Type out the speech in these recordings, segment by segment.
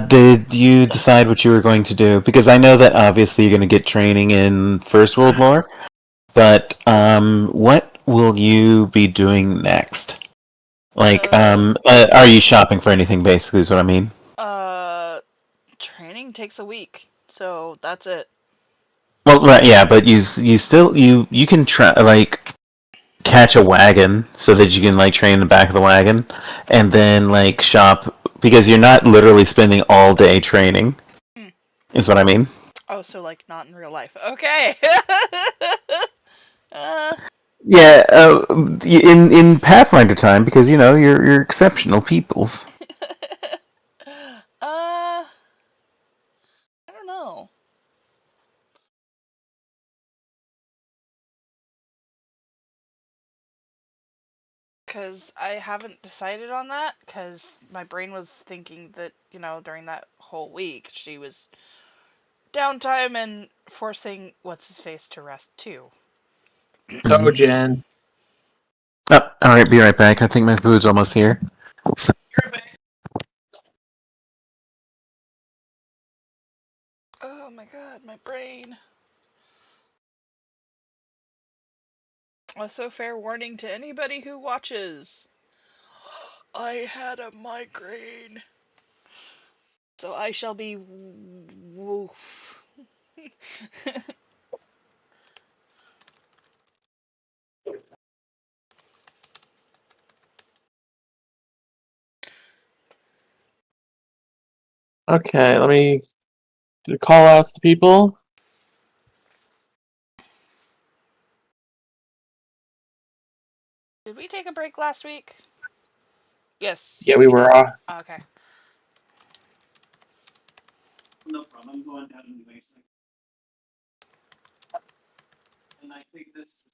Did you decide what you were going to do? Because I know that obviously you're going to get training in First World War, but what will you be doing next? Like, are you shopping for anything? Basically, is what I mean. Training takes a week, so that's it. Well, right, yeah, but you can try like catch a wagon so that you can like train in the back of the wagon, and then like shop because you're not literally spending all day training. Mm. Is what I mean. Oh, so like not in real life. Okay. uh, Yeah, in Pathfinder time because you know you're exceptional peoples. I don't know. Because I haven't decided on that, because my brain was thinking that, during that whole week, she was downtime and forcing What's-His-Face to rest too. So, Jen. Oh, all right, be right back. I think my food's almost here. So, Oh my god, my brain. Also, fair warning to anybody who watches. I had a migraine. So I shall be woof. Okay, let me do the call outs to people. Did we take a break last week? Yes. Yeah, Yes, we we did. were Okay. no problem. I'm going down anyways. And I think this is.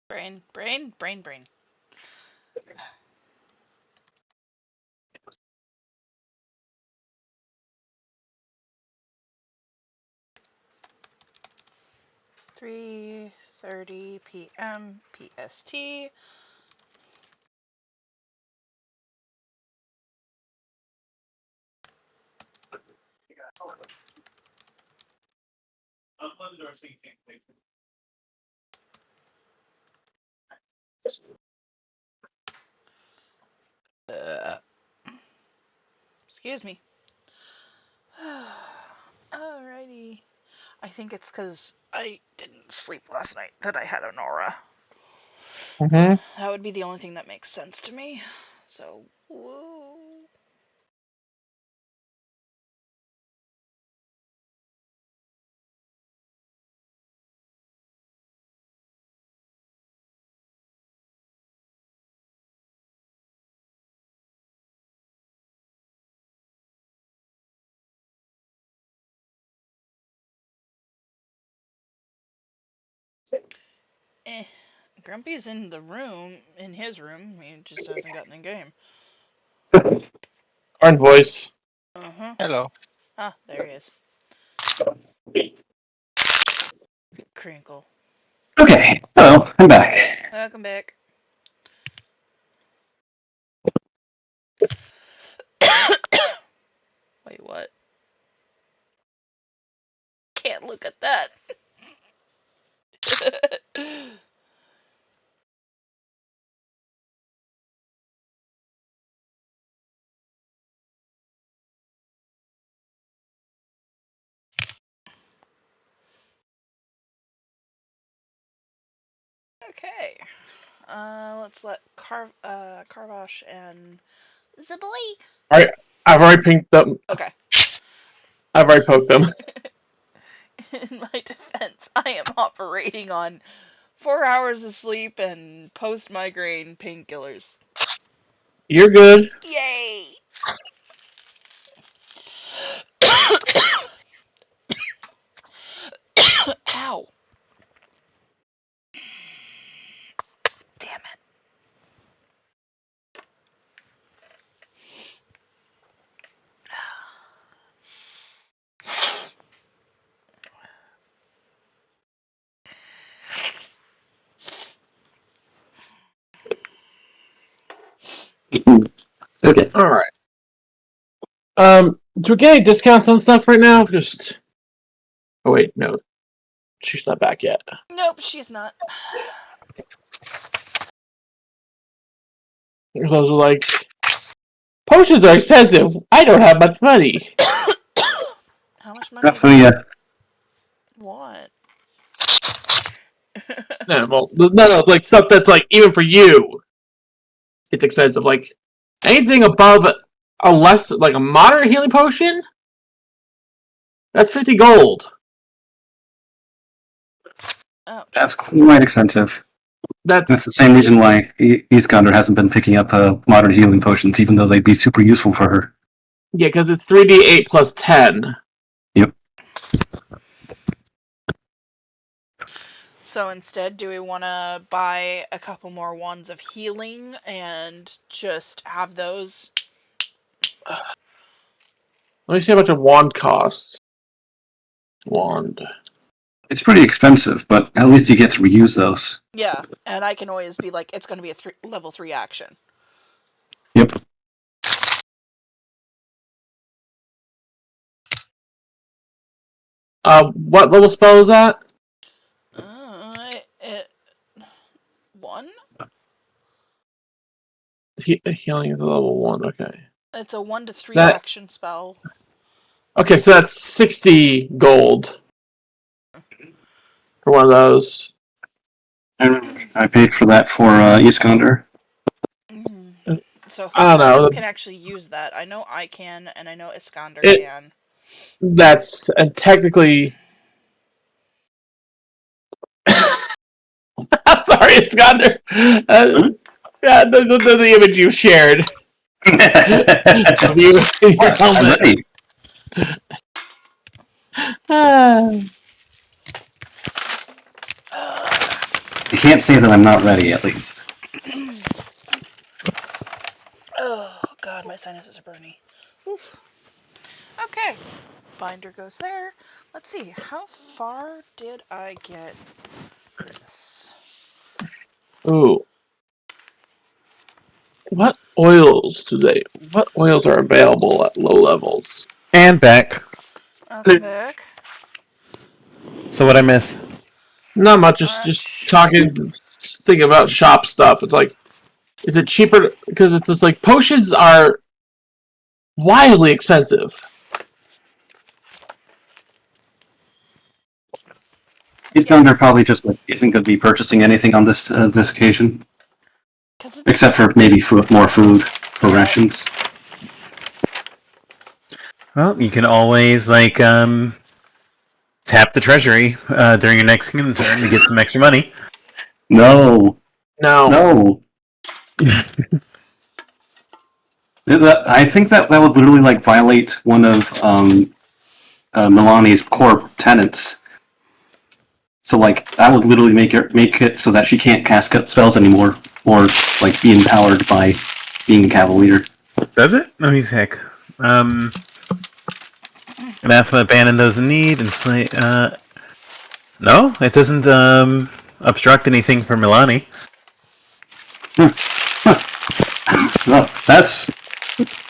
Brain. 3:30 p.m. PST. Excuse me. Alrighty. I think it's because I didn't sleep last night that I had an aura. Mm-hmm. That would be the only thing that makes sense to me. So, woo. Eh. Grumpy's in the room, in his room. He just hasn't gotten in game. Orange voice. Uh-huh. Hello. Ah, there he is. Crinkle. Okay. Hello. I'm back. Welcome back. Wait, what? Can't look at that. Okay. Let's let Carvosh and the boy. Alright, I've already pinked them. Okay. I've already poked them. In my defense, I am operating on 4 hours of sleep and post migraine painkillers. You're good. Yay! Ow. Okay. All right. Do we get any discounts on stuff right now? Just. Oh wait, no, she's not back yet. Nope, she's not. Those are like, potions are expensive. I don't have much money. How much money Not do for you you. want? No, well, no, like stuff that's like even for you, it's expensive. Like anything above a less, like a moderate healing potion, that's 50 gold. Oh, That's quite expensive. That's That's the same reason why Iskander hasn't been picking up modern healing potions, even though they'd be super useful for her. yeah, because it's 3d8 plus 10. Yep. so instead, do we want to buy a couple more wands of healing and just have those? Let me see how much a wand costs. Wand. It's pretty expensive, but at least you get to reuse those. Yeah, and I can always be like, it's going to be a level 3 action. Yep. What level spell is that? It 1? Healing is a level 1, okay. It's a 1 to 3 That- action spell. Okay, so that's 60 gold. For one of those. I paid for that for Iskander. So who I don't know. can actually use that? I know I can, and I know Iskander It- can. That's, and technically... I'm sorry, Iskander. Yeah, the image you shared. Of you in your I'm helmet. ready. You can't say that I'm not ready, at least. Oh god, my sinuses are burning. Oof. Okay, binder goes there. Let's see, how far did I get this? Ooh. What oils are available at low levels? And back. Back. So what I miss? Not much, just talking, thinking about shop stuff. It's like, is it cheaper? Because it's just like, potions are wildly expensive. Iskander probably just isn't going to be purchasing anything on this occasion, except for maybe more food for rations. Well, you can always tap the treasury during your next kingdom turn to get some extra money. No. No. I think that would literally violate one of Milani's core tenets. So that would literally make it so that she can't cast spells anymore, or be empowered by being a cavalier. Does it? Let me check. Anathema abandon those in need and slay. No, it doesn't obstruct anything for Milani. Well, that's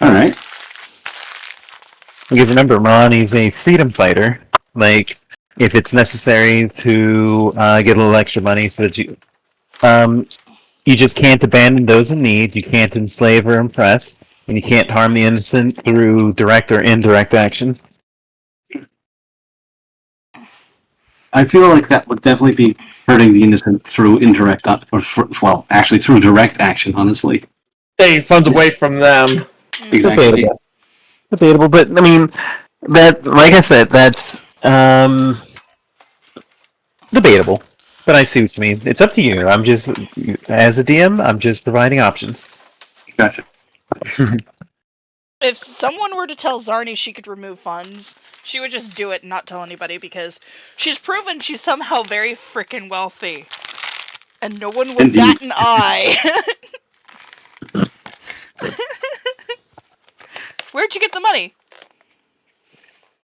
alright. Because remember, Milani's a freedom fighter. If it's necessary to get a little extra money so that you just can't abandon those in need, you can't enslave or impress, and you can't harm the innocent through direct or indirect action. I feel like that would definitely be hurting the innocent through indirect, actually through direct action, honestly. Taking funds away from them. Exactly. Debatable, but I mean, that, like I said, that's debatable. But I see what you mean. It's up to you. I'm just, as a DM, I'm just providing options. Gotcha. If someone were to tell Zarni she could remove funds, she would just do it and not tell anybody because she's proven she's somehow very frickin' wealthy. And no one will bat an eye. Where'd you get the money?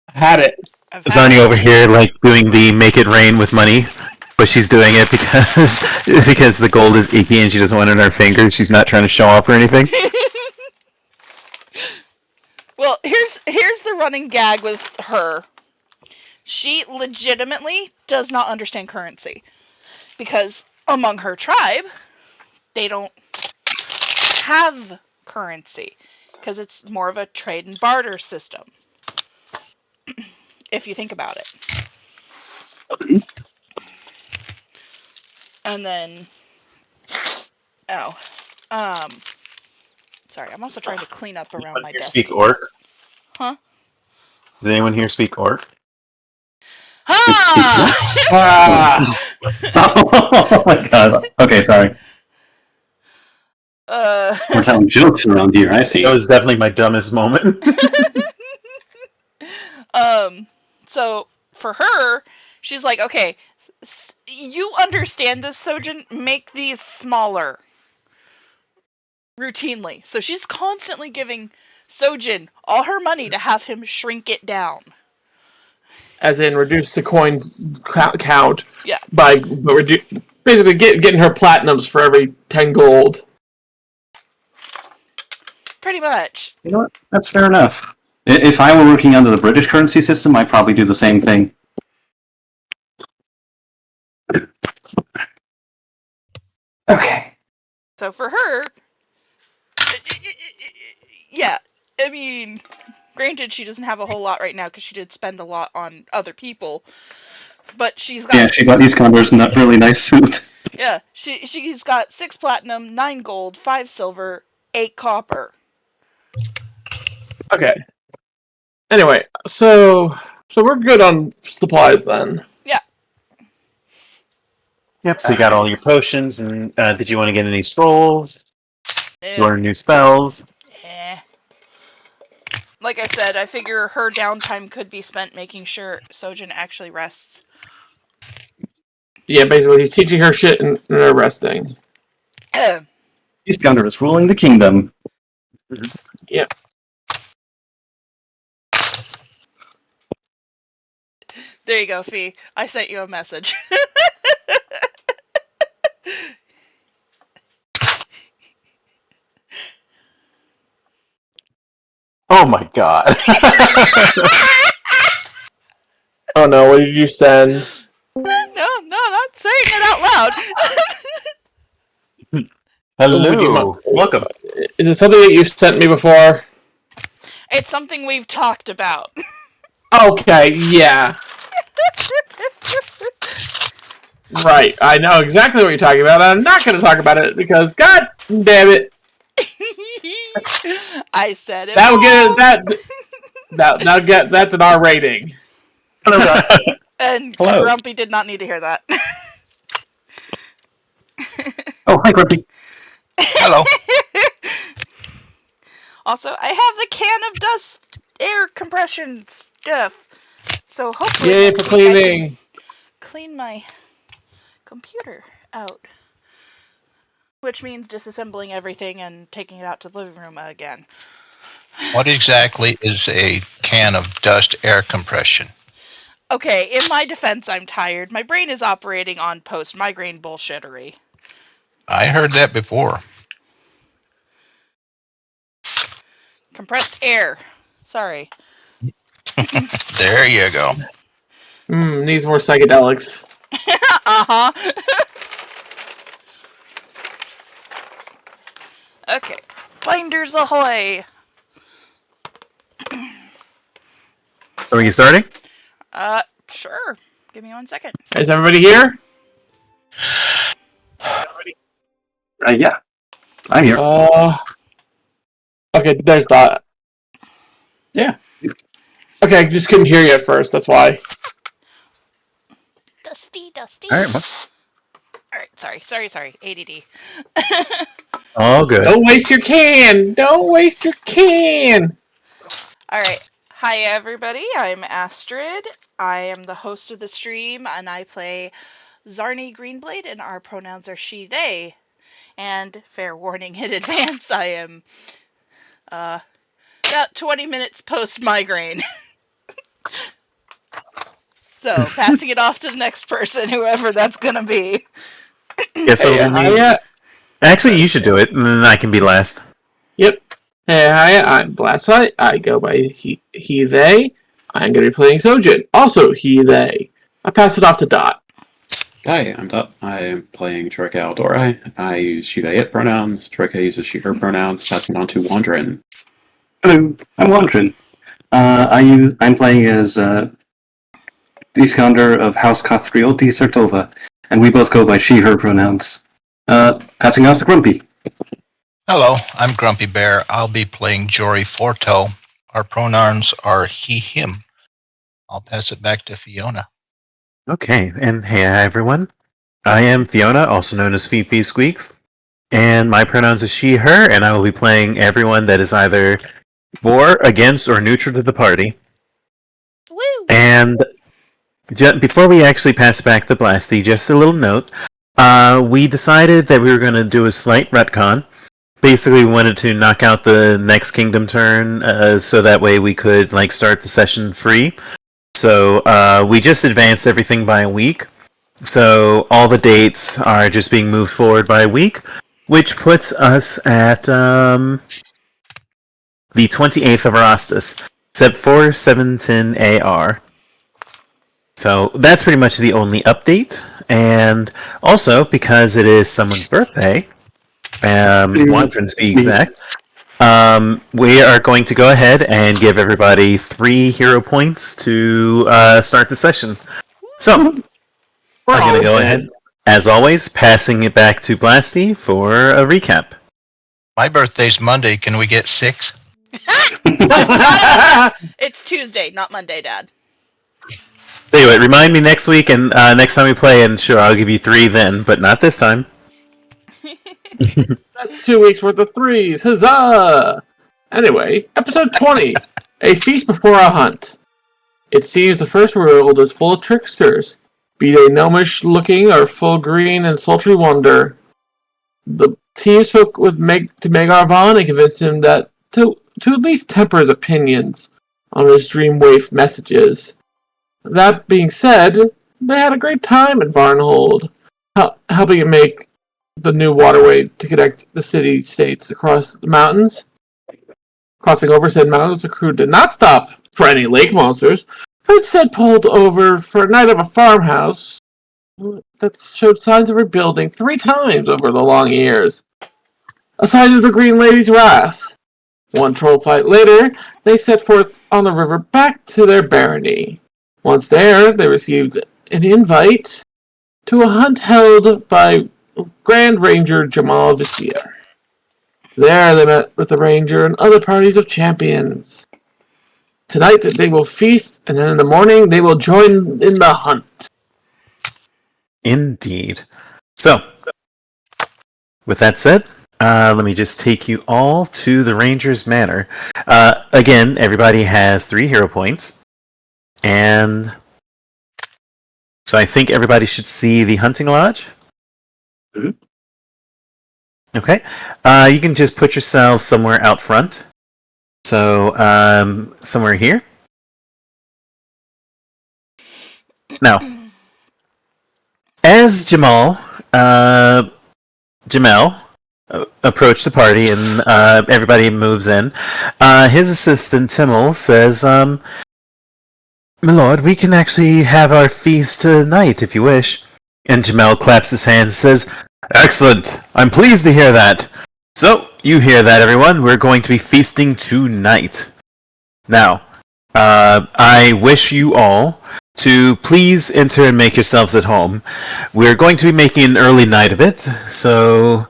Had it. Zarni over here, doing the make it rain with money, but she's doing it because the gold is icky and she doesn't want it on her fingers. She's not trying to show off or anything. Well, here's the running gag with her. She legitimately does not understand currency because among her tribe, they don't have currency because it's more of a trade and barter system. If you think about it. And then, sorry, I'm also trying to clean up around my desk. Speak orc? Huh? Does anyone here speak orc? Ah! Oh my god. Okay, sorry. We're telling jokes around here, I see. That was definitely my dumbest moment. So for her, she's like, okay, you understand this, Sojin? Make these smaller. Routinely. So she's constantly giving Sojin all her money to have him shrink it down. As in, reduce the coins count. Yeah. Basically getting her platinums for every 10 gold. Pretty much. You know what? That's fair enough. If I were working under the British currency system, I'd probably do the same thing. Okay. So for her, yeah, I mean, granted she doesn't have a whole lot right now because she did spend a lot on other people, but she's got... Yeah, she got these Condor's in that really nice suit. Yeah, she's got 6 platinum, 9 gold, 5 silver, 8 copper. Okay. Anyway, so we're good on supplies then. Yeah. Yep, so you got all your potions, and did you want to get any scrolls? Yeah. Learn new spells? Like I said, I figure her downtime could be spent making sure Sojin actually rests. Yeah, basically, he's teaching her shit and they're resting. This Gunner is ruling the kingdom. Yep. There you go, Fee. I sent you a message. Oh my god. Oh no, what did you send? No, not saying it out loud. Hello. Welcome. Is it something that you've sent me before? It's something we've talked about. Okay, yeah. Right, I know exactly what you're talking about. I'm not going to talk about it because, god damn it, I said it. that would get that's an R rating. And Hello. Grumpy did not need to hear that. Oh, hi, Grumpy. Hello. Also, I have the can of dust air compression stuff, so hopefully Yay next for week I can cleaning. clean my computer out. Which means disassembling everything and taking it out to the living room again. What exactly is a can of dust air compression? Okay, in my defense, I'm tired. My brain is operating on post-migraine bullshittery. I heard that before. Compressed air. Sorry. There you go. Needs more psychedelics. Uh-huh. Okay. Binders ahoy! So are you starting? Sure. Give me 1 second. Is everybody here? Yeah. I'm here. Okay, there's Dot. Yeah. Okay, I just couldn't hear you at first, that's why. Dusty. Alright, well. Alright, sorry. ADD. All good. Don't waste your can! Don't waste your can! Alright. Hi, everybody. I'm Astrid. I am the host of the stream, and I play Zarni Greenblade, and our pronouns are she, they. And, fair warning in advance, I am, about 20 minutes post-migraine. So, passing it off to the next person, whoever that's gonna be. Yeah, so Hey, actually, you should do it, and then I can be last. Yep. Hey, hi, I'm Blasite. I go by he, they. I'm going to be playing Sojin. Also, he, they. I pass it off to Dot. Hi, I'm Dot. I am playing Trika Aldori. I use she, they, it pronouns. Trika uses she, her pronouns, passing on to Wandrin. Hello, I'm Wandrin. I'm playing as Iskander of House Kathrioti Sertova, and we both go by she, her pronouns. Passing off to Grumpy. Hello, I'm Grumpy Bear. I'll be playing Jory Forto. Our pronouns are he, him. I'll pass it back to Fiona. Okay, and hey everyone. I am Fiona, also known as Fifi Squeaks, and my pronouns is she, her, and I will be playing everyone that is either for, against, or neutral to the party. Woo! And before we actually pass back the Blasty, just a little note. We decided that we were going to do a slight retcon. Basically, we wanted to knock out the next kingdom turn, so that way we could start the session free. So we just advanced everything by a week. So all the dates are just being moved forward by a week, which puts us at the 28th of Arostas, Sep 4710 AR. So that's pretty much the only update. And also, because it is someone's birthday, Wandrin to be exact, we are going to go ahead and give everybody 3 hero points to start the session. So, I'm going to go ahead, as always, passing it back to Blasty for a recap. My birthday's Monday. Can we get 6? It's Tuesday, not Monday, Dad. Anyway, remind me next week, and next time we play, and sure, I'll give you 3 then, but not this time. That's 2 weeks worth of 3s. Huzzah! Anyway, episode 20. A feast before a hunt. It seems the first world is full of tricksters, be they gnomish looking or full green and sultry wonder. The team spoke with Maegar Varn and convinced him that to at least temper his opinions on his dream waif messages. That being said, they had a great time at Varnhold, helping it make the new waterway to connect the city-states across the mountains. Crossing over said mountains, the crew did not stop for any lake monsters, but instead pulled over for a night of a farmhouse that showed signs of rebuilding 3 times over the long years. A sign of the Green Lady's wrath. One troll fight later, they set forth on the river back to their barony. Once there, they received an invite to a hunt held by Grand Ranger Jamel Visser. There they met with the ranger and other parties of champions. Tonight they will feast, and then in the morning they will join in the hunt. Indeed. So, with that said, let me just take you all to the Ranger's Manor. Again, everybody has 3 hero points. And so I think everybody should see the hunting lodge. Mm-hmm. Okay. You can just put yourself somewhere out front. So, somewhere here. Now, as Jamel approached the party and everybody moves in, his assistant Timmel says, "My lord, we can actually have our feast tonight if you wish." And Jamel claps his hands and says, "Excellent! I'm pleased to hear that. So, you hear that, everyone. We're going to be feasting tonight. Now, I wish you all to please enter and make yourselves at home. We're going to be making an early night of it, so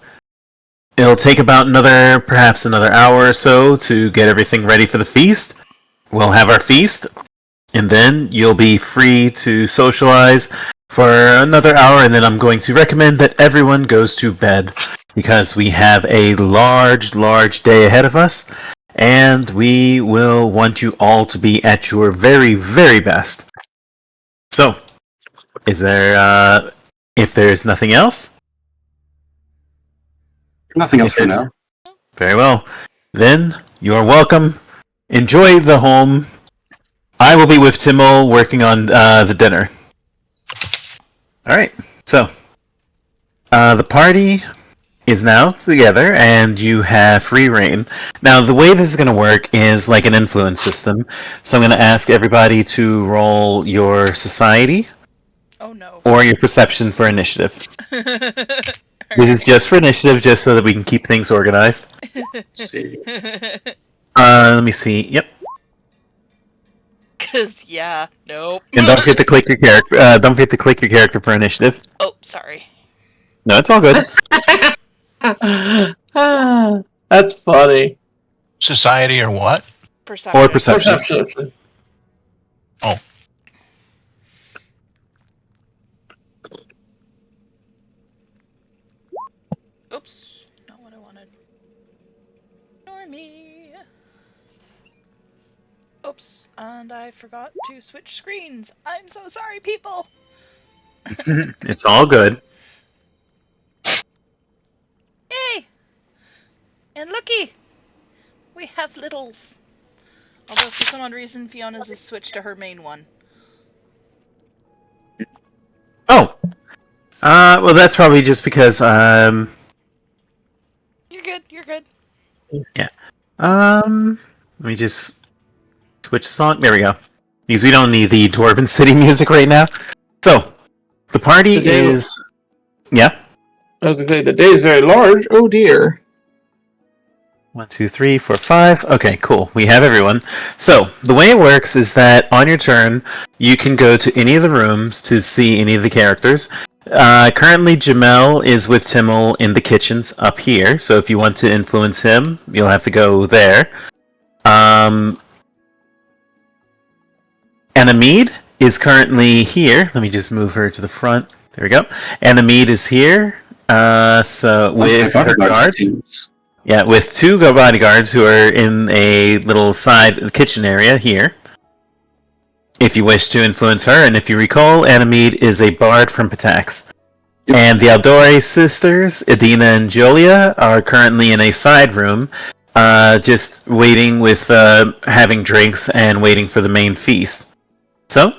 it'll take about perhaps another hour or so to get everything ready for the feast. We'll have our feast, and then you'll be free to socialize for another hour, and then I'm going to recommend that everyone goes to bed, because we have a large day ahead of us, and we will want you all to be at your very, very best. So, is there, if there's nothing else? Nothing else for now. Very well. Then, you're welcome. Enjoy the home. I will be with Timmel working on the dinner. Alright, so, the party is now together, and you have free reign. Now, the way this is going to work is like an influence system. So I'm going to ask everybody to roll your society Oh no. or your perception for initiative. This is just for initiative, just so that we can keep things organized. See. Let me see. Yep. Cause yeah, nope. And don't forget to click your character. Don't forget to click your character for initiative. Oh, sorry. No, it's all good. That's funny. Society or what? Perception. Or perception. Perception. Oh. Oops, not what I wanted. Ignore me. Oops, and I forgot to switch screens. I'm so sorry, people. It's all good. Yay! And looky, we have littles. Although for some odd reason, Fiona's has switched to her main one. Oh. Well, that's probably just because You're good. You're good. let me just switch the song. There we go. Because we don't need the Dwarven City music right now. So, the party is... Yeah? I was gonna say the day is very large. Oh dear. 1, 2, 3, 4, 5. Okay, cool. We have everyone. So, the way it works is that on your turn, you can go to any of the rooms to see any of the characters. Currently, Jamel is with Timmel in the kitchens up here, so if you want to influence him, you'll have to go there. Anamid is currently here. Let me just move her to the front. There we go. Anamid is here. So with her guards. Yeah, with 2 bodyguards who are in a little side kitchen area here. If you wish to influence her, and if you recall, Anamid is a bard from Patax. And the Aldore sisters, Edina and Julia, are currently in a side room, just waiting with having drinks and waiting for the main feast. So,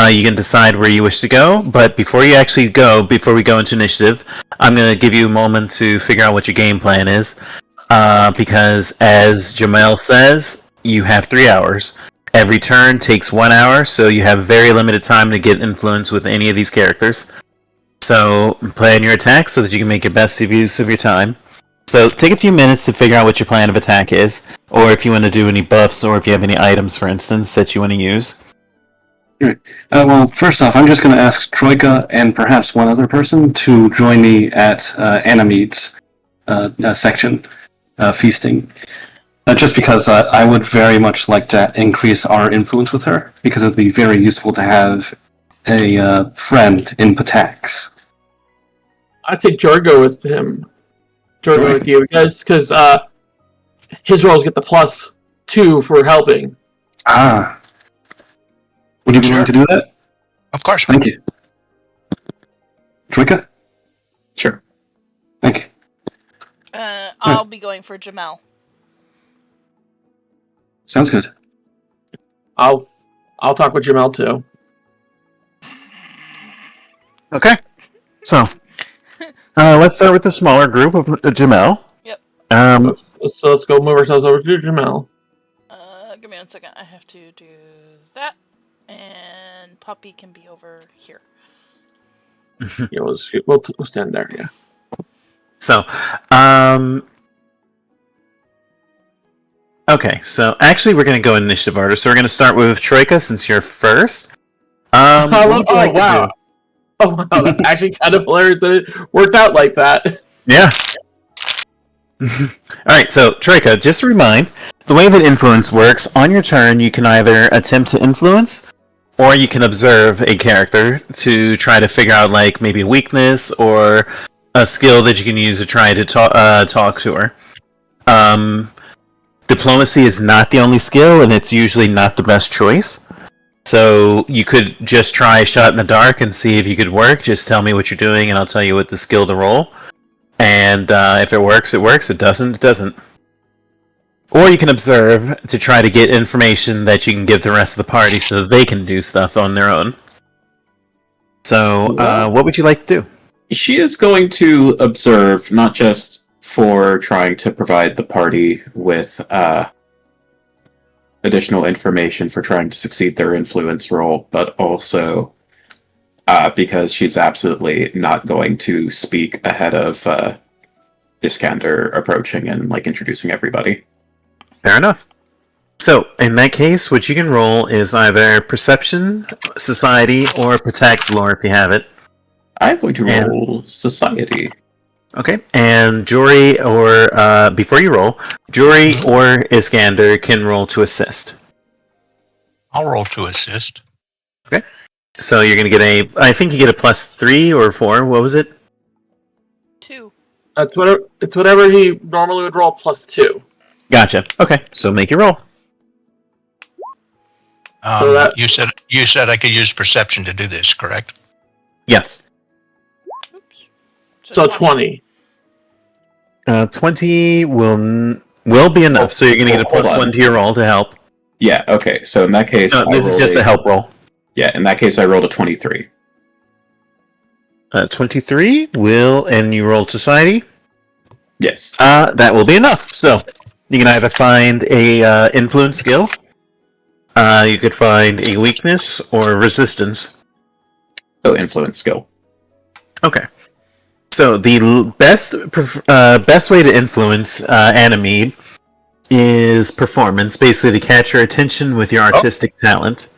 you can decide where you wish to go, but before you actually go, before we go into initiative, I'm going to give you a moment to figure out what your game plan is. Because, as Jamel says, you have 3 hours. Every turn takes 1 hour, so you have very limited time to get influence with any of these characters. So, plan your attack so that you can make your best use of your time. So, take a few minutes to figure out what your plan of attack is, or if you want to do any buffs, or if you have any items, for instance, that you want to use. Right. Well, first off, I'm just going to ask Troika and perhaps one other person to join me at Anamid's section, feasting. Just because I would very much like to increase our influence with her, because it would be very useful to have a friend in Patax. I'd say Jorgo with him. Jorgo with you, because his rolls get the +2 for helping. Ah. Would you be willing to do that? Of course. Thank you. Troika? Sure. Thank you. I'll be going for Jamel. Sounds good. I'll talk with Jamel too. Okay. So, let's start with the smaller group of Jamel. Yep. Let's go move ourselves over to Jamel. Give me 1 second. I have to do that. And Puppy can be over here. Yeah, we'll stand there. Yeah. So, okay, so actually we're going to go in initiative order. So we're going to start with Troika since you're first. Wow. Oh wow, that's actually kind of hilarious that it worked out like that. Yeah. Alright, so Troika, just to remind, the way that influence works, on your turn you can either attempt to influence, or you can observe a character to try to figure out, like, maybe a weakness or a skill that you can use to try to talk to her. Diplomacy is not the only skill, and it's usually not the best choice. So you could just try a shot in the dark and see if you could work. Just tell me what you're doing, and I'll tell you what the skill to roll. And if it works, it works. It doesn't, it doesn't. Or you can observe to try to get information that you can give the rest of the party so they can do stuff on their own. So, what would you like to do? She is going to observe, not just for trying to provide the party with additional information for trying to succeed their influence role, but also because she's absolutely not going to speak ahead of Iskander approaching and introducing everybody. Fair enough. So, in that case, what you can roll is either Perception, Society, or Protect's Lore if you have it. I'm going to roll Society. Okay, and Jory, or before you roll, Jory or Iskander can roll to assist. I'll roll to assist. Okay, so you're going to get I think you get a +3 or 4, what was it? 2. It's whatever he normally would roll +2. Gotcha, okay, so make your roll. You said I could use perception to do this, correct? Yes. Oops. So 20. 20 will be enough, so you're going to get a +1 to your roll to help. Yeah, okay, so in that case... No, this is just a help roll. Yeah, in that case I rolled a 23. 23 and you roll Society? Yes. That will be enough, so you can either find a influence skill, you could find a weakness, or resistance. Oh, influence skill. Okay. So the best way to influence Ganymede is performance, basically to catch your attention with your artistic talent.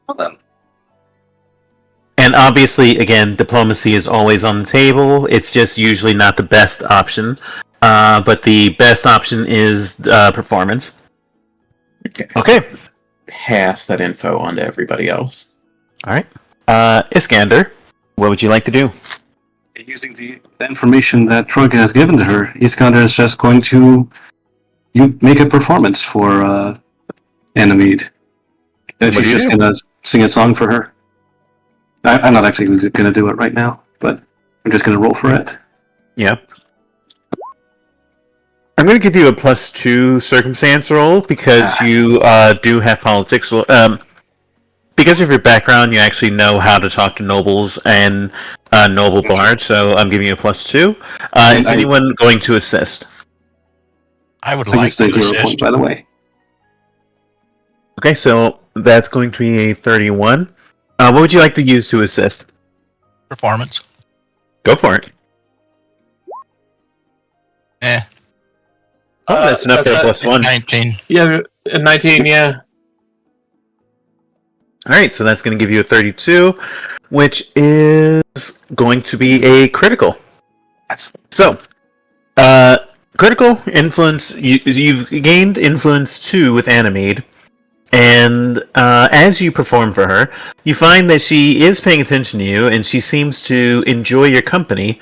Well then. And obviously, again, diplomacy is always on the table. It's just usually not the best option. But the best option is performance. Okay. Pass that info on to everybody else. Alright. Iskander, what would you like to do? Using the information that Troika has given to her, Iskander is just going to make a performance for Ganymede. And she's just going to sing a song for her. I'm not actually going to do it right now, but I'm just going to roll for it. Yeah. I'm going to give you a +2 circumstance roll because you do have politics. Because of your background, you actually know how to talk to nobles and noble bards, so I'm giving you a +2. Is anyone going to assist? I would I like used a to 0 assist. point, by the way. Okay, so that's going to be a 31. What would you like to use to assist? Performance. Go for it. Oh, that's enough for a +1. 19. Yeah, 19, yeah. Alright, so that's going to give you a 32, which is going to be a critical. So, critical influence, you've gained influence 2 with Ganymede, and as you perform for her, you find that she is paying attention to you, and she seems to enjoy your company,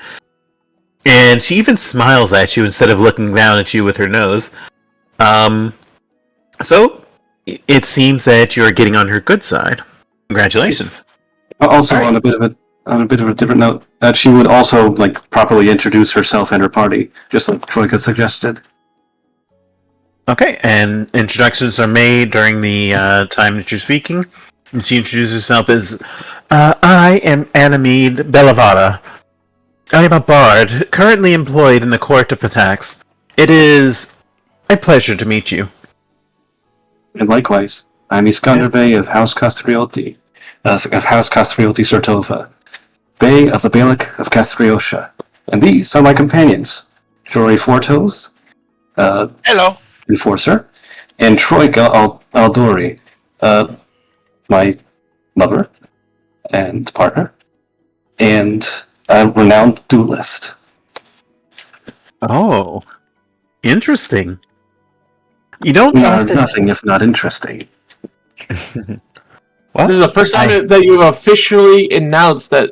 and she even smiles at you instead of looking down at you with her nose. So, it seems that you're getting on her good side. Congratulations. Also, on a bit of a different note, that she would also properly introduce herself and her party, just like Troika suggested. Okay, and introductions are made during the time that you're speaking. And she introduces herself as, I am Ganymede Bellavada. I am a bard, currently employed in the court of Patax. It is a pleasure to meet you. And likewise, I'm Iskander Bey of House Castrioti, Sertova, Bey of the Bailic of Castriosha, and these are my companions, Jory Fortos, Hello. Enforcer, and Troika Aldori, my lover and partner, and a renowned duelist. Oh, interesting. You don't We are often... nothing if not interesting. Well, This is the first time that you have officially announced that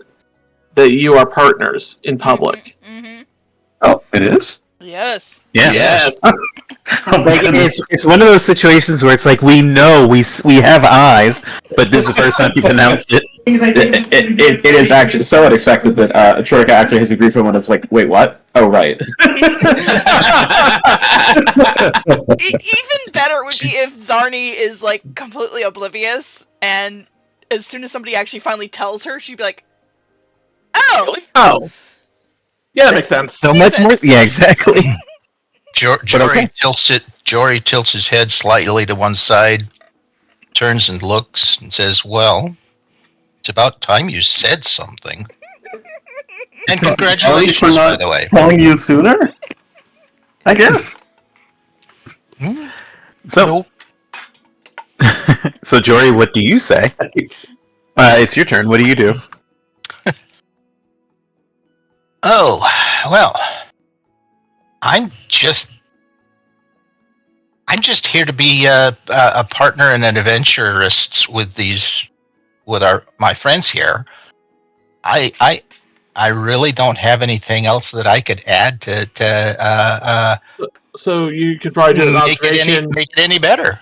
you are partners in public. Mm-hmm. Oh, it is? Yes. yeah. Yes. It's one of those situations where it's like we know we have eyes, but this is the first time you've announced it. It is actually so unexpected that Troika actually has a brief moment of wait, what? Oh, right. Even better would be if Zarni is completely oblivious, and as soon as somebody actually finally tells her, she'd be like, Oh! Really? Oh. Yeah, that makes sense. So Makes much more. sense. Yeah, exactly. Jory tilts his head slightly to one side, turns and looks, and says, "Well, it's about time you said something." And Sorry for congratulations, by not the way. telling you sooner. I guess. Hmm? So, Nope. so Jory, what do you say? It's your turn. What do you do? Oh, well, I'm just here to be a partner and an adventurist with my friends here. I really don't have anything else that I could add to So you could probably do an make observation. it any better.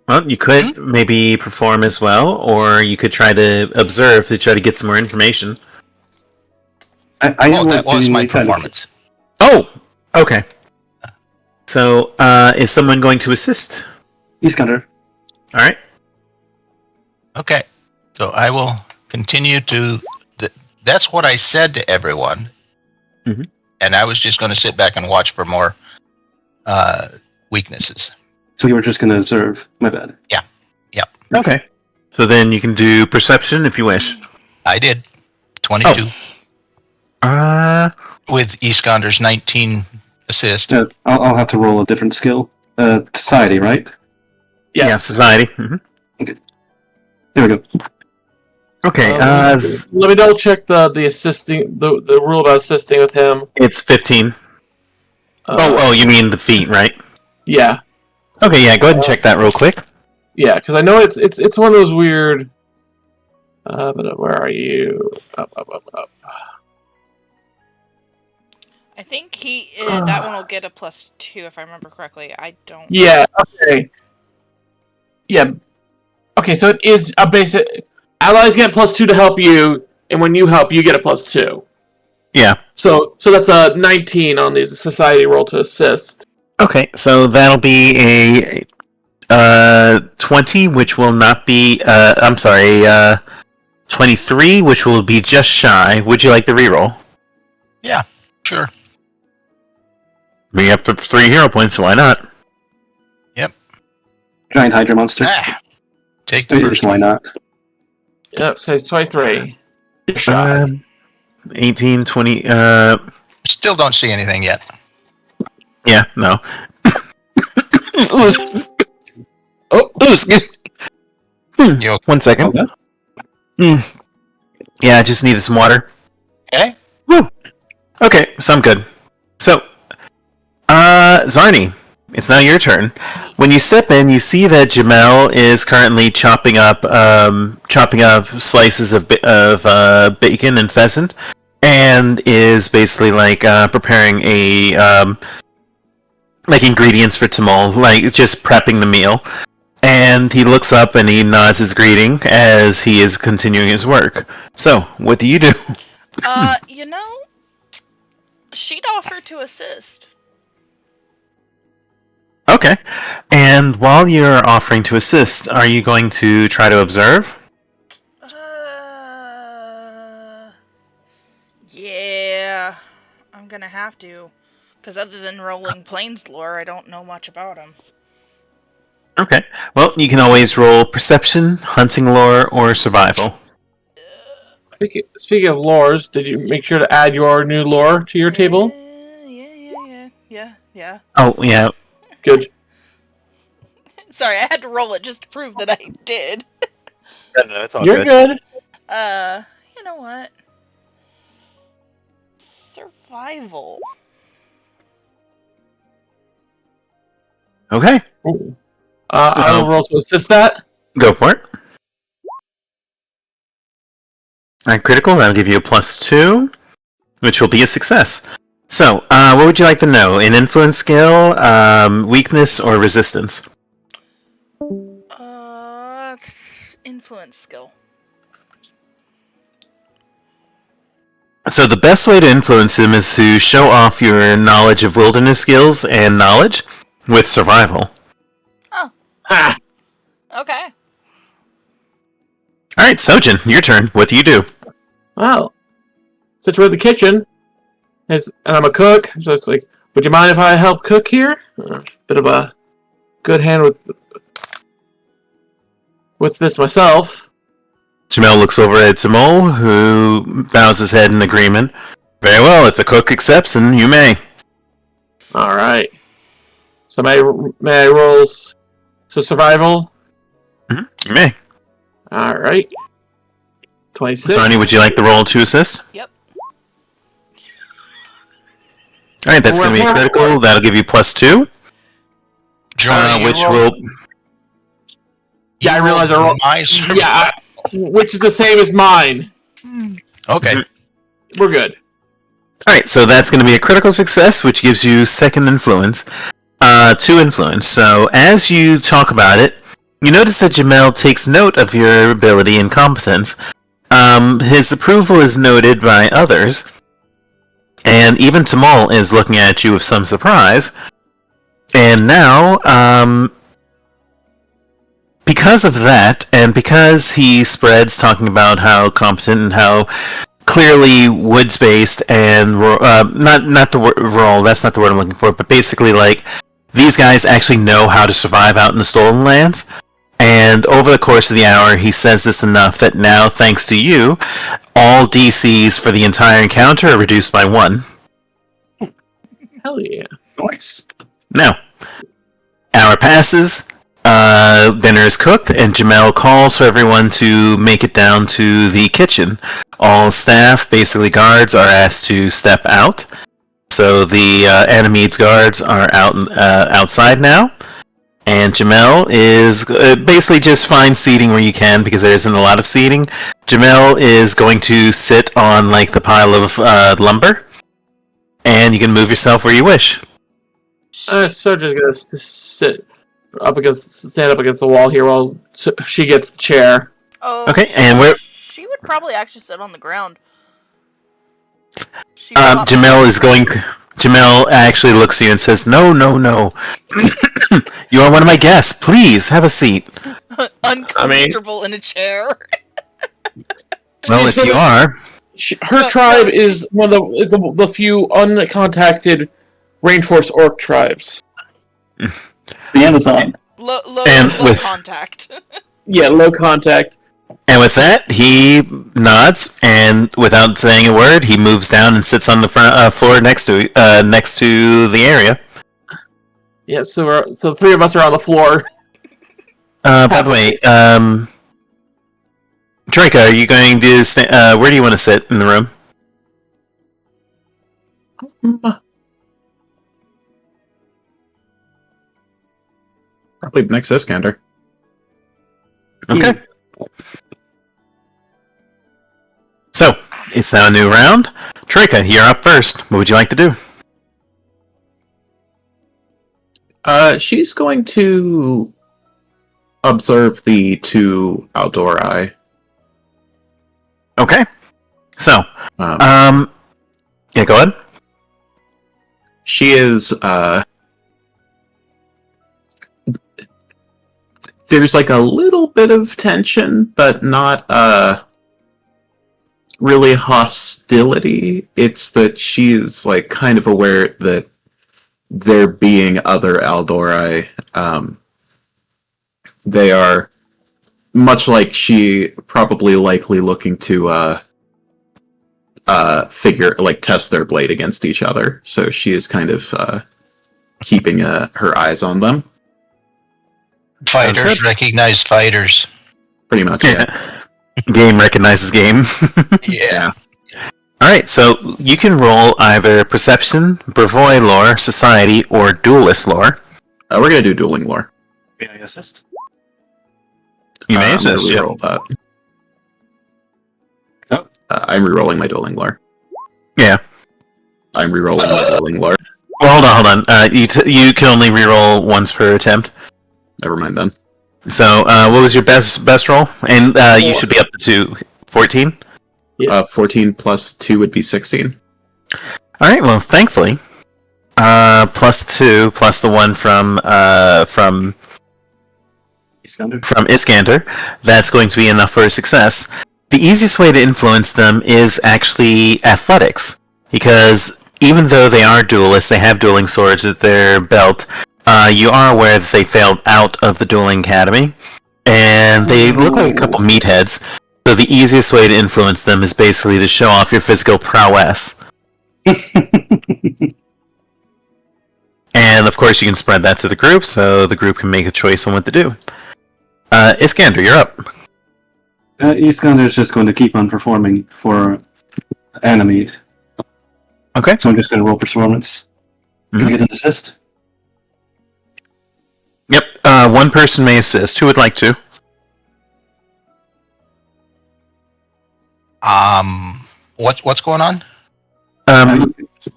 Well, you could maybe perform as well, or you could try to observe to try to get some more information. I am That was my genuinely kind of- performance. Oh, okay. So, is someone going to assist? Iskander. All right. Okay, so I will continue to. That's what I said to everyone, Mhm. and I was just going to sit back and watch for more weaknesses. So you were just going to observe. My bad. Okay. So then you can do perception if you wish. I did 22 with Iskander's 19 assist. I'll have to roll a different skill. Society, right? Yes. Yeah, society. Mhm. There we go. Okay. Let me double check the assisting the rule about assisting with him. It's 15. Oh, you mean the feet, right? Yeah, Okay, yeah. Go ahead and check that real quick. yeah, because I know it's one of those weird. But where are you? Up. I think that one will get a +2 if I remember correctly. I don't. Yeah. Okay. Yeah. Okay, so it is a basic. Allies get +2 to help you, and when you help, you get a +2. Yeah. So that's a 19 on the society roll to assist. Okay, so that'll be a 20, which will not be. I'm sorry. 23, which will be just shy. Would you like the reroll? Yeah, sure. We have 3 hero points, so why not? Giant Hydra monster. Take the first Why one. not? Yep, so it's 23. Just shy. 18, 20. Still don't see anything yet. Yeah, no. Oh, excuse You okay? 1 second. Okay. Yeah, I just needed some water. Okay. Woo! Okay, so I'm good. So, Zarni, it's now your turn. When you step in, you see that Jamel is currently chopping up slices of bacon and pheasant, and is basically preparing a ingredients for Tamol, just prepping the meal. And he looks up and he nods his greeting as he is continuing his work. So, what do you do? She'd offer to assist. Okay. And while you're offering to assist, are you going to try to observe? Yeah, I'm gonna have to. Because other than rolling plains lore, I don't know much about him. Okay. Well, you can always roll perception, hunting lore, or survival. Speaking of lores, did you make sure to add your new lore to your table? Yeah. Oh, yeah. Good. Sorry, I had to roll it just to prove that I did. No, it's all You're good. You know what? Survival. Okay. I will roll to assist that. Go for it. Alright, critical, that'll give you a +2, which will be a success. So, what would you like to know? An influence skill, weakness, or resistance? Influence skill. So the best way to influence him is to show off your knowledge of wilderness skills and knowledge with survival. Oh. Ah. Okay. Alright, Sojin, your turn. What do you do? Well, situated in the kitchen, and I'm a cook, so it's like, would you mind if I help cook here? Bit of a good hand with this myself. Jamel looks over at Tamol, who bows his head in agreement. Very well, if the cook accepts, then you may. All right. So may I roll survival? You may. All right. 26. Sarni, would you like to roll to assist? Yep. Alright, that's going to be critical. That'll give you +2. Jory, Which you will... Yeah, I realize I rolled. my survival. Yeah, which is the same as mine. Okay. We're good. Alright, so that's going to be a critical success, which gives you second influence. 2 influence. So, as you talk about it, you notice that Jamel takes note of your ability and competence. His approval is noted by others, and even Tamal is looking at you with some surprise. And now, because of that, and because he spreads talking about how competent and how clearly woods-based and not the word rural, that's not the word I'm looking for, but basically like these guys actually know how to survive out in the stolen lands. And over the course of the hour, he says this enough that now, thanks to you, all DCs for the entire encounter are reduced by 1. Hell yeah. Nice. Now, hour passes, dinner is cooked, and Jamel calls for everyone to make it down to the kitchen. All staff, basically guards, are asked to step out. So the Animede's guards are outside now. And Jamel is basically just find seating where you can because there isn't a lot of seating. Jamel is going to sit on like the pile of lumber, and you can move yourself where you wish. So just gonna stand up against the wall here while she gets the chair. Oh. Okay, and where? She would probably actually sit on the ground. Jamel actually looks at you and says, "No, no, no. You are one of my guests. Please have a seat." Uncomfortable in a chair. Well, if you are, her tribe is one of the few uncontacted rainforest orc tribes. The Amazon. Low contact. Yeah, low contact. And with that, he nods, and without saying a word, he moves down and sits on the front floor next to the area. Yeah, so 3 of us are on the floor. By the way, Draco, are you going to where do you want to sit in the room? Probably next to Iskander. Okay. So, it's now a new round. Trika, you're up first. What would you like to do? She's going to observe the 2 outdoor eye. Okay. So, yeah, go ahead. She is, there's like a little bit of tension, but not, really hostility. It's that she's like kind of aware that there being other Aldori, they are much like she probably likely looking to test their blade against each other. So she is kind of keeping her eyes on them. Fighters recognize fighters. Pretty much, yeah. Game recognizes game. Yeah. Alright, so you can roll either Perception, Brevoy lore, Society, or Duelist lore. We're gonna do dueling lore. May I assist? You may assist, yeah. Reroll that. Oh. I'm rerolling my dueling lore. Yeah. I'm rerolling my dueling lore. Well, hold on. You can only reroll once per attempt. Never mind then. So, what was your best roll? And you should be up to 14? 14 plus 2 would be 16. Alright, well, thankfully, plus 2, plus the one from Iskander. Iskander, that's going to be enough for a success. the easiest way to influence them is actually athletics, because even though they are duelists, they have dueling swords at their belt. You are aware that they failed out of the dueling academy, and they look like a couple meatheads. So the easiest way to influence them is basically to show off your physical prowess. And of course, you can spread that to the group, so the group can make a choice on what to do. Iskander, you're up. Iskander is just going to keep on performing for Animate. Okay. So I'm just going to roll performance. Can I get an assist? Yep. One person may assist. Who would like to? What's going on?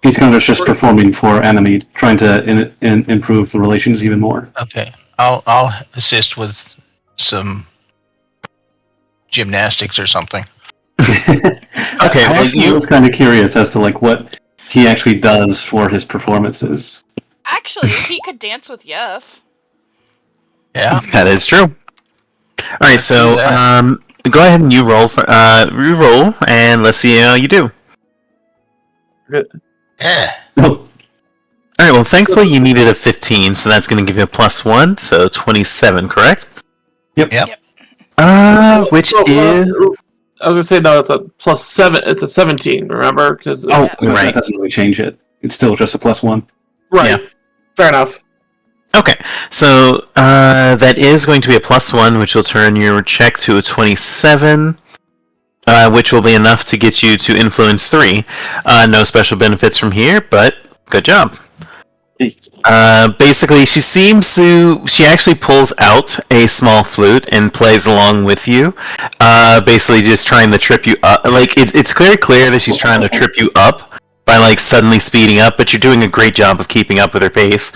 Iskander is just performing for Animate, trying to improve the relations even more. Okay, I'll assist with some gymnastics or something. Okay, I was kind of curious as to what he actually does for his performances. Actually, he could dance with Yef. Yeah, that is true. All right, so go ahead and you roll re-roll, and let's see how you do. yeah. All right. Well, thankfully you needed a 15, so that's going to give you a +1, so 27, correct? Yep. Which is. I was gonna say no. It's a +7. It's a 17. Remember? Because Oh, That right. doesn't really change it. It's still just a +1. right. Yeah. Fair enough. Okay, so that is going to be a +1, which will turn your check to a 27, which will be enough to get you to influence 3. No special benefits from here, but good job. Basically, she actually pulls out a small flute and plays along with you, basically just trying to trip you up. It's very clear that she's trying to trip you up by suddenly speeding up, but you're doing a great job of keeping up with her pace.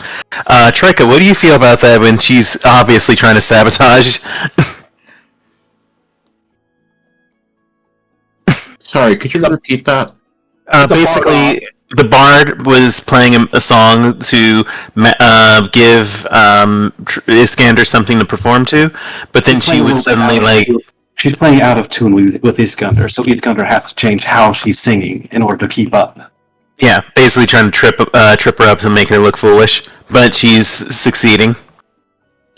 Trika, what do you feel about that when she's obviously trying to sabotage? Sorry, could you repeat that? Basically, the bard was playing a song to give Iskander something to perform to, but then she would suddenly She's playing out of tune with Iskander, so Iskander has to change how she's singing in order to keep up. Yeah, basically trying to trip her up to make her look foolish, but she's succeeding.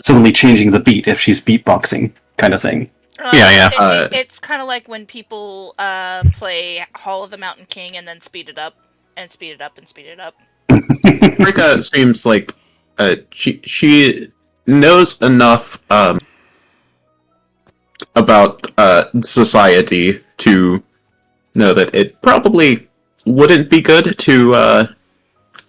Suddenly changing the beat if she's beatboxing, kind of thing. Yeah. It's kind of like when people play Hall of the Mountain King and then speed it up and speed it up and speed it up. Rika seems like she knows enough about society to know that it probably wouldn't be good to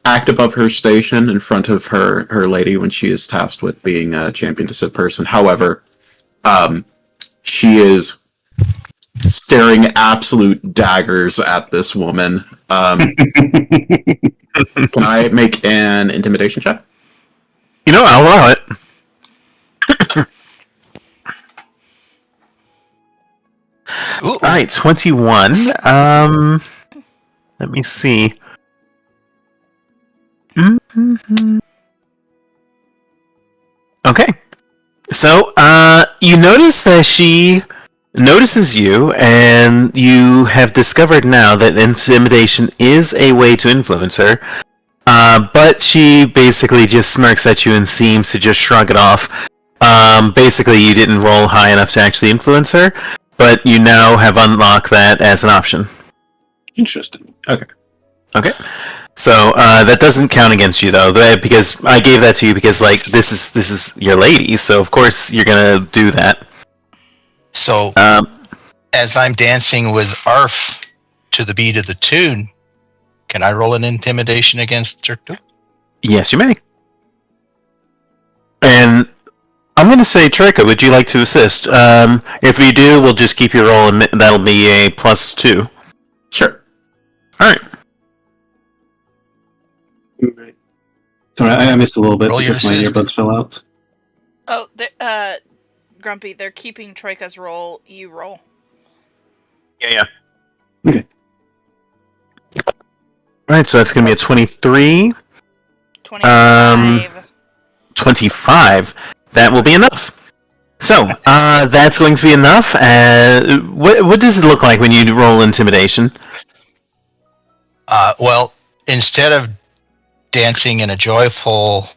act above her station in front of her lady when she is tasked with being a champion to sit person. However, she is staring absolute daggers at this woman. Can I make an intimidation check? I'll allow it. Ooh. Alright, 21. Let me see. Okay. So, you notice that she notices you, and you have discovered now that intimidation is a way to influence her. But she basically just smirks at you and seems to just shrug it off. Basically, you didn't roll high enough to actually influence her, but you now have unlocked that as an option. Interesting. Okay. So that doesn't count against you though, because I gave that to you because this is your lady, so of course you're gonna do that. So, as I'm dancing with Arf to the beat of the tune, can I roll an intimidation against her too? Yes, you may. And I'm gonna say, Trika, would you like to assist? If you do, we'll just keep your roll, and that'll be a +2. Sure. All right. Sorry, I missed a little bit Roll your because my assist. earbuds fell out. Oh, Grumpy, they're keeping Troika's roll. You roll. Yeah. Okay. All right, so that's gonna be a 23. 25. 25. That will be enough. So, that's going to be enough. What does it look like when you roll intimidation? Well, instead of dancing in a joyful,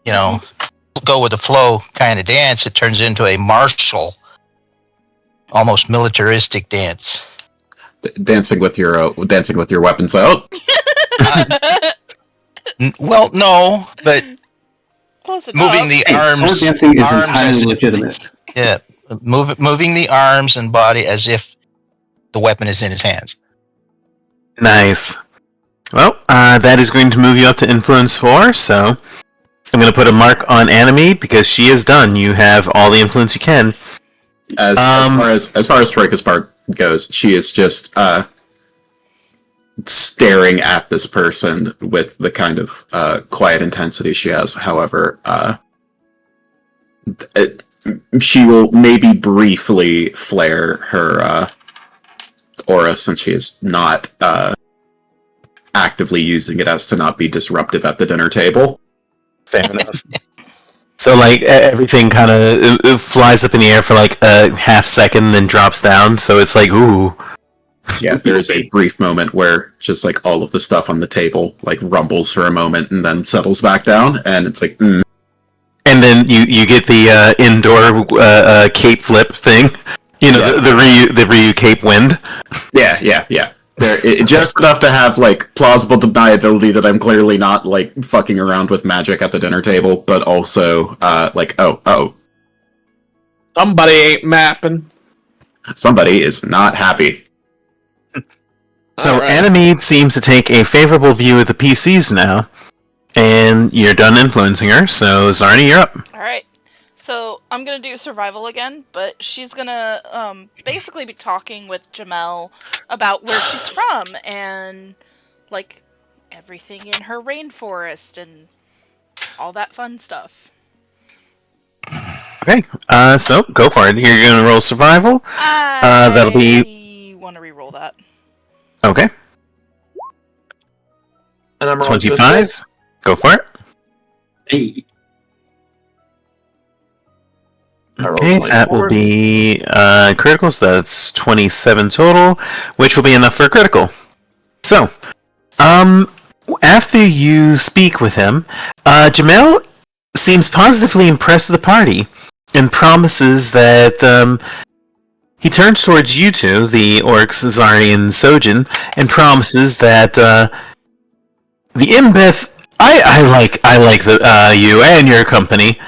go with the flow kind of dance, it turns into a martial, almost militaristic dance. Dancing with your weapons out. Well, no, but Close enough. moving the Hey, arms. sword dancing is arms entirely as if- legitimate. Yeah, moving the arms and body as if the weapon is in his hands. Nice. Well, that is going to move you up to influence 4, so I'm going to put a mark on Anime because she is done. You have all the influence you can. As far as Troika's part goes, she is just staring at this person with the kind of quiet intensity she has. However, she will maybe briefly flare her aura since she is not actively using it as to not be disruptive at the dinner table. Fair enough. So, like, everything kind of flies up in the air for, like, a half second and then drops down, so it's like, ooh. Yeah, there is a brief moment where just, like, all of the stuff on the table, like, rumbles for a moment and then settles back down, and it's like, And then you get the indoor cape flip thing. You know, Yeah. the Ryu cape wind. Yeah. Just enough to have, like, plausible deniability that I'm clearly not, like, fucking around with magic at the dinner table, but also, like, oh. Somebody ain't mapping. Somebody is not happy. So Alright. Anime seems to take a favorable view of the PCs now, and you're done influencing her, so Zarni, you're up. Alright. So I'm gonna do survival again, but she's gonna basically be talking with Jamel about where she's from and like everything in her rainforest and all that fun stuff. Okay, so go for it. You're gonna roll survival. That'll be... I want to re-roll that. Okay, And I'm rolling 25. Go for it. Hey. I rolled Okay, that 24. will be critical, so that's 27 total, which will be enough for a critical. So, after you speak with him, Jamel seems positively impressed with the party and promises that he turns towards you two, the orcs, Zarni and Sojin, and promises that the Imbeth, I like you and your company.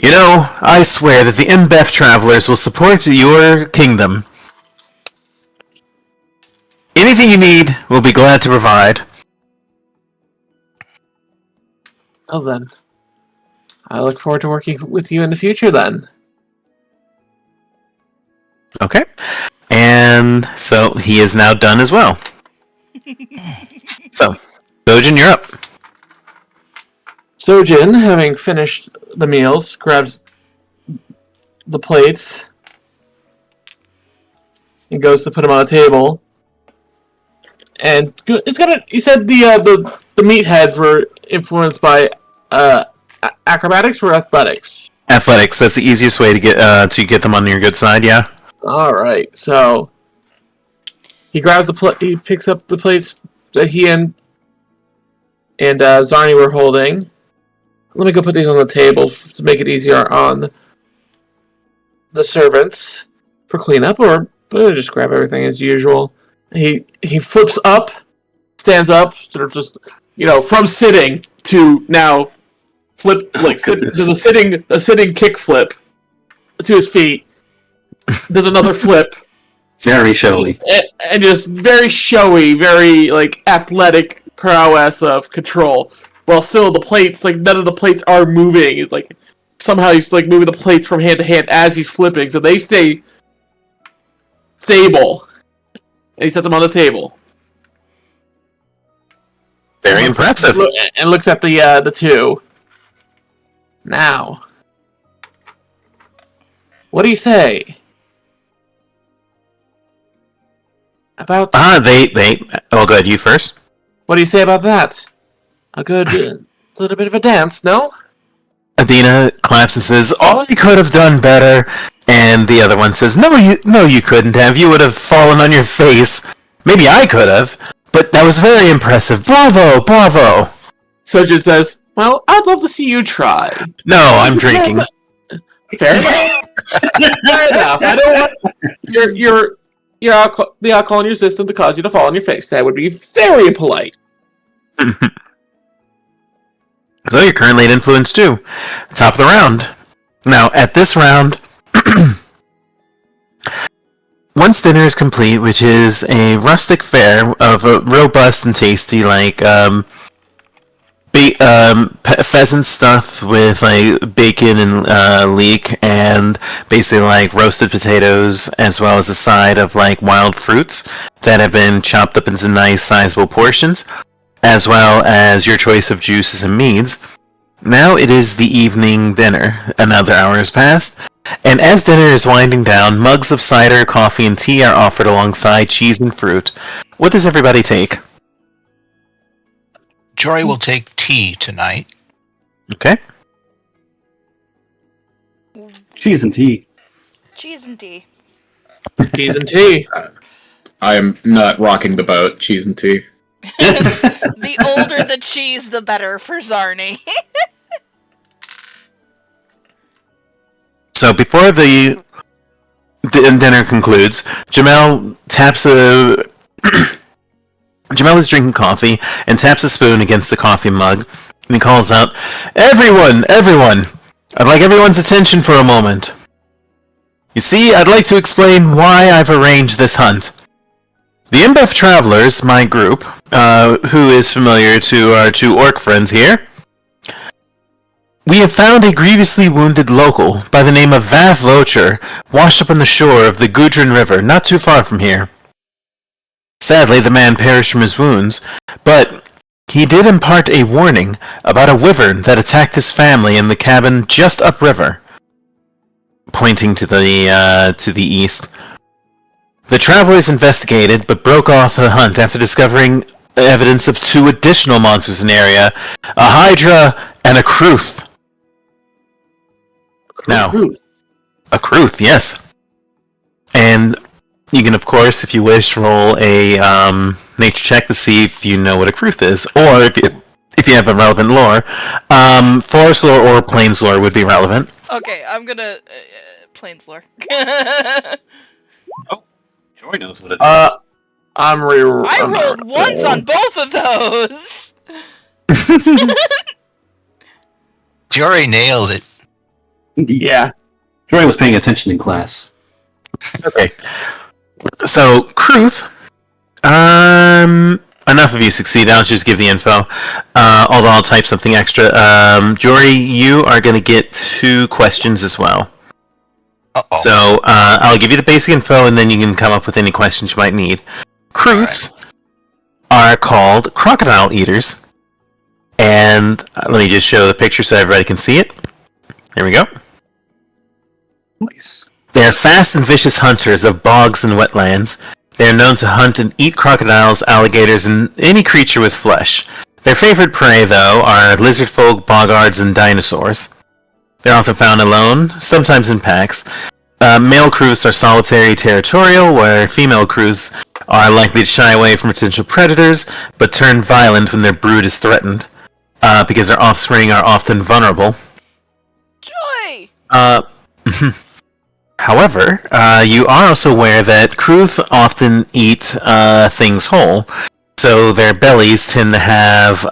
You know, I swear that the Imbeth travelers will support your kingdom. Anything you need, we'll be glad to provide. Well then, I look forward to working with you in the future then. Okay. And so he is now done as well. So, Dojin, you're up. Sojin, having finished the meals, grabs the plates and goes to put them on the table. And it's gonna. You said the meatheads were influenced by acrobatics or athletics. Athletics. That's the easiest way to get them on your good side. Yeah. All right. So he grabs he picks up the plates that he and Zarni were holding. Let me go put these on the table to make it easier on the servants for cleanup, or just grab everything as usual. He flips up, stands up, sort of just from sitting to now flip Goodness. There's a sitting kick flip to his feet. There's another flip. Very showy. And just very showy, very athletic prowess of control. While still the plates, none of the plates are moving. It's somehow he's moving the plates from hand to hand as he's flipping, so they stay stable. And he sets them on the table. Very impressive. And looks at the two. Now, what do you say about? They. Oh, good. You first. What do you say about that? A good little bit of a dance, no? Adina claps and says, "Oh, you could have done better." And the other one says, "No, you couldn't have. You would have fallen on your face. Maybe I could have, but that was very impressive. Bravo, bravo." Sojin says, "Well, I'd love to see you try." No, I'm drinking. Fair enough. Fair enough. I don't want the alcohol in your system to cause you to fall on your face. That would be very impolite. So you're currently at influence 2. Top of the round. Now, at this round, once dinner is complete, which is a rustic fare of a robust and tasty, like, pheasant stuffed with, like, bacon and leek, and basically, like, roasted potatoes, as well as a side of, like, wild fruits that have been chopped up into nice, sizable portions, as well as your choice of juices and meads. Now it is the evening dinner. Another hour has passed, and as dinner is winding down, mugs of cider, coffee, and tea are offered alongside cheese and fruit. What does everybody take? Jory will take tea tonight. Okay. Cheese and tea. Cheese and tea. Cheese and tea. I am not rocking the boat. Cheese and tea. The older the cheese, the better for Zarni. So before the dinner concludes, Jamel taps a... Jamel is drinking coffee and taps a spoon against the coffee mug, and he calls out, Everyone! I'd like everyone's attention for a moment. You see, I'd like to explain why I've arranged this hunt. The InBev Travelers, my group, who is familiar to our 2 orc friends here, we have found a grievously wounded local by the name of Vav Vocher washed up on the shore of the Gudrun River, not too far from here. Sadly, the man perished from his wounds, but he did impart a warning about a wyvern that attacked his family in the cabin just upriver, pointing to the east. The travelers investigated, but broke off the hunt after discovering evidence of 2 additional monsters in the area, a hydra and a kruth. Now, a kruth, yes. And you can, of course, if you wish, roll a nature check to see if you know what a kruth is, or if you have a relevant lore. Forest lore or plains lore would be relevant. Okay, I'm gonna plains lore. Jory knows what it is. I rolled ones on both of those. Jory nailed it. Yeah. Jory was paying attention in class. Okay. So, Kruth, enough of you succeed. I'll just give the info. Although I'll type something extra. Jory, you are going to get 2 questions as well. Uh-oh. So, I'll give you the basic info, and then you can come up with any questions you might need. Kruths are called crocodile eaters. And let me just show the picture so everybody can see it. There we go. Nice. They are fast and vicious hunters of bogs and wetlands. They are known to hunt and eat crocodiles, alligators, and any creature with flesh. Their favorite prey, though, are lizardfolk, bogards, and dinosaurs. They're often found alone, sometimes in packs. Male Kruths are solitary territorial, where female Kruths are likely to shy away from potential predators, but turn violent when their brood is threatened, because their offspring are often vulnerable. Joy! However, you are also aware that Kruth often eat things whole, so their bellies tend to have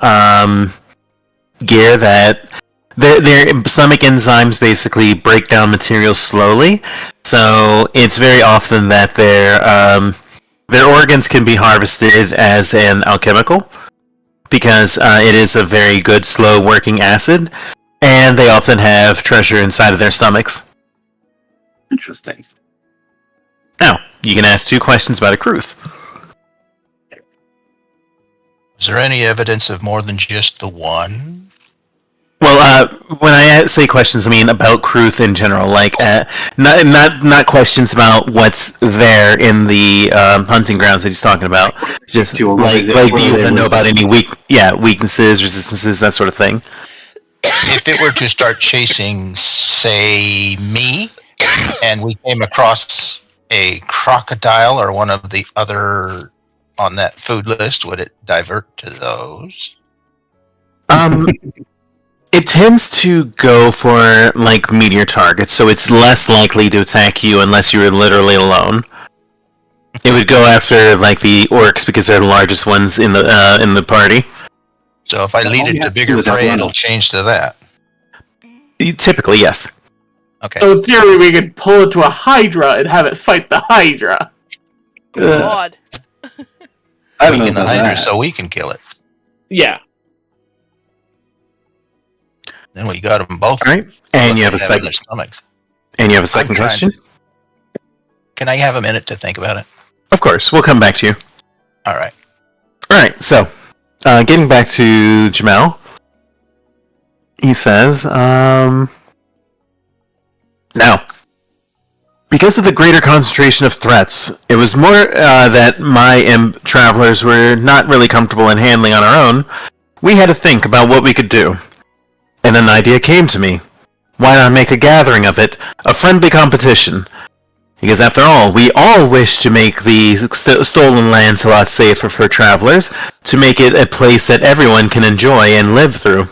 gear that their stomach enzymes basically break down material slowly. So it's very often that their organs can be harvested as an alchemical, because it is a very good slow working acid, and they often have treasure inside of their stomachs. Interesting. Now, you can ask 2 questions about a Kruth. Is there any evidence of more than just the one? Well, when I say questions, I mean about Kruth in general. Like, not questions about what's there in the hunting grounds that he's talking about. Just like do you know about any weaknesses, resistances, that sort of thing. if it were to start chasing, say, me, and we came across a crocodile or one of the other on that food list, would it divert to those? It tends to go for like meteor targets, so it's less likely to attack you unless you're literally alone. It would go after like the orcs because they're the largest ones in the party. So if I lead it to bigger prey, it'll change to that. Typically, yes. Okay. So in theory, we could pull it to a Hydra and have it fight the Hydra. God. I don't know Weaken the about Hydra that. so we can kill it. Yeah. Then we got them both. All right, and you have a They in their second. stomachs. And you have a second trying. question. Can I have a minute to think about it? Of course, we'll come back to you. All right. All right, so getting back to Jamel, he says, now, because of the greater concentration of threats, it was more that my travelers were not really comfortable in handling on our own. We had to think about what we could do. And an idea came to me. Why not make a gathering of it, a friendly competition? Because after all, we all wish to make the stolen lands a lot safer for travelers, to make it a place that everyone can enjoy and live through.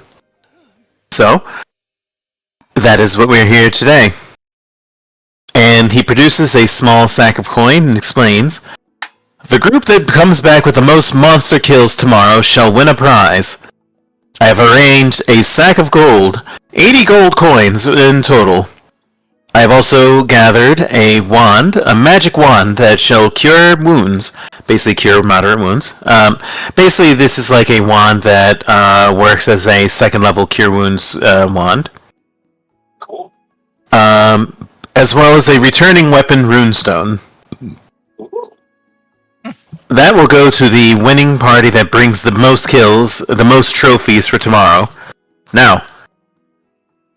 So, that is what we're here today. And he produces a small sack of coin and explains, the group that comes back with the most monster kills tomorrow shall win a prize. I have arranged a sack of gold, 80 gold coins in total. I have also gathered a wand, a magic wand that shall cure wounds, basically cure moderate wounds. Basically, this is like a wand that works as a second level cure wounds wand. Cool. As well as a returning weapon runestone. That will go to the winning party that brings the most kills, the most trophies for tomorrow. Now,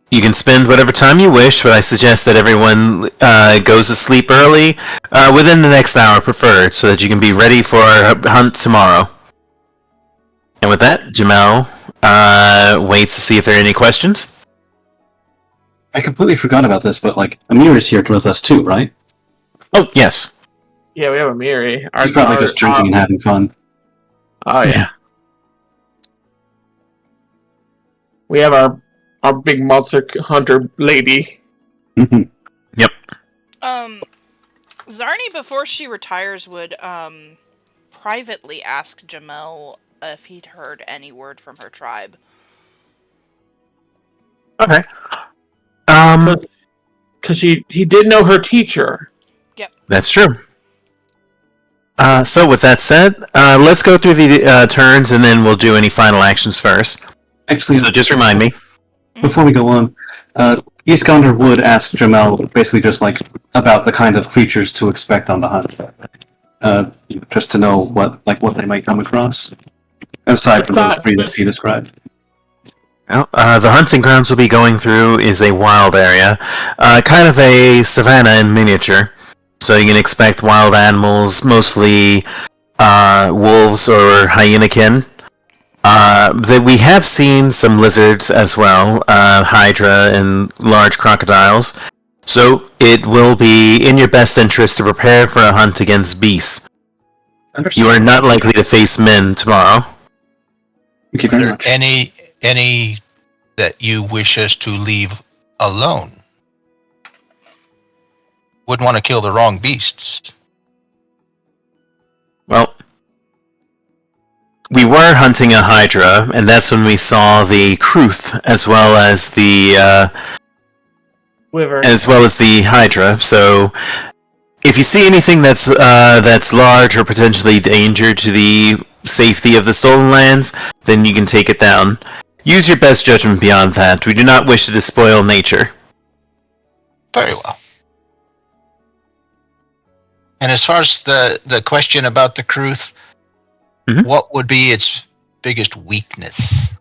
you can spend whatever time you wish, but I suggest that everyone goes to sleep early, within the next hour preferred, so that you can be ready for our hunt tomorrow. And with that, Jamel waits to see if there are any questions. I completely forgot about this, but like Amir is here with us too, right? Oh, yes. Yeah, we have a Miri. He's probably just drinking and having fun. Oh, yeah. We have our big monster hunter lady. Mhm. Yep. Zarni, before she retires, would privately ask Jamel if he'd heard any word from her tribe. Okay. Because he did know her teacher. That's true. So with that said, let's go through the turns, and then we'll do any final actions first. Actually, So just remind me. before we go on, Iskander would ask Jamel basically just like about the kind of creatures to expect on the hunt, just to know what they might come across, aside from those three that he described. Well, the hunting grounds we'll be going through is a wild area, kind of a savanna in miniature. So you can expect wild animals, mostly wolves or hyenakin. We have seen some lizards as well, hydra and large crocodiles. So it will be in your best interest to prepare for a hunt against beasts. You are not likely to face men tomorrow. Thank you Are very there much. any that you wish us to leave alone? Wouldn't want to kill the wrong beasts. Well, we were hunting a hydra, and that's when we saw the Kruth as well as the hydra. So, if you see anything that's large or potentially danger to the safety of the stolen lands, then you can take it down. Use your best judgment beyond that. We do not wish to despoil nature. Very well. And as far as the question about the Kruth, what would be its biggest weakness?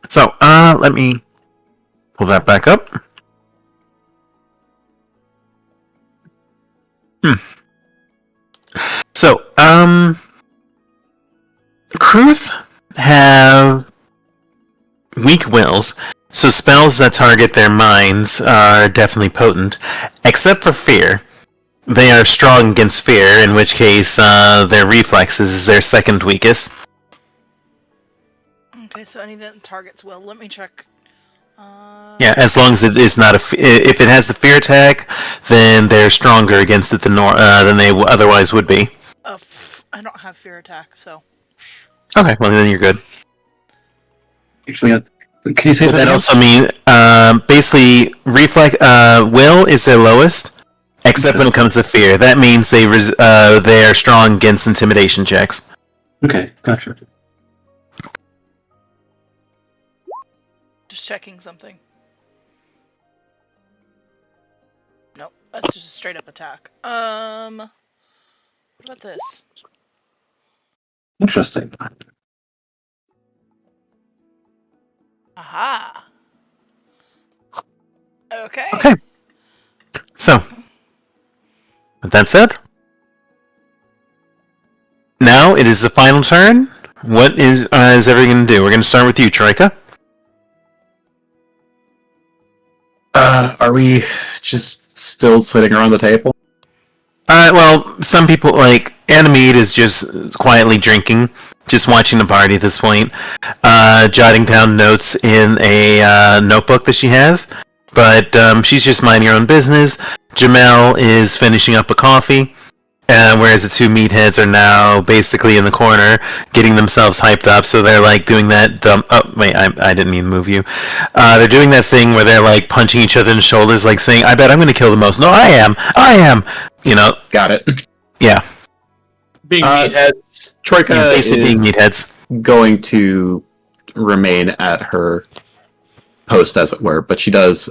So, let me pull that back up. So, Kruth have weak wills, so spells that target their minds are definitely potent, except for fear. They are strong against fear, in which case their reflexes is their second weakest. Okay, so anything that targets will. Let me check. Yeah, as long as it is not if it has the fear attack, then they're stronger against it than they otherwise would be. I don't have fear attack, so. Okay, well then you're good. Actually, can you say But that also means basically will is their lowest, except when it comes to fear. That means they are strong against intimidation checks. Okay, gotcha. Just checking something. Nope, that's just a straight up attack. What about this? Interesting. Aha! Okay. Okay. So, with that said, now it is the final turn. What is everyone going to do? We're going to start with you, Troika. Are we just still sitting around the table? Well, some people, like, Animede is just quietly drinking, just watching the party at this point, jotting down notes in a notebook that she has, but she's just minding her own business. Jamel is finishing up a coffee, whereas the two meatheads are now basically in the corner, getting themselves hyped up, so they're, like, doing that dumb... Oh, wait, I didn't mean to move you. They're doing that thing where they're, like, punching each other in the shoulders, like saying, I bet I'm gonna kill the most. No, I am! You know? Got it. Yeah. Being meatheads. Troika Basically being is meatheads. going to remain at her post, as it were, but she does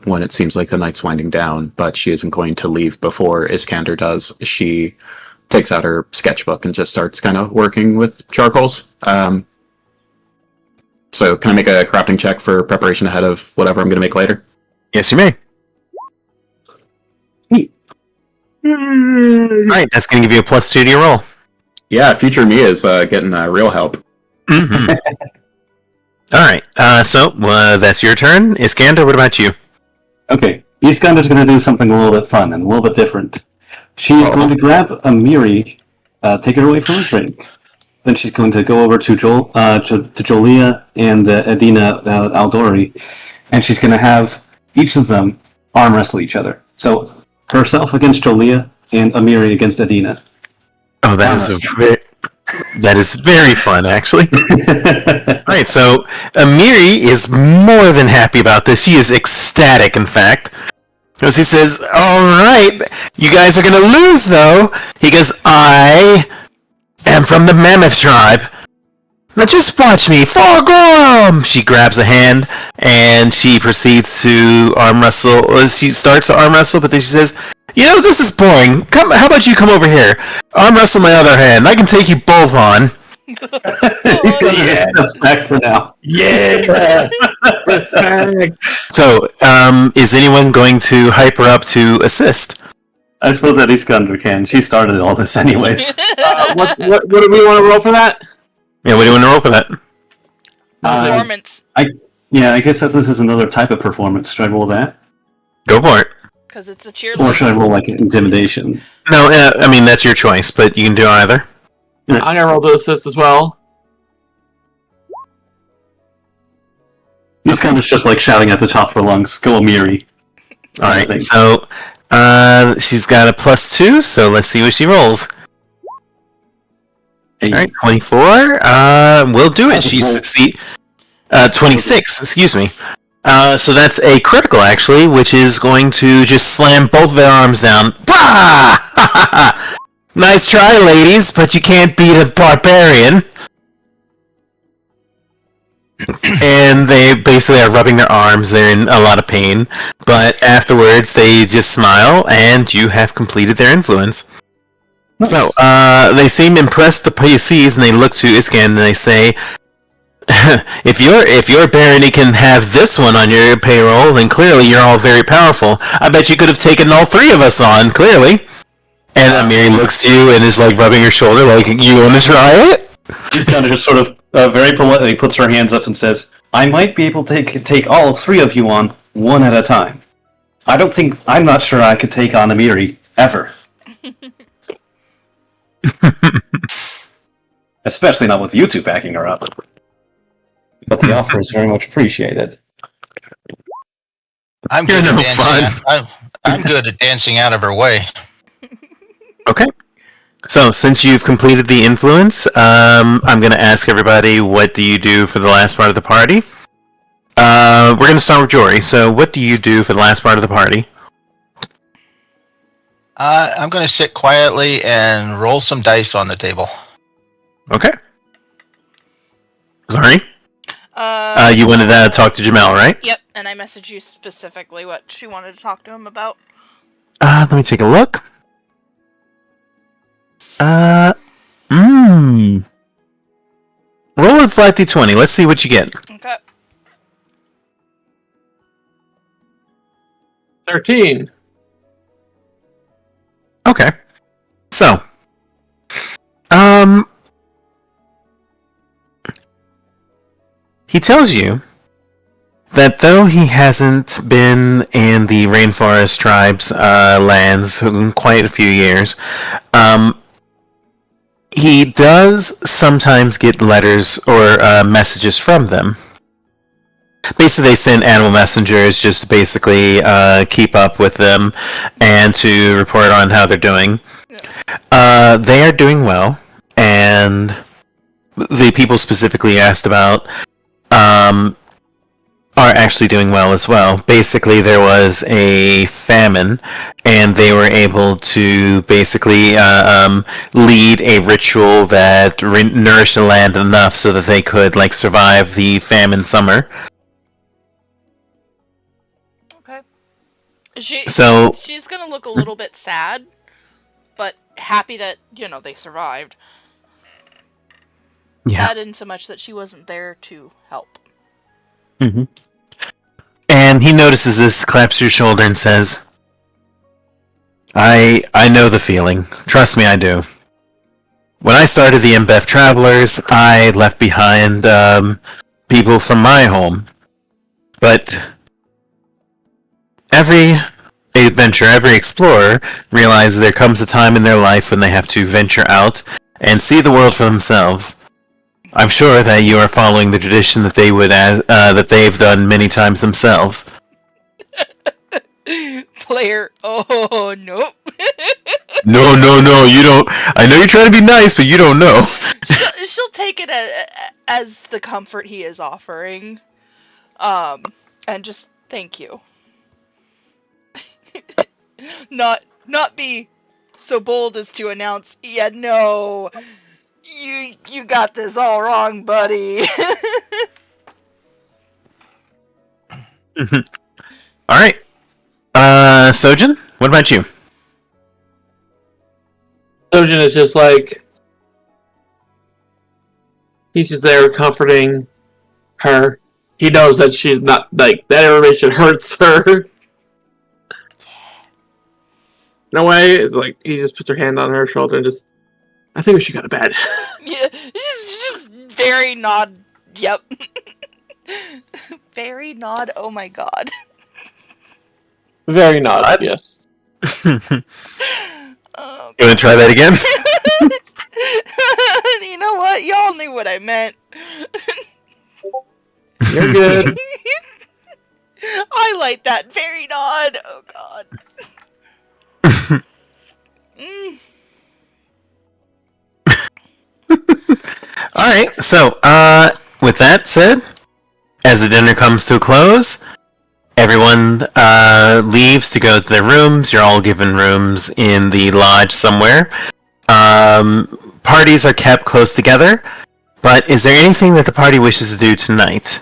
when it seems like the night's winding down, but she isn't going to leave before Iskander does. She takes out her sketchbook and just starts kind of working with charcoals. So can I make a crafting check for preparation ahead of whatever I'm going to make later? Yes, you may. Alright, that's going to give you a +2 to your roll. Yeah, future me is getting real help. Mm-hmm. Alright, so that's your turn. Iskander, what about you? Okay, Iskander's going to do something a little bit fun and a little bit different. She's going to grab a Miri, take her away from her drink. Then she's going to go over to Jolia and Adina Aldori, and she's going to have each of them arm wrestle each other. So herself against Jolia and Amiri against Adina. Oh, that is very fun, actually. Alright, so Amiri is more than happy about this. She is ecstatic, in fact. Because he says, alright, you guys are going to lose, though. He goes, I am from the Mammoth tribe. Now just watch me. Forgorm! She grabs a hand, and she proceeds to arm wrestle. She starts to arm wrestle, but then she says, you know, this is boring. How about you come over here? Arm wrestle my other hand. I can take you both on. He's going to step back for now. Yeah! So, is anyone going to hype her up to assist? I suppose that Iskander can. She started all this anyways. What do we want to roll for that? Yeah, what do you want to roll for that? Performance. I guess that this is another type of performance. Should I roll that? Go for it. Because it's a cheer Or should I roll like intimidation? No, I mean, that's your choice, but you can do either. I'm going to roll to assist as well. Iskander's just like shouting at the top of her lungs, go Amiri. Alright, so she's got a +2, so let's see what she rolls. Alright, 24. We'll do it. She succeeds. 26, excuse me. So that's a critical, actually, which is going to just slam both their arms down. Bah! Nice try, ladies, but you can't beat a barbarian. And they basically are rubbing their arms. They're in a lot of pain. But afterwards, they just smile, and you have completed their influence. Nice. So, they seem impressed with the PCs, and they look to Iskan, and they say, if your barony can have this one on your payroll, then clearly you're all very powerful. I bet you could have taken all three of us on, clearly. And Amiri looks to you and is like rubbing your shoulder, like, you want to try it? She's kind of just sort of very politely puts her hands up and says, I might be able to take all 3 of you on one at a time. I'm not sure I could take on Amiri, ever. Especially not with you two backing her up. But the offer is very much appreciated. I'm You're good at no dancing. fun. I'm good at dancing out of her way. Okay. So, since you've completed the influence, I'm going to ask everybody, what do you do for the last part of the party? We're going to start with Jory. So, what do you do for the last part of the party? I'm going to sit quietly and roll some dice on the table. Okay. Sorry? You wanted to talk to Jamel, right? Yep, and I messaged you specifically what she wanted to talk to him about. Let me take a look. Roll a flat d20. Let's see what you get. Okay. 13. Okay. So, he tells you that though he hasn't been in the Rainforest Tribe's lands in quite a few years, he does sometimes get letters or messages from them. Basically, they send animal messengers just to basically keep up with them and to report on how they're doing. Yeah. They are doing well, and the people specifically asked about are actually doing well as well. Basically, there was a famine, and they were able to basically lead a ritual that nourished the land enough so that they could survive the famine summer. Okay. She's gonna look a little bit sad, but happy that, they survived. Yeah. Sad in so much that she wasn't there to help. Mm-hmm. And he notices this, claps your shoulder, and says, I know the feeling. Trust me, I do. When I started the MBEF Travelers, I left behind people from my home. But every adventure, every explorer realizes there comes a time in their life when they have to venture out and see the world for themselves. I'm sure that you are following the tradition that that they've done many times themselves. Player, oh nope. No, you don't. I know you're trying to be nice, but you don't know. She'll take it as the comfort he is offering, and just thank you. not be so bold as to announce, yeah, no. You got this all wrong, buddy. Alright. Sojin, what about you? Sojin is just he's just there comforting her. He knows that she's not, that information hurts her. In a way, it's he just puts her hand on her shoulder and just, I think we should go to bed. Yeah, just very nod. Yep. Very nod. Oh my god. Very nod. Yes. Oh, You want to try that again? you know what? Y'all knew what I meant. You're good. Highlight that very nod. Oh god. Alright, so, with that said, as the dinner comes to a close, everyone leaves to go to their rooms. You're all given rooms in the lodge somewhere. Parties are kept close together, but is there anything that the party wishes to do tonight?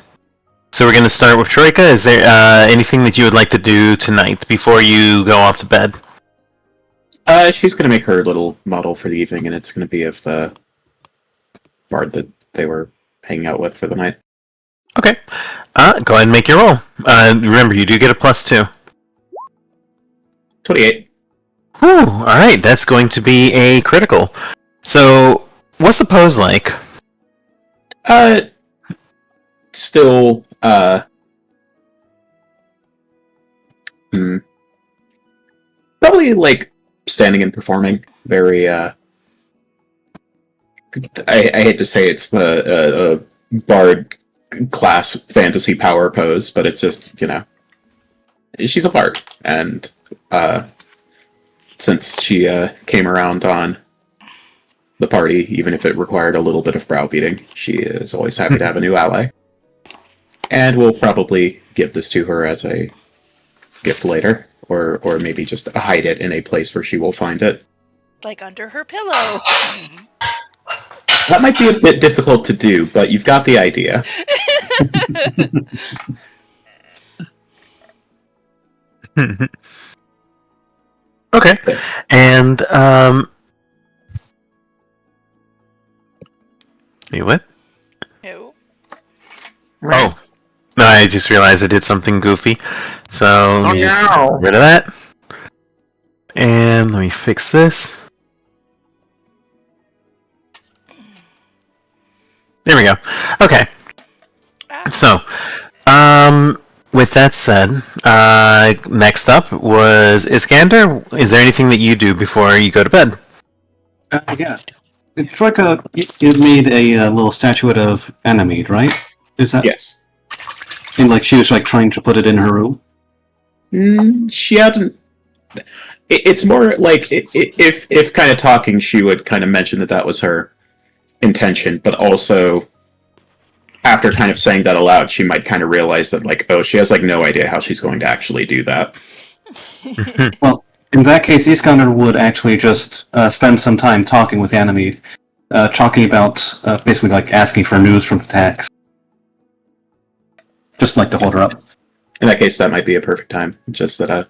So we're going to start with Troika. Is there anything that you would like to do tonight before you go off to bed? She's going to make her little model for the evening, and it's going to be of the bard that they were hanging out with for the night. Okay. Go ahead and make your roll. Remember, you do get a +2. 28. Whew, alright, that's going to be a critical. So, what's the pose like? Still still probably like standing and performing. Very I hate to say it's the bard class fantasy power pose, but it's just, she's a bard, and since she came around on the party, even if it required a little bit of browbeating, she is always happy to have a new ally. And we'll probably give this to her as a gift later, or maybe just hide it in a place where she will find it. Like under her pillow. That might be a bit difficult to do, but you've got the idea. Okay. And, you what? No. Oh. No, I just realized I did something goofy. So, let me just get rid of that. And let me fix this. There we go. Okay. So, with that said, next up was Iskander. Is there anything that you do before you go to bed? Yeah. Troika, you made a little statuette of Animate, right? Is that? Yes. And like she was like trying to put it in her room? She hadn't... It's more like, if kind of talking, she would kind of mention that was her intention, but also after kind of saying that aloud, she might kind of realize that, like, oh, she has like no idea how she's going to actually do that. Well, in that case, Iskander would actually just spend some time talking with Ganymede, talking about basically like asking for news from attacks. Just like to hold her up. In that case, that might be a perfect time. Just that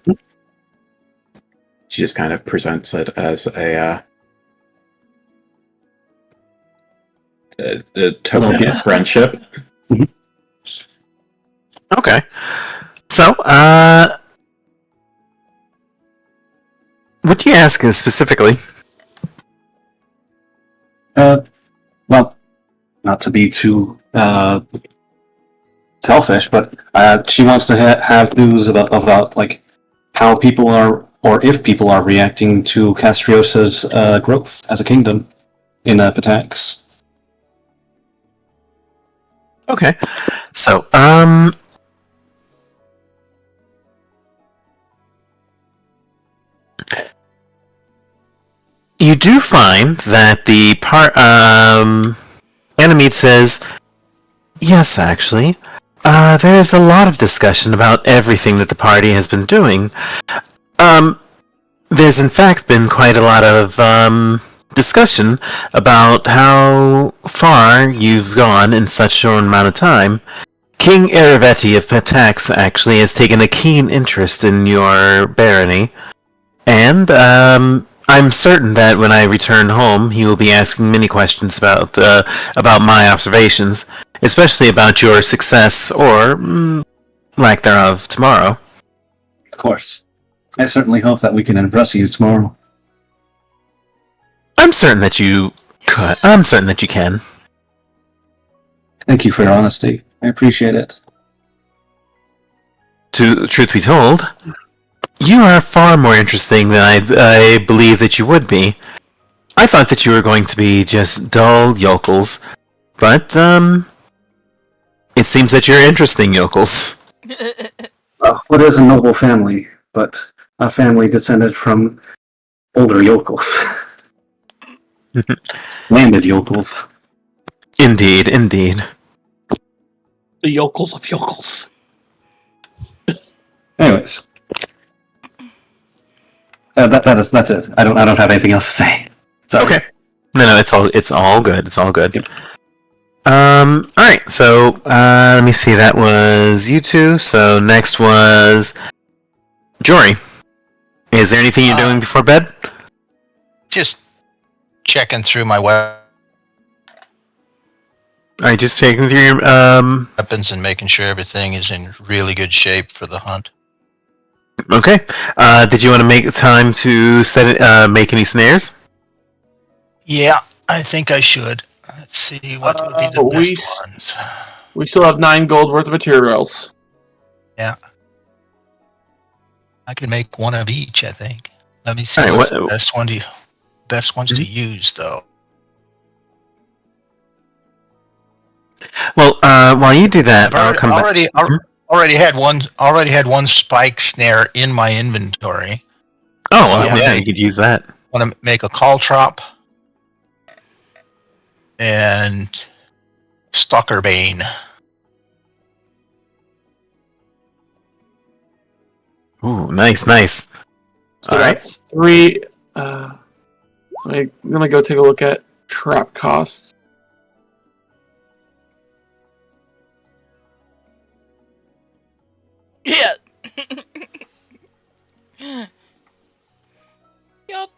she just kind of presents it as a token of friendship. Okay. So, what do you ask specifically? Well, not to be too selfish, but she wants to have news about like how people are, or if people are reacting to Castriosa's growth as a kingdom in Patax. Okay. So, you do find that the Ganymede says, yes, actually, there is a lot of discussion about everything that the party has been doing. There's in fact been quite a lot of discussion about how far you've gone in such a short amount of time. King Aravetti of Patax actually has taken a keen interest in your barony, and I'm certain that when I return home, he will be asking many questions about my observations, especially about your success or lack thereof tomorrow. Of course. I certainly hope that we can impress you tomorrow. I'm certain that you could. I'm certain that you can. Thank you for your honesty. I appreciate it. Truth be told, you are far more interesting than I believe that you would be. I thought that you were going to be just dull yokels, but it seems that you're interesting yokels. What is a noble family, but a family descended from older yokels. Landed yokels. Indeed, indeed. The yokels of yokels. Anyways, that's it. I don't have anything else to say. Sorry. Okay. No, it's all good. It's all good. Yep. All right. So let me see. That was you two. So next was Jory. Is there anything you're doing before bed? Just checking through my Are you just checking through your weapons and making sure everything is in really good shape for the hunt. Okay. Did you want to make time to make any snares? Yeah, I think I should. Let's see what would be the best ones. We still have 9 gold worth of materials. I can make one of each, I think. Let me see All right, what's what- the best ones to use, though. Well, while you do that, I'll I've come back. already had one spike snare in my inventory. Oh, So well, yeah, you could use that. Want to make a caltrop and stalker bane. Ooh, nice. So All right. that's 3. I'm gonna go take a look at trap costs. Yeah. Yup.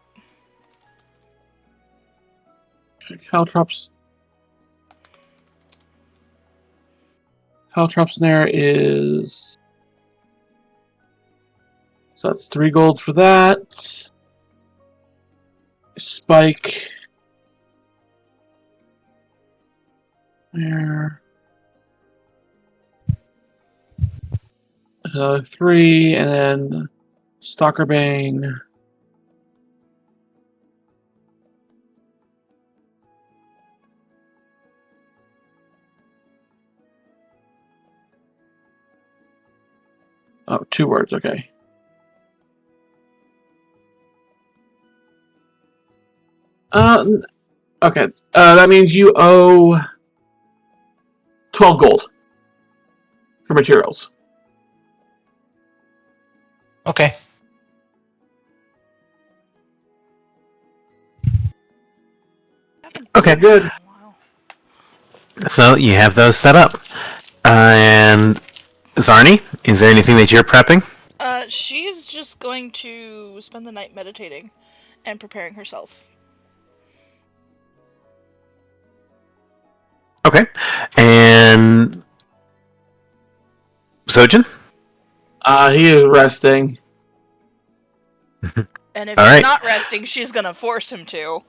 Caltrops snare is, so that's 3 gold for that. Spike there. 3, and then Stalker Bane. Oh, 2 words, okay. Okay. That means you owe 12 gold for materials. Okay. Okay. Good. Wow. So you have those set up. And Zarni, is there anything that you're prepping? She's just going to spend the night meditating and preparing herself. Okay. And Sojin? He is resting. And if All he's right. not resting, she's gonna force him to.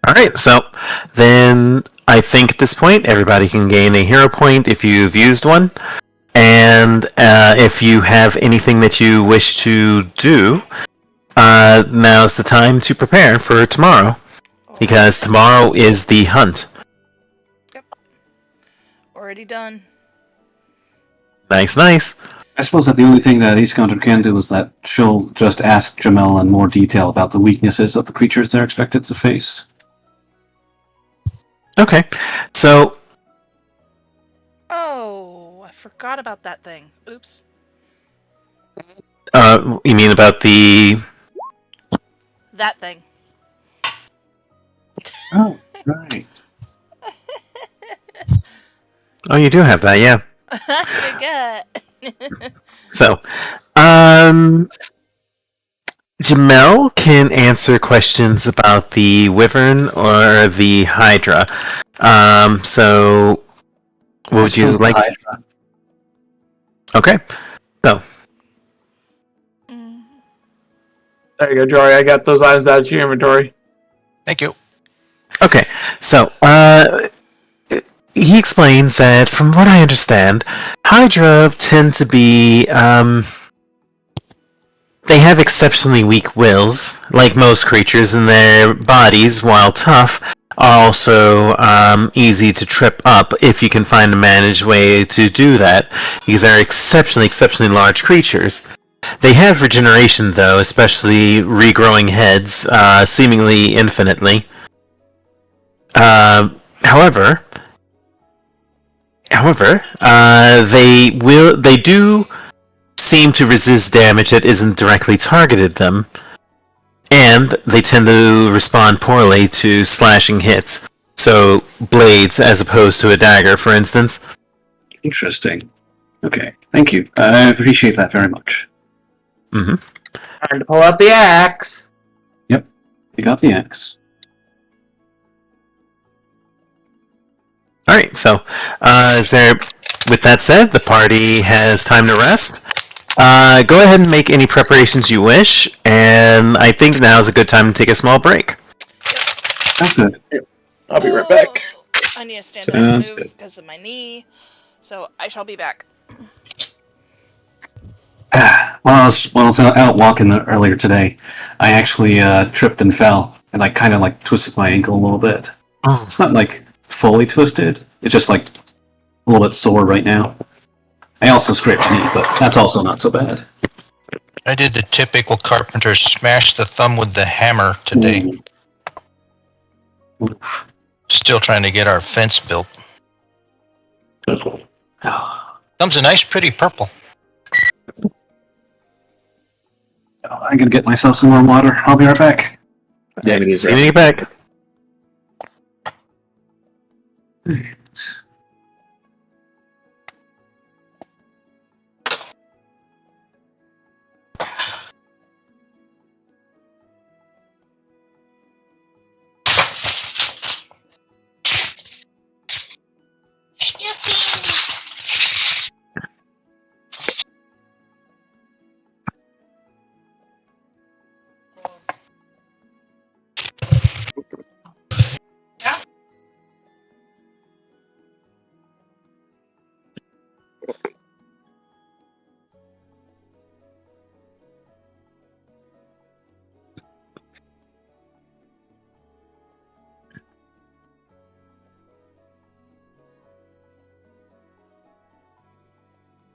Alright, so then I think at this point everybody can gain a hero point if you've used one. And if you have anything that you wish to do, now's the time to prepare for tomorrow. Because tomorrow is the hunt. Already done. Nice. I suppose that the only thing that East Counter can do is that she'll just ask Jamel in more detail about the weaknesses of the creatures they're expected to face. Okay, so Oh, I forgot about that thing. Oops. you mean about the... That thing. Oh, right. Oh, you do have that, yeah. I forget. So, Jamel can answer questions about the wyvern or the hydra. So, what would you like? Okay. So, Mm. There you go, Jory. I got those items out of your inventory. Thank you. okay. So, he explains that, from what I understand, hydra tend to be, they have exceptionally weak wills, like most creatures, and their bodies, while tough, are also easy to trip up if you can find a managed way to do that, because they're exceptionally large creatures. They have regeneration, though, especially regrowing heads, seemingly infinitely. However, they do seem to resist damage that isn't directly targeted them, and they tend to respond poorly to slashing hits. So, blades as opposed to a dagger, for instance. Interesting. Okay, thank you. I appreciate that very much. Mm-hmm. Time to pull out the axe. You got the axe. Alright, so, with that said, the party has time to rest. Go ahead and make any preparations you wish, and I think now is a good time to take a small break. That's good. I'll be right back. I need to stand up Sounds and move good. because of my knee. So I shall be back. When I was out walking earlier today, I actually tripped and fell, and I kind of like twisted my ankle a little bit. Oh, It's not like fully twisted; it's just like a little bit sore right now. I also scraped my knee, but that's also not so bad. I did the typical carpenter smash the thumb with the hammer today. Still trying to get our fence built. Thumb's a nice pretty purple. I'm gonna get myself some more water. I'll be right back. Yeah, it is see you back.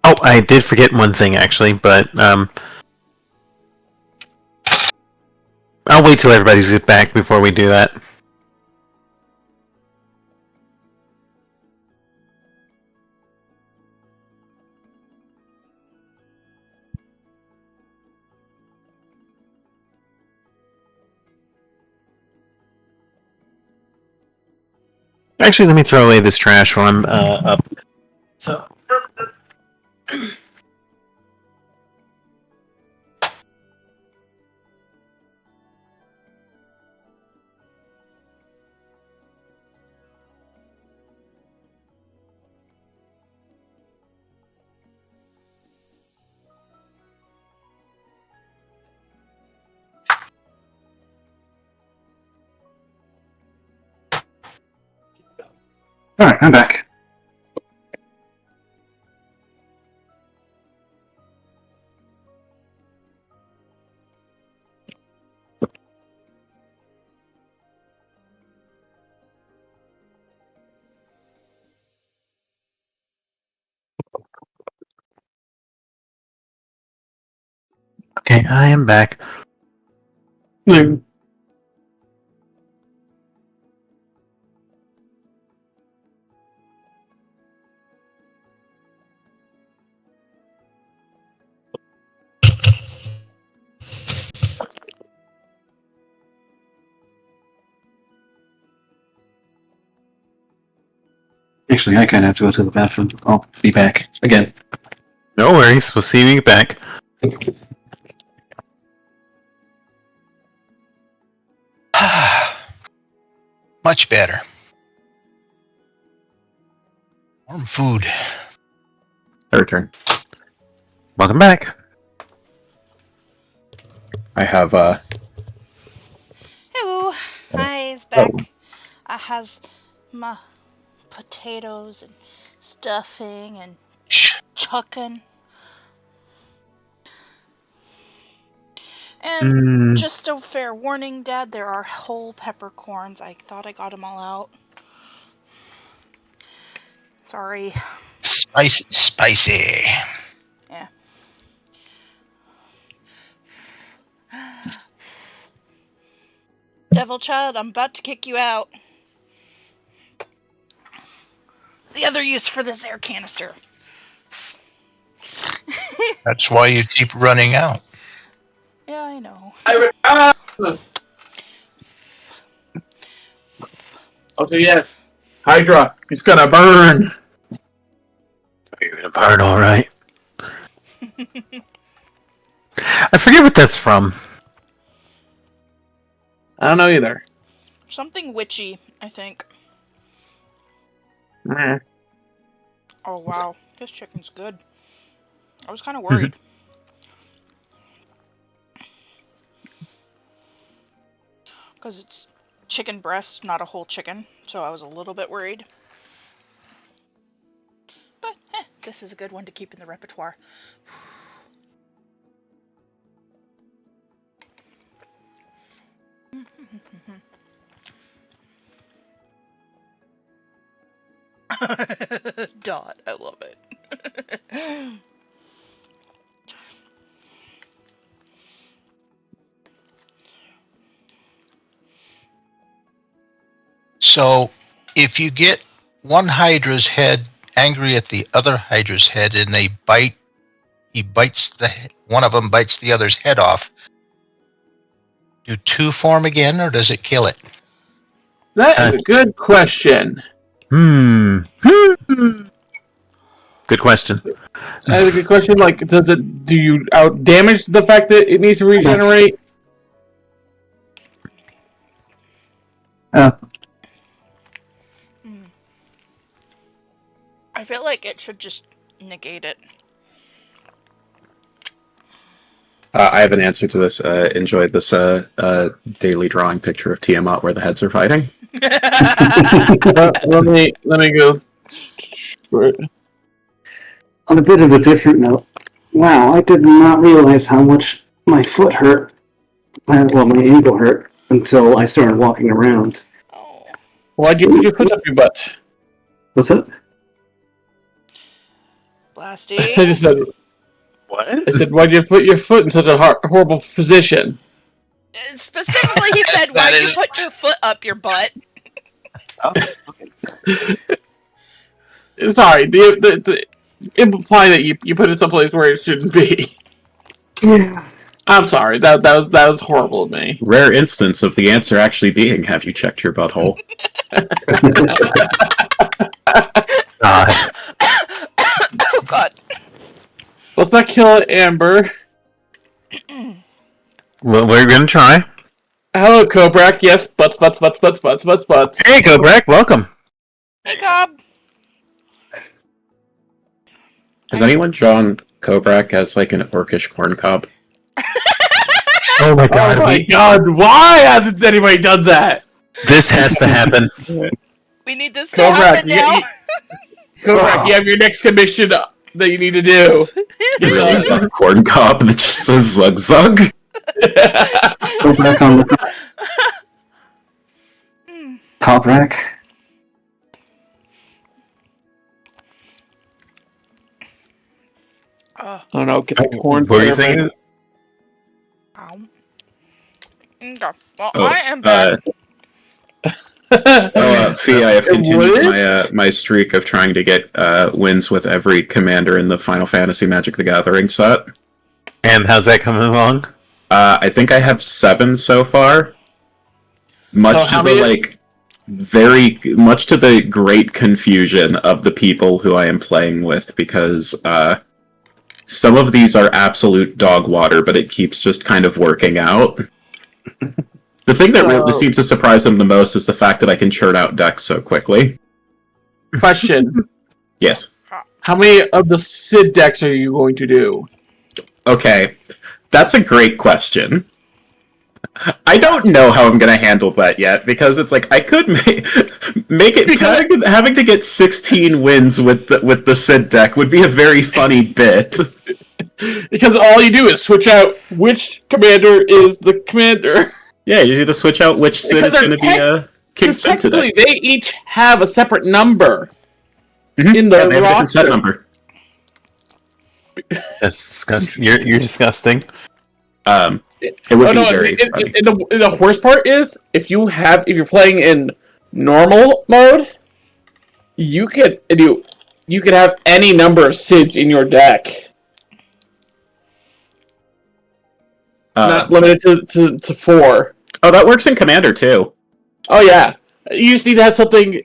Oh, I did forget one thing actually, but I'll wait till everybody's back before we do that. Actually, let me throw away this trash while I'm up. So. All right, I'm back. Okay, I am back. Actually, I kind of have to go to the bathroom. I'll be back again. No worries. We'll see you when you get back. Much better. Warm food. Her turn. Welcome back. I have Hello. I's Oh. back. I has my potatoes and stuffing and Shh. chucking. And just a fair warning, Dad, there are whole peppercorns. I thought I got them all out. Sorry. Spicy. Yeah. Devil child, I'm about to kick you out. The other use for this air canister. That's why you keep running out. Yeah, I know. Okay, yes. Hydra, it's gonna burn. You're gonna burn, all right. I forget what that's from. I don't know either. Something witchy, I think. Meh. Oh, wow. This chicken's good. I was kind of worried. Because it's chicken breast, not a whole chicken, so I was a little bit worried. But this is a good one to keep in the repertoire. Dot, I love it. So, if you get one Hydra's head angry at the other Hydra's head, and they bite, one of them bites the other's head off. Do two form again, or does it kill it? That is a good question. Good question. That is a good question. Like, do you out damage the fact that it needs to regenerate? I feel like it should just negate it. I have an answer to this. Enjoyed this daily drawing picture of Tiamat where the heads are fighting. Let me go. On a bit of a different note, wow, I did not realize how much my foot hurt. Well, my ankle hurt until I started walking around. Oh. Why'd you put your foot up your butt? What's that? Blasty. I just said, What? I said, why'd you put your foot in such a horrible position? Specifically, he said, why'd you put your foot up your butt? Oh, Sorry, the imply that you put it someplace where it shouldn't be. Yeah. I'm sorry. That was horrible of me. Rare instance of the answer actually being, have you checked your butthole? God. Oh, God. Let's not kill Amber. Well, we're gonna try. Hello, Kobrak. Yes, butts. Hey, Kobrak, welcome. Hey, Cobb. Has anyone drawn Kobrak as like an orcish corn cob? Oh my God. Oh my God! Why hasn't anybody done that? This has to happen. We need this to happen now. Kobrak, you have your next commission that you need to do. You really love corn cob that just says zug zug? Go back on the top rack. Oh no, get the corn. What were you saying? Okay. Well, Oh, I am back. Fee, I have continued my streak of trying to get wins with every commander in the Final Fantasy Magic the Gathering set. And how's that coming along? I think I have 7 so far. Much to the great confusion of the people who I am playing with, because some of these are absolute dog water, but it keeps just kind of working out. The thing that really seems to surprise them the most is the fact that I can churn out decks so quickly. Question. Yes. How many of the Sid decks are you going to do? Okay, that's a great question. I don't know how I'm going to handle that yet, because it's like, I could make it, having to get 16 wins with the Sid deck would be a very funny bit. Because all you do is switch out which commander is the commander. Yeah, you need to switch out which Sid is going to be King Sid today. Technically, they each have a separate number Mm-hmm. in the they have a different roster. set number. That's disgusting. You're disgusting. It would be very funny. And the worst part is, if you're playing in normal mode, you could have any number of Sids in your deck. Not limited to 4. Oh, that works in Commander too. Oh yeah, you just need to have something.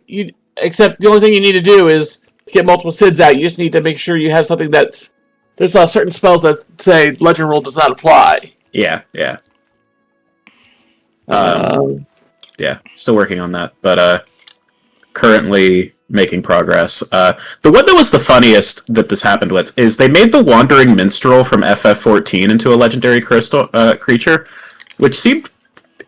Except the only thing you need to do is to get multiple Sids out. You just need to make sure you have something that's. There's certain spells that say Legend Rule does not apply. Yeah. Yeah, still working on that, but currently making progress. The one that was the funniest that this happened with is they made the Wandering Minstrel from FF14 into a legendary crystal creature, which seemed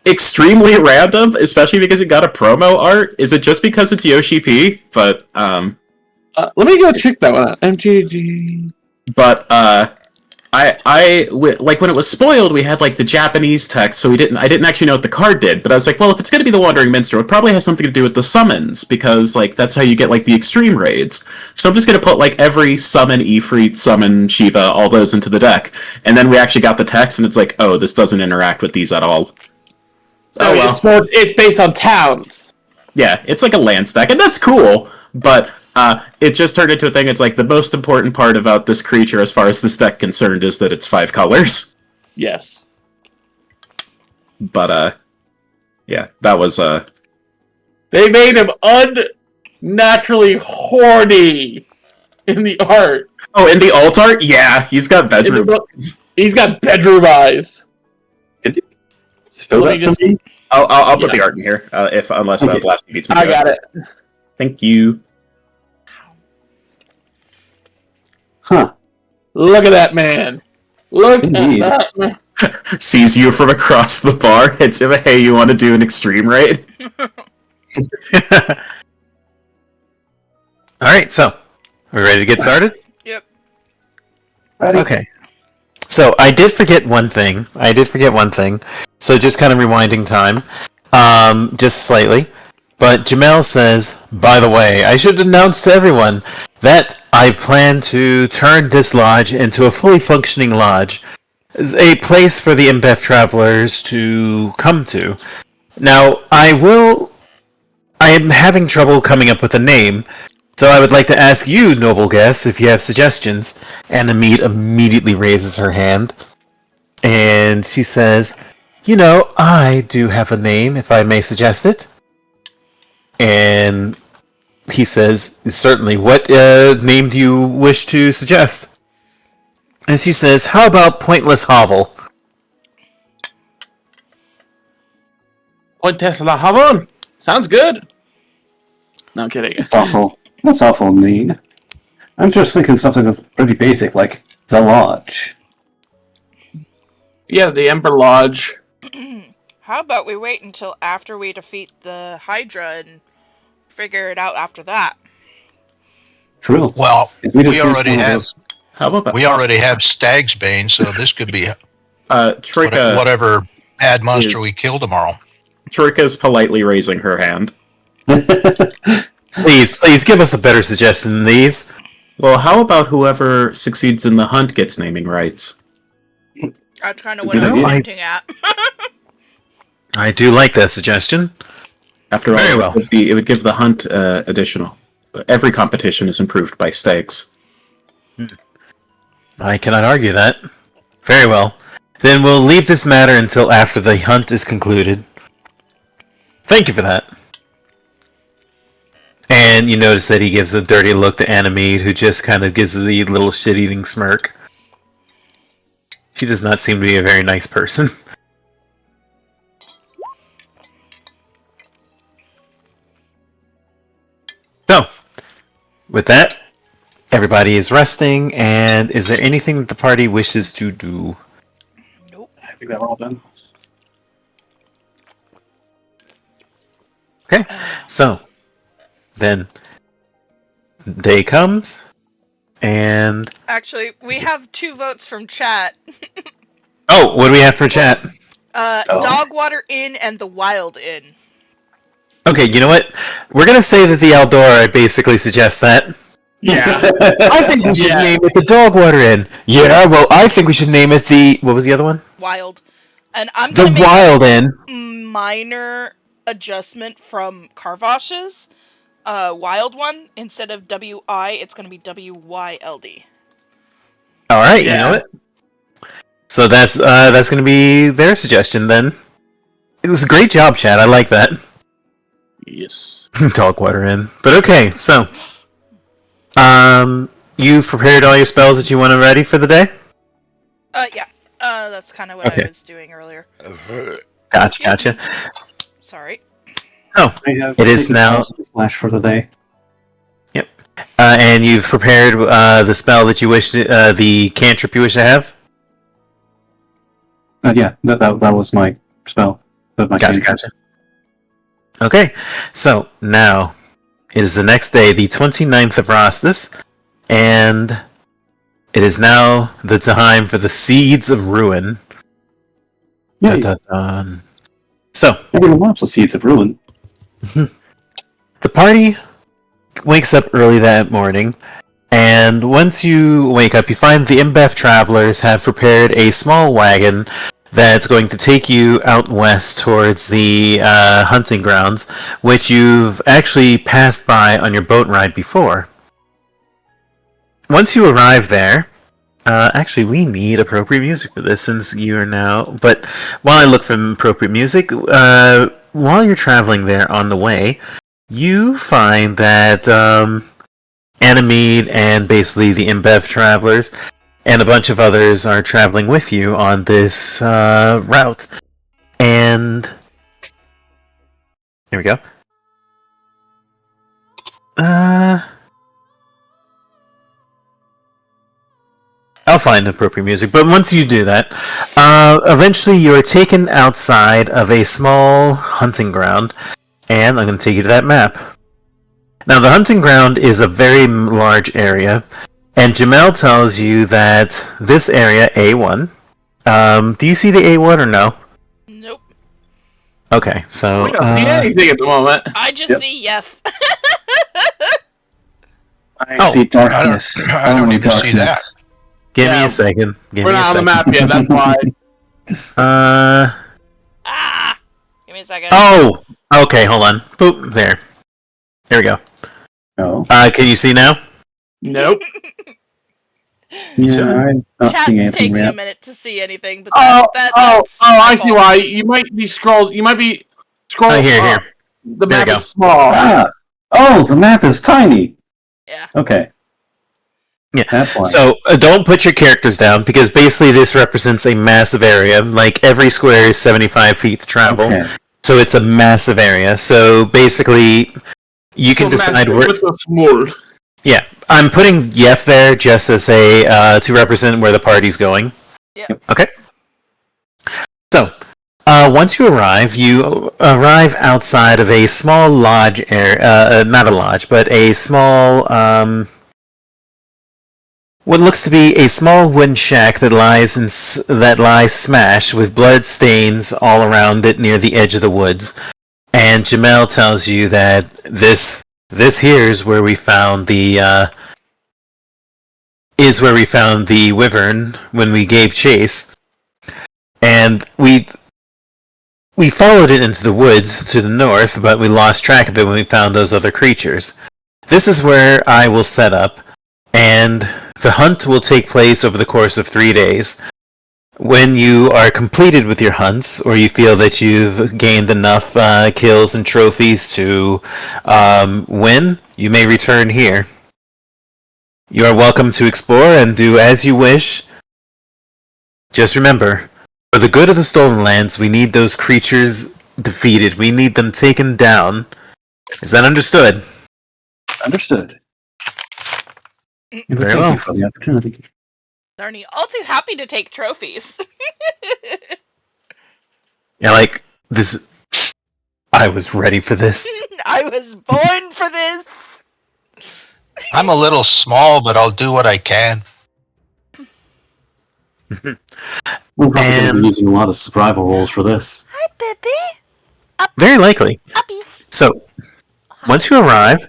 extremely random, especially because it got a promo art. Is it just because it's Yoshi P? But let me go check that one out. MGG. But like when it was spoiled, we had like the Japanese text, so I didn't actually know what the card did. But I was like, well, if it's going to be the Wandering Minstrel, it probably has something to do with the summons, because like that's how you get like the extreme raids. So I'm just going to put like every summon Ifrit, summon Shiva, all those into the deck, and then we actually got the text, and it's like, oh, this doesn't interact with these at all. Oh well, it's based on towns. Yeah, it's like a land stack, and that's cool, but it just turned into a thing. It's like the most important part about this creature, as far as this deck concerned, is that it's 5 colors. Yes. But, yeah, that was, They made him unnaturally horny in the art. Oh, in the alt art? Yeah, he's got bedroom eyes. He's got bedroom eyes. Show that to me? I'll put the art in here, unless Blasty beats me. I got it. Thank you. Huh. Look at that man. Look Indeed. at that man. Sees you from across the bar, hits him, hey, you want to do an extreme raid? Alright, so, are we ready to get started? Yep. Ready? Okay. So, I did forget one thing. So, just kind of rewinding time. Just slightly. But Jamel says, by the way, I should announce to everyone that I plan to turn this lodge into a fully functioning lodge. It's a place for the IMBEF travelers to come to. Now, I am having trouble coming up with a name, so I would like to ask you, noble guests, if you have suggestions. And Amit immediately raises her hand, and she says, you know, I do have a name, if I may suggest it. And he says, certainly, what name do you wish to suggest? And she says, how about Pointless Hovel? Pointless Hovel? Sounds good. No, I'm kidding. That's awful mean. I'm just thinking something that's pretty basic, like the lodge. Yeah, the Ember Lodge. How about we wait until after we defeat the Hydra and figure it out after that? True. Well, If we just we use already one of have those- How about that? we already have Stag's Bane, so this could be Troika, whatever bad monster is- we kill tomorrow. Troika's politely raising her hand. Please give us a better suggestion than these. Well, how about whoever succeeds in the hunt gets naming rights? That's kind of It's a what good I was idea. hinting at. I do like that suggestion. After all, Very well. it would give the hunt additional. Every competition is improved by stakes. I cannot argue that. Very well. Then we'll leave this matter until after the hunt is concluded. Thank you for that. And you notice that he gives a dirty look to Animede, who just kind of gives the little shit-eating smirk. She does not seem to be a very nice person. So, with that, everybody is resting, and is there anything that the party wishes to do? Nope. I think that we're all done. Okay, so, then, day comes, and... Actually, we have 2 votes from chat. Oh, what do we have for chat? Dogwater Inn and the Wild Inn. Okay, you know what? We're gonna say that the Eldora basically suggests that. Yeah. I think we should name it the Dogwater Inn. Yeah, well, I think we should name it the... What was the other one? Wild. And I'm The gonna make Wild Inn. a minor adjustment from Carvosh's Wild one. Instead of W-I, it's gonna be W-Y-L-D. Alright, you Yeah. know it. So that's gonna be their suggestion then. It was a great job, Chad. I like that. Yes. Dogwater Inn. But okay, so... You've prepared all your spells that you want ready for the day? Yeah. That's kind of what Okay. I was doing earlier. Gotcha. Sorry. I have It is taken now- pause and flash for the day. And you've prepared the spell that you wish to, the cantrip you wish to have? Yeah, that was my spell. With my Gotcha, cantrip. gotcha. Okay, so now it is the next day, the 29th of Rostus, and it is now the time for the Seeds of Ruin. Yay. Dun, dun, dun. So, Everyone loves the Seeds of Ruin. the party wakes up early that morning, and once you wake up, you find the InBev travelers have prepared a small wagon that's going to take you out west towards the hunting grounds, which you've actually passed by on your boat ride before. Once you arrive there, actually, we need appropriate music for this since you are now. But while I look for appropriate music, while you're traveling there on the way, you find that Animede and basically the InBev travelers and a bunch of others are traveling with you on this route. And here we go. I'll find appropriate music, but once you do that, eventually you are taken outside of a small hunting ground, and I'm going to take you to that map. Now, the hunting ground is a very large area, and Jamel tells you that this area, A1, do you see the A1 or no? Nope. Okay, so... We don't see anything at the moment. I just see yes. I see darkness. I don't Only even see that. darkness. Give me Yeah, a second. We're not on the map yet, that's why. Ah! Give me a second. Oh! Okay, hold on. Boop, there. There we go. Oh. Can you see now? Nope. Yeah, I'm not Chat's seeing anything taking a yet. minute to see anything, but Oh, that's I my see fault. why. You might be scrolling Oh, here, up. here. The There map you go. is small. Ah! Oh, the map is tiny! Yeah. Okay. Yeah. That's why. So don't put your characters down because basically this represents a massive area. Like every square is 75 feet to travel, Okay. so it's a massive area. So basically, you can decide where. What's a small? Yeah, I'm putting Yef there just as a to represent where the party's going. Yep. Okay. So once you arrive outside of a small lodge area. Not a lodge, but a small. What looks to be a small wooden shack that lies smashed with blood stains all around it near the edge of the woods. And Jamel tells you that this here is where we found the wyvern when we gave chase, and we followed it into the woods to the north, but we lost track of it when we found those other creatures. This is where I will set up, and the hunt will take place over the course of 3 days. When you are completed with your hunts, or you feel that you've gained enough kills and trophies to win, you may return here. You are welcome to explore and do as you wish. Just remember, for the good of the Stolen Lands, we need those creatures defeated. We need them taken down. Is that understood? Understood. Very Thank well. you for the opportunity. Darnie, all too happy to take trophies. Yeah, like, this... I was ready for this. I was born for this. I'm a little small, but I'll do what I can. We're probably going to And- be using a lot of survival rolls for this. Hi, baby. Very likely. Uppies. So, once you arrive,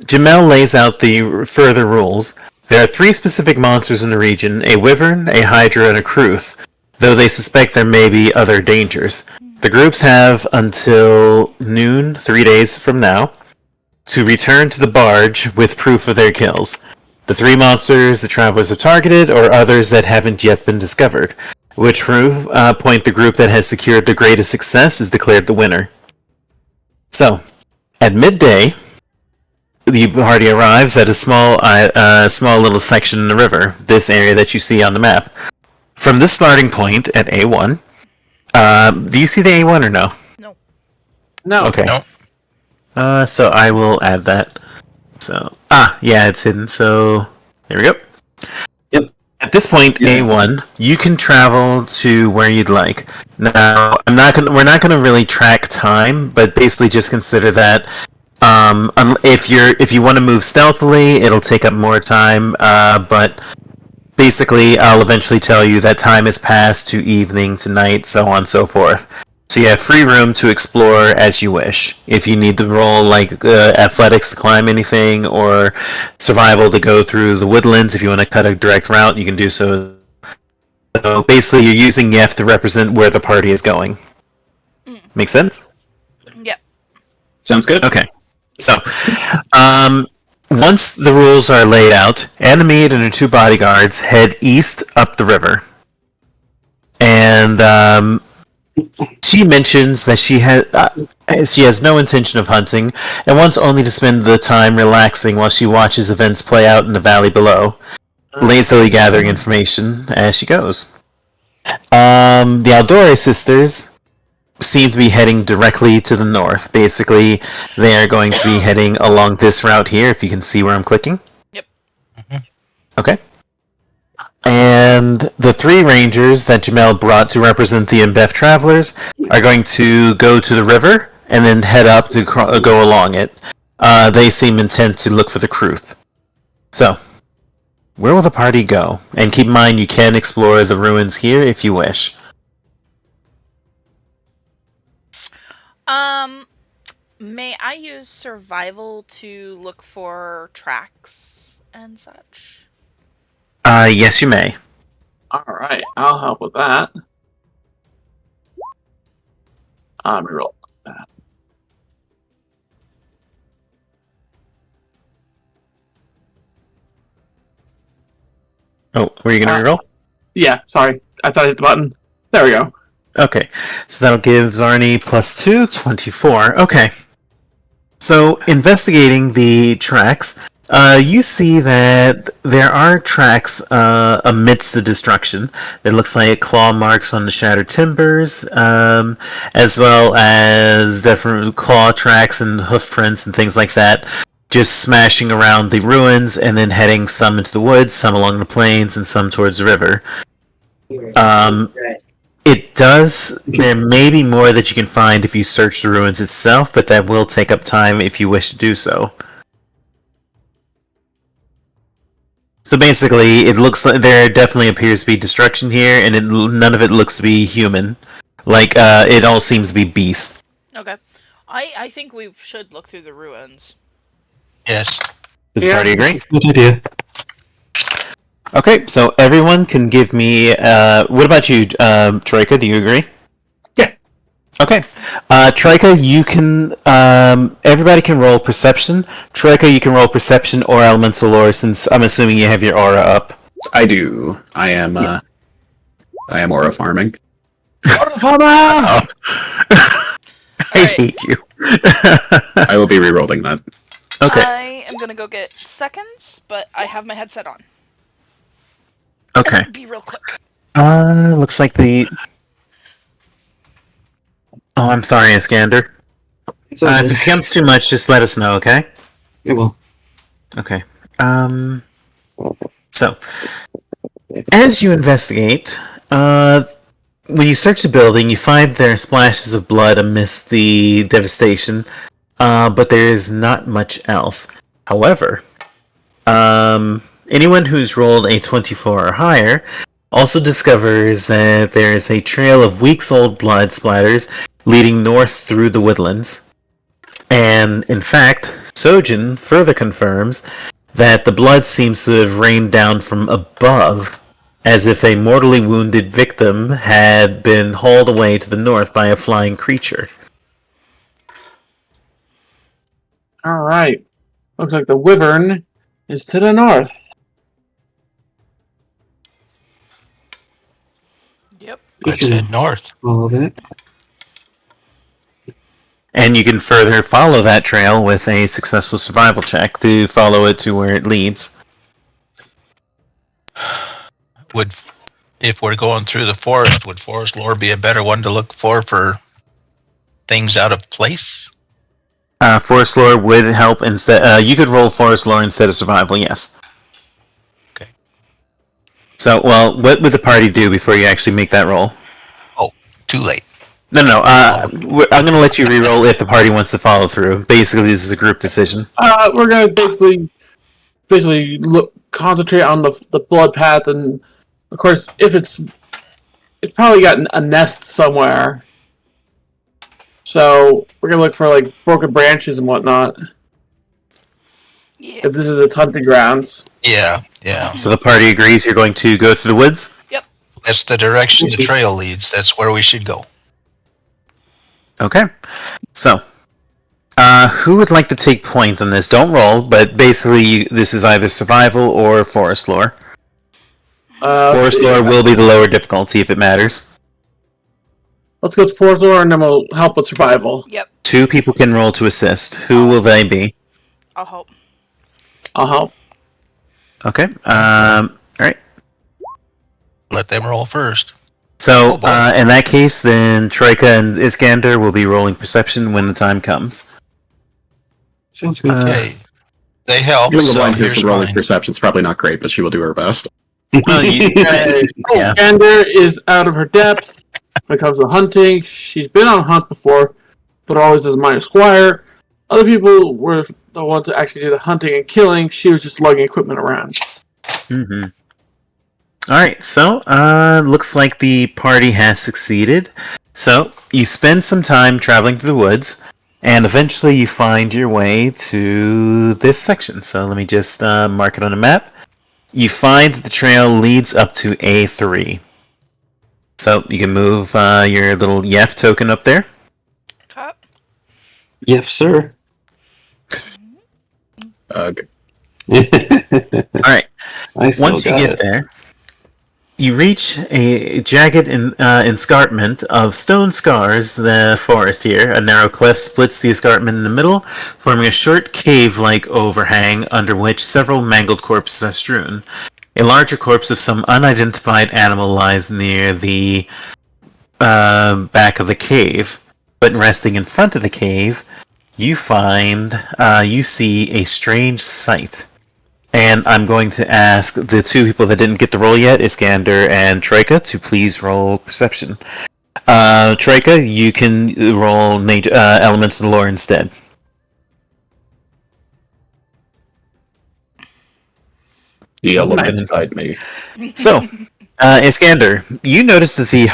Jamel lays out the further rules. There are 3 specific monsters in the region, a wyvern, a hydra, and a kruth, though they suspect there may be other dangers. The groups have until noon, 3 days from now, to return to the barge with proof of their kills. The 3 monsters the travelers have targeted, or others that haven't yet been discovered. Which point the group that has secured the greatest success is declared the winner. So, at midday, the party arrives at a small little section in the river, this area that you see on the map. From this starting point at A1, do you see the A1 or no? No. Okay. No. So I will add that. So, yeah, it's hidden, so there we go. Yep. At this point, Yeah. A1, you can travel to where you'd like. Now, we're not gonna really track time, but basically just consider that if you want to move stealthily, it'll take up more time. But basically, I'll eventually tell you that time has passed to evening, to night, so on and so forth. So you have free room to explore as you wish. If you need to roll like athletics to climb anything, or survival to go through the woodlands, if you want to cut a direct route, you can do so. So basically, you're using Yef to represent where the party is going. Make sense? Yep. Sounds good. Okay. So, once the rules are laid out, Annamede and her 2 bodyguards head east up the river. And she mentions that she has no intention of hunting and wants only to spend the time relaxing while she watches events play out in the valley below, lazily gathering information as she goes. The Aldore sisters seem to be heading directly to the north. Basically, they are going to be heading along this route here, if you can see where I'm clicking. Yep. Okay. And the 3 rangers that Jamel brought to represent the Embeth travelers are going to go to the river and then head up to go along it. They seem intent to look for the Kruth. So, where will the party go? And keep in mind, you can explore the ruins here if you wish. May I use survival to look for tracks and such? Yes, you may. Alright, I'll help with that. I'm reroll that. Oh, were you going to reroll? Yeah, sorry. I thought I hit the button. There we go. Okay, so that'll give Zarni +2, 24. Okay. So, investigating the tracks, you see that there are tracks amidst the destruction. It looks like claw marks on the shattered timbers, as well as different claw tracks and hoof prints and things like that, just smashing around the ruins and then heading some into the woods, some along the plains, and some towards the river. There may be more that you can find if you search the ruins itself, but that will take up time if you wish to do so. So basically, it looks like there definitely appears to be destruction here, and none of it looks to be human. Like, it all seems to be beast. Okay. I think we should look through the ruins. Yes. Does the party agree? Good idea. Okay, so everyone can give me... what about you, Troika? Do you agree? Yeah. Okay. Troika, you can... everybody can roll perception. Troika, you can roll perception or elemental lore, since I'm assuming you have your aura up. I do. I am aura farming. I Alright. hate you. I will be re-rolling that. Okay. I am gonna go get seconds, but I have my headset on. Okay. Be real quick. Looks like the... Oh, I'm sorry, Iskander. It's all If it becomes too much, just let us know, okay? It will. Okay. So, as you investigate, when you search the building, you find there are splashes of blood amidst the devastation, but there is not much else. However, anyone who's rolled a 24 or higher also discovers that there is a trail of weeks-old blood splatters leading north through the woodlands. And, in fact, Sojin further confirms that the blood seems to have rained down from above, as if a mortally wounded victim had been hauled away to the north by a flying creature. Alright. Looks like the wyvern is to the north. Yep. Let's head north. All of it. And you can further follow that trail with a successful survival check to follow it to where it leads. If we're going through the forest, would forest lore be a better one to look for things out of place? Forest lore would help instead. You could roll forest lore instead of survival, yes. Okay. So, well, what would the party do before you actually make that roll? Too late. No. I'm going to let you re-roll if the party wants to follow through. Basically, this is a group decision. We're gonna basically concentrate on the blood path, and of course, if it's probably got a nest somewhere. So we're gonna look for like broken branches and whatnot. Yeah. If this is its hunting grounds. Yeah. So the party agrees you're going to go through the woods? That's the direction the trail leads. That's where we should go. Okay. So, who would like to take point on this? Don't roll, but basically this is either survival or forest lore. Forest lore will be the lower difficulty if it matters. Let's go to forest lore and then we'll help with survival. Yep. 2 people can roll to assist. Who will they be? I'll help. I'll help. Okay. Alright. Let them roll first. So, Oh, boy. in that case, then Troika and Iskander will be rolling perception when the time comes. Sounds good. Okay. They help. Given the So blind here's person rolling mine. perception's probably not great, but she will do her best. Well, yeah. Gander is out of her depth when it comes to hunting. She's been on a hunt before, but always as a minor squire. Other people were the ones that actually did the hunting and killing. She was just lugging equipment around. Mm-hmm. Alright, so, looks like the party has succeeded. So, you spend some time traveling through the woods, and eventually you find your way to this section. So let me just mark it on a map. You find that the trail leads up to A3. So you can move your little YEF token up there. Cut. Yes, sir. Ugh. Alright, I still once you got get it. there, you reach a jagged escarpment of stone scars, the forest here. A narrow cliff splits the escarpment in the middle, forming a short cave-like overhang under which several mangled corpses are strewn. A larger corpse of some unidentified animal lies near the back of the cave, but resting in front of the cave, you see a strange sight. And I'm going to ask the 2 people that didn't get the roll yet, Iskander and Troika, to please roll perception. Troika, you can roll elements of the lore instead. The elements guide me. So, Iskander, you notice that the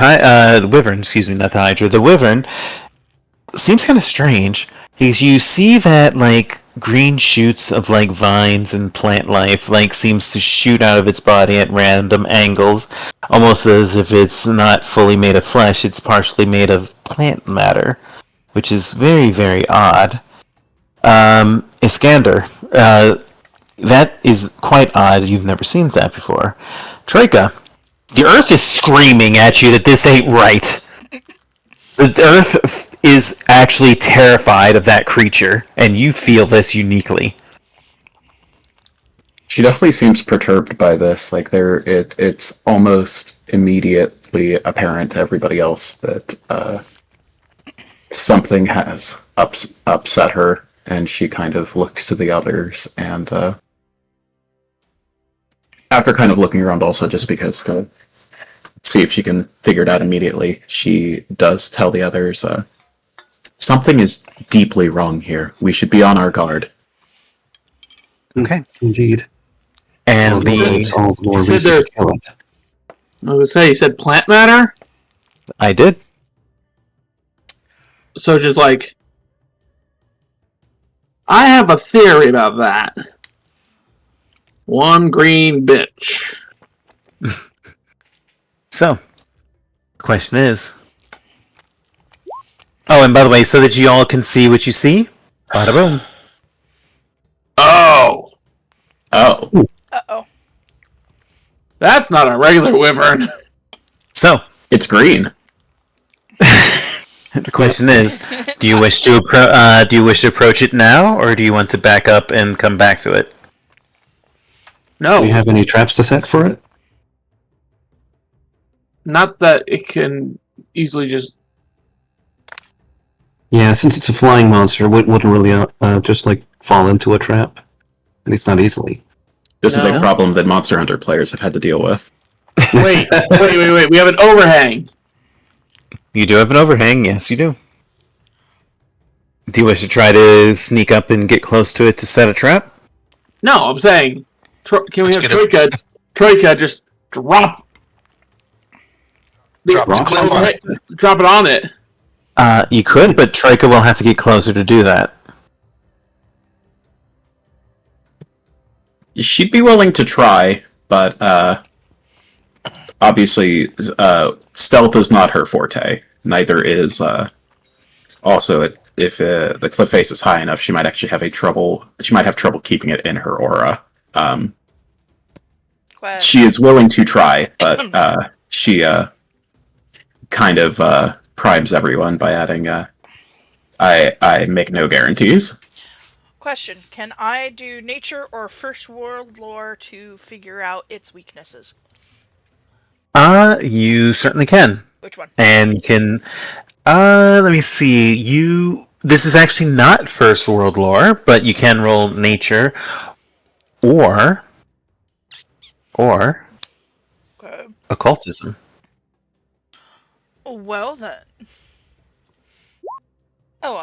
wyvern, not the hydra, the wyvern seems kind of strange, because you see that, like, green shoots of, like, vines and plant life, like, seems to shoot out of its body at random angles, almost as if it's not fully made of flesh, it's partially made of plant matter, which is very, very odd. Iskander, that is quite odd, you've never seen that before. Troika, the earth is screaming at you that this ain't right. The earth is actually terrified of that creature, and you feel this uniquely. She definitely seems perturbed by this. Like it's almost immediately apparent to everybody else that something has upset her, and she kind of looks to the others, and after kind of looking around also just because to see if she can figure it out immediately, she does tell the others, something is deeply wrong here. We should be on our guard. Okay. Indeed. And You said there- kill it. I was gonna say, you said plant matter? I did. So just like, I have a theory about that. One green bitch. So, the question is... Oh, and by the way, so that you all can see what you see, bada boom. Oh! Oh. Uh-oh. That's not a regular wyvern. So, It's green. the question is, do you wish to approach it now, or do you want to back up and come back to it? No, Do we have any traps to set for it? not that it can easily just... Yeah, since it's a flying monster, it wouldn't really just like fall into a trap. At least not easily. This is No. a problem that Monster Hunter players have had to deal with. Wait. We have an overhang. You do have an overhang, yes, you do. Do you wish to try to sneak up and get close to it to set a trap? No, I'm saying, can we Let's have get Troika just drop Drop the clip on it. Drop it on it. You could, but Troika will have to get closer to do that. She'd be willing to try, but obviously stealth is not her forte. Neither is also if the cliff face is high enough, she might actually have trouble keeping it in her aura. She is willing to try, but she kind of primes everyone by adding I make no guarantees. Question: can I do nature or first world lore to figure out its weaknesses? You certainly can. Which one? And can let me see. This is actually not first world lore, but you can roll nature or Okay. occultism. Well then. Oh,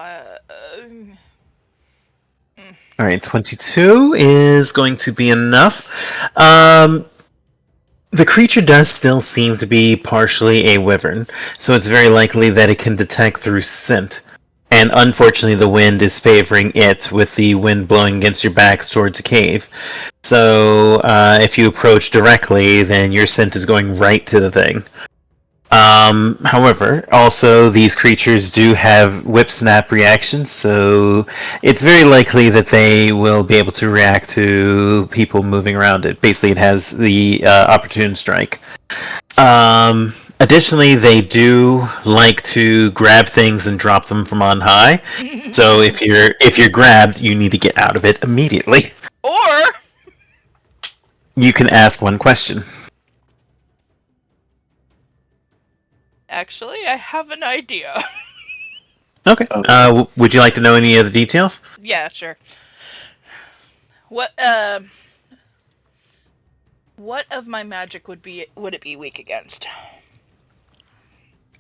Alright, 22 is going to be enough. The creature does still seem to be partially a wyvern, so it's very likely that it can detect through scent. And unfortunately, the wind is favoring it, with the wind blowing against your back towards a cave. So, if you approach directly, then your scent is going right to the thing. However, also these creatures do have whip snap reactions, so it's very likely that they will be able to react to people moving around it. Basically, it has the opportune strike. Additionally, they do like to grab things and drop them from on high. So if you're grabbed, you need to get out of it immediately. or You can ask one question. actually, I have an idea. Okay. Would you like to know any of the details? Yeah, sure. What of my magic would it be weak against?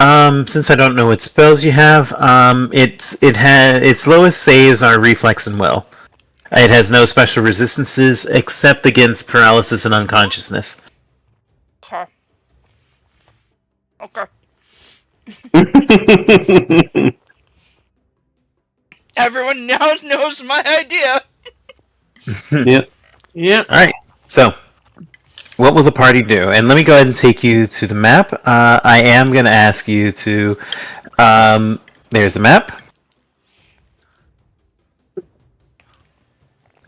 Since I don't know what spells you have, its lowest saves are reflex and will. It has no special resistances except against paralysis and unconsciousness. Okay. Everyone now knows my idea. Yep. Yeah. Alright, so what will the party do? And let me go ahead and take you to the map. I am going to ask you to... there's the map.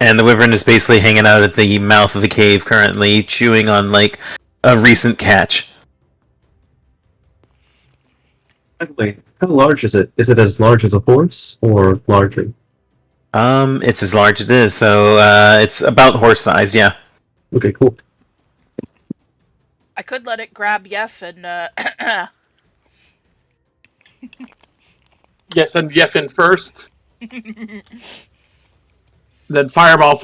And the wyvern is basically hanging out at the mouth of the cave currently, chewing on, like, a recent catch. Wait, how large is it? Is it as large as a horse or larger? It's as large as it is, so it's about horse size, yeah. Okay, cool. I could let it grab Yef and Yes, and Yeffin first. Then fireball.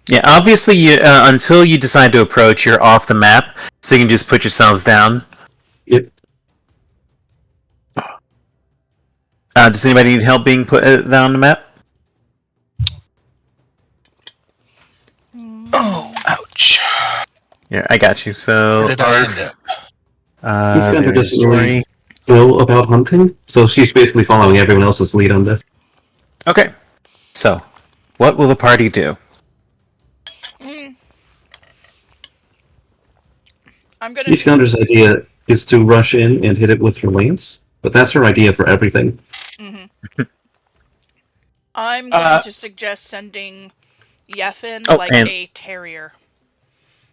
Yeah, obviously, until you decide to approach, you're off the map, so you can just put yourselves down. Yep. Does anybody need help being put down the map? Oh, ouch. Yeah, I got you. So, Where did I end up? He's kind of there's just really know about hunting, so she's basically following everyone else's lead on this. Okay, so what will the party do? I'm gonna. Iskander's idea is to rush in and hit it with her lance, but that's her idea for everything. I'm going to suggest sending Yeffin like a terrier.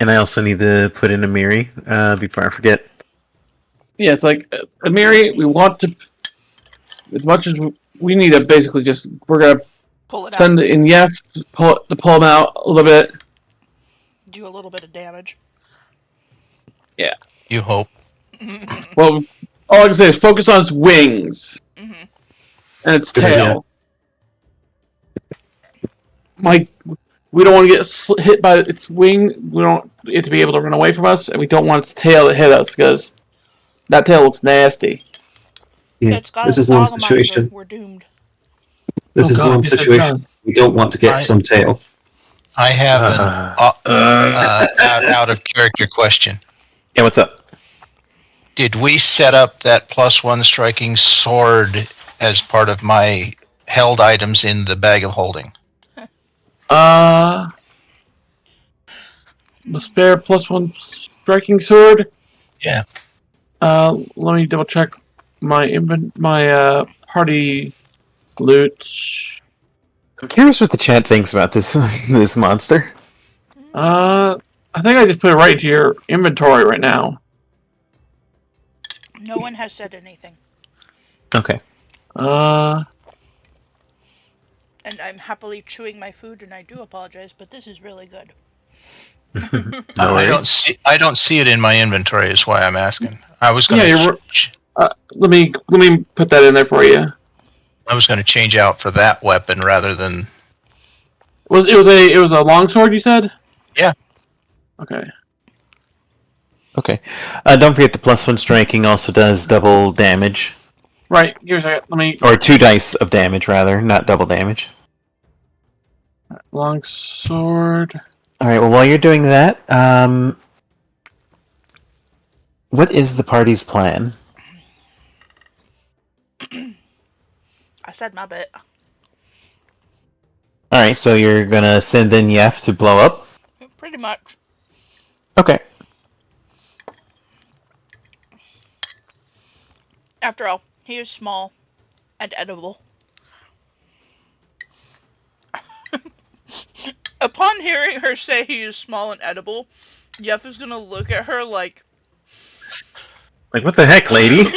And I also need to put in Amiri before I forget. Yeah, it's like Amiri. We want to, as much as we need to, basically just we're gonna Pull it send out. it in Yeff to pull him out a little bit. Do a little bit of damage. Yeah. You hope. Well, all I can say is focus on its wings and its Good tail. we don't want to get hit by its wing. We don't it to be able to run away from us, and we don't want its tail to hit us because that tail looks nasty. Yeah, It's got this a is one Thogamizer. situation. We're doomed. This is one you said situation we don't want to get I- some tail. I have an out of character question. Yeah, what's up? Did we set up that +1 striking sword as part of my held items in the bag of holding? The spare +1 striking sword. Yeah. Let me double check my party loot. I'm curious what the chat thinks about this this monster. I think I just put it right into your inventory right now. No one has said anything. Okay. And I'm happily chewing my food, and I do apologize, but this is really good. No worries. I don't see it in my inventory. Is why I'm asking. I was going let me put that in there for you. I was going to change out for that weapon rather than. It was a longsword, you said? Yeah. Okay. Okay. Don't forget the +1 striking also does double damage. Right. Give me a second. Let me. Or 2 dice of damage, rather, not double damage. Longsword. Alright, well, while you're doing that, what is the party's plan? I said my bit. Alright, so you're gonna send in Yef to blow up? Pretty much. Okay. After all, he is small and edible. Upon hearing her say he is small and edible, Yef is gonna look at her like... Like, what the heck, lady?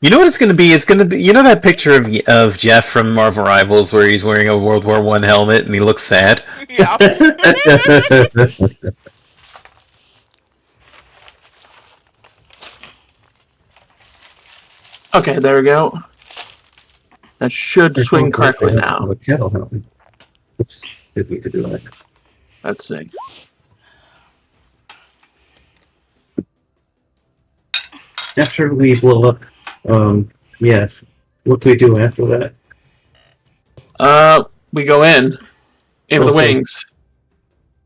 You know what it's gonna be? It's gonna be... You know that picture of Jeff from Marvel Rivals where he's wearing a World War I helmet and he looks sad? Yeah. Okay, there we go. That should swing correctly now. Oops, didn't mean to do that. Let's see. After we blow up, yes. What do we do after that? We go in with the Also- wings.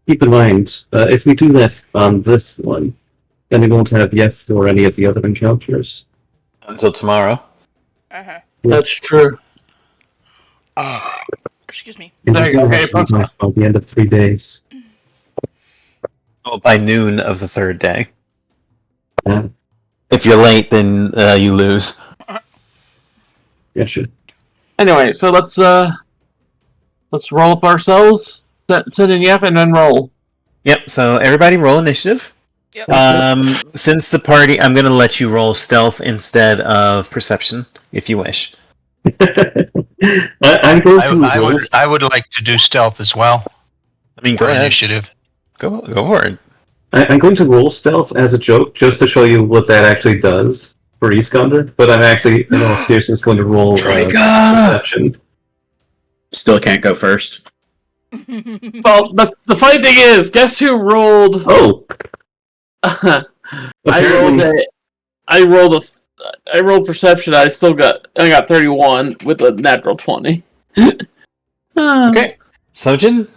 Keep in mind, if we do that on this one, then we won't have Yef or any of the other encounters. Until tomorrow. Uh-huh. That's true. Excuse me. And There we you go. do Okay, have to be back by the end of 3 days. Oh, by noon of the 3rd day. Yeah, If you're late, then you lose. yeah, sure. Anyway, so let's roll up ourselves, send in Yef, and then roll. Yep, so everybody roll initiative. Yep. Since the party, I'm going to let you roll stealth instead of perception, if you wish. I'm going to I would like to do stealth as well. I mean, For go ahead. initiative. Go for it. I'm going to roll stealth as a joke, just to show you what that actually does for Iskander, but I'm actually, in all seriousness, going to roll perception. Still can't go first. Well, the funny thing is, guess who rolled? Oh! I Apparently- rolled perception. I got 31 with a natural 20. Okay. Sojin,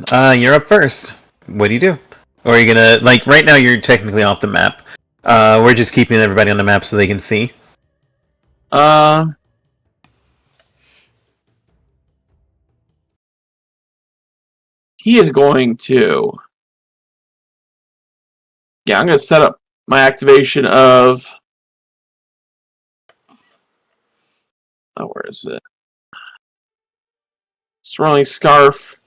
you're up first. What do you do? Or are you gonna, like, right now you're technically off the map. We're just keeping everybody on the map so they can see. He is going to... Yeah, I'm going to set up my activation of... Oh, where is it? Swirling Scarf.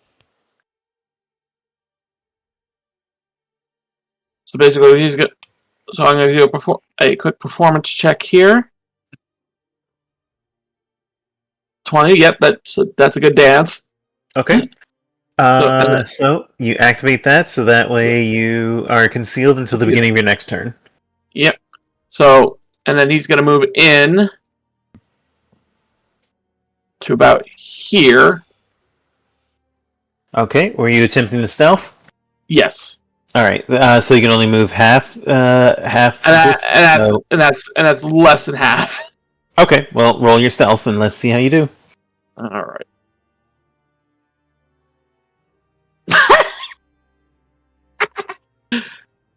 So basically, So I'm going to do a quick performance check here. 20. Yep, that's a good dance. Okay. So you activate that, so that way you are concealed until the beginning of your next turn. Yep. So, and then he's going to move in to about here. Okay, were you attempting the stealth? Yes. All right, so you can only move half. And that's less than half. Okay, well, roll your stealth and let's see how you do. All right.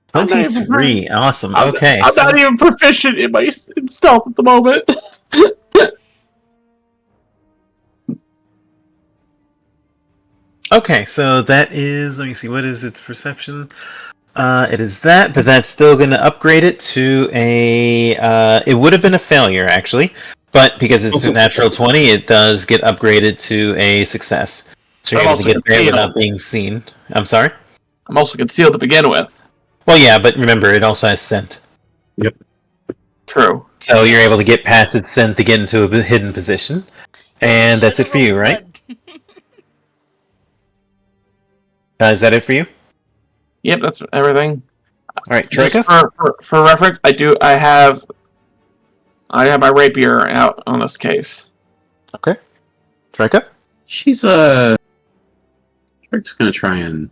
23. Awesome. I'm Okay. not even proficient in my stealth at the moment. Okay, so that is. Let me see. What is its perception? It is that, but that's still going to upgrade it to a. It would have been a failure actually, but because it's a natural 20, it does get upgraded to a success. So you're able to get there without being seen. I'm sorry. I'm also concealed to begin with. Well, yeah, but remember, it also has scent. Yep. True. So you're able to get past its scent to get into a hidden position, and that's it for you, right? Is that it for you? Yep, that's everything. All right, Just Trika? for reference, I have my rapier out on this case. Okay. Trika? She's Trik's gonna try and.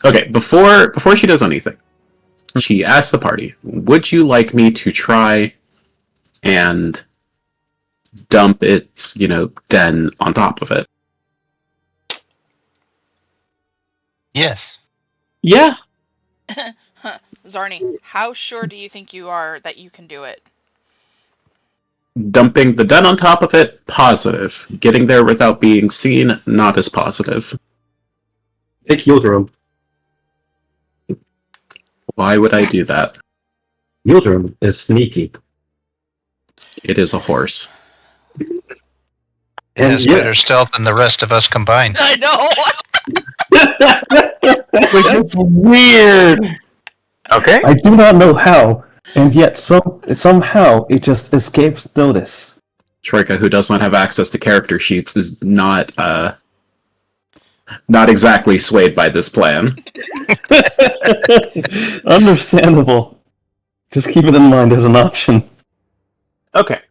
Okay, before she does anything, she asks the party, "Would you like me to try and dump its, den on top of it?" Yes. Yeah. Zarni, how sure do you think you are that you can do it? Dumping the den on top of it, positive. Getting there without being seen, not as positive. Take Yildirim. Why would I do that? Yildirim is sneaky. It is a horse. It And has yeah. better stealth than the rest of us combined. I know! Which is weird. Okay. I do not know how, and yet somehow it just escapes notice. Troika, who does not have access to character sheets, is not exactly swayed by this plan. Understandable. Just keep it in mind as an option. Okay.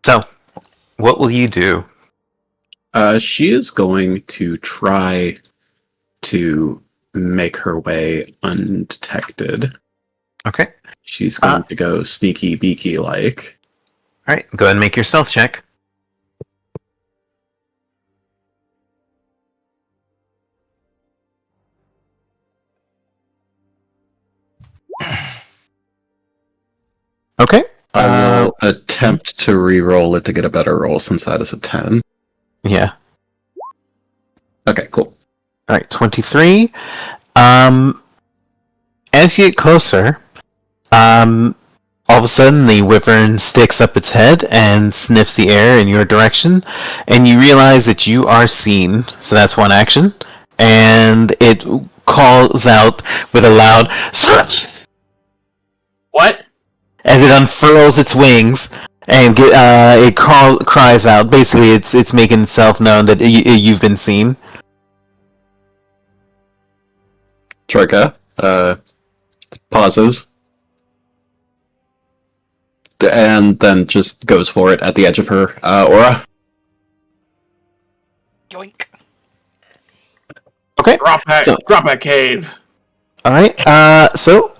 So, what will you do? She is going to try to make her way undetected. Okay. She's going to go sneaky beaky like. Alright, go ahead and make your stealth check. Okay. I will attempt to re-roll it to get a better roll since that is a 10. Yeah. Okay, cool. Alright, 23. As you get closer, all of a sudden the wyvern sticks up its head and sniffs the air in your direction, and you realize that you are seen. So that's one action. And it calls out with a loud "Search!" What? as it unfurls its wings and it cries out. Basically, it's making itself known that you've been seen. Troika pauses and then just goes for it at the edge of her aura. Yoink. Okay. Drop that cave. All right. So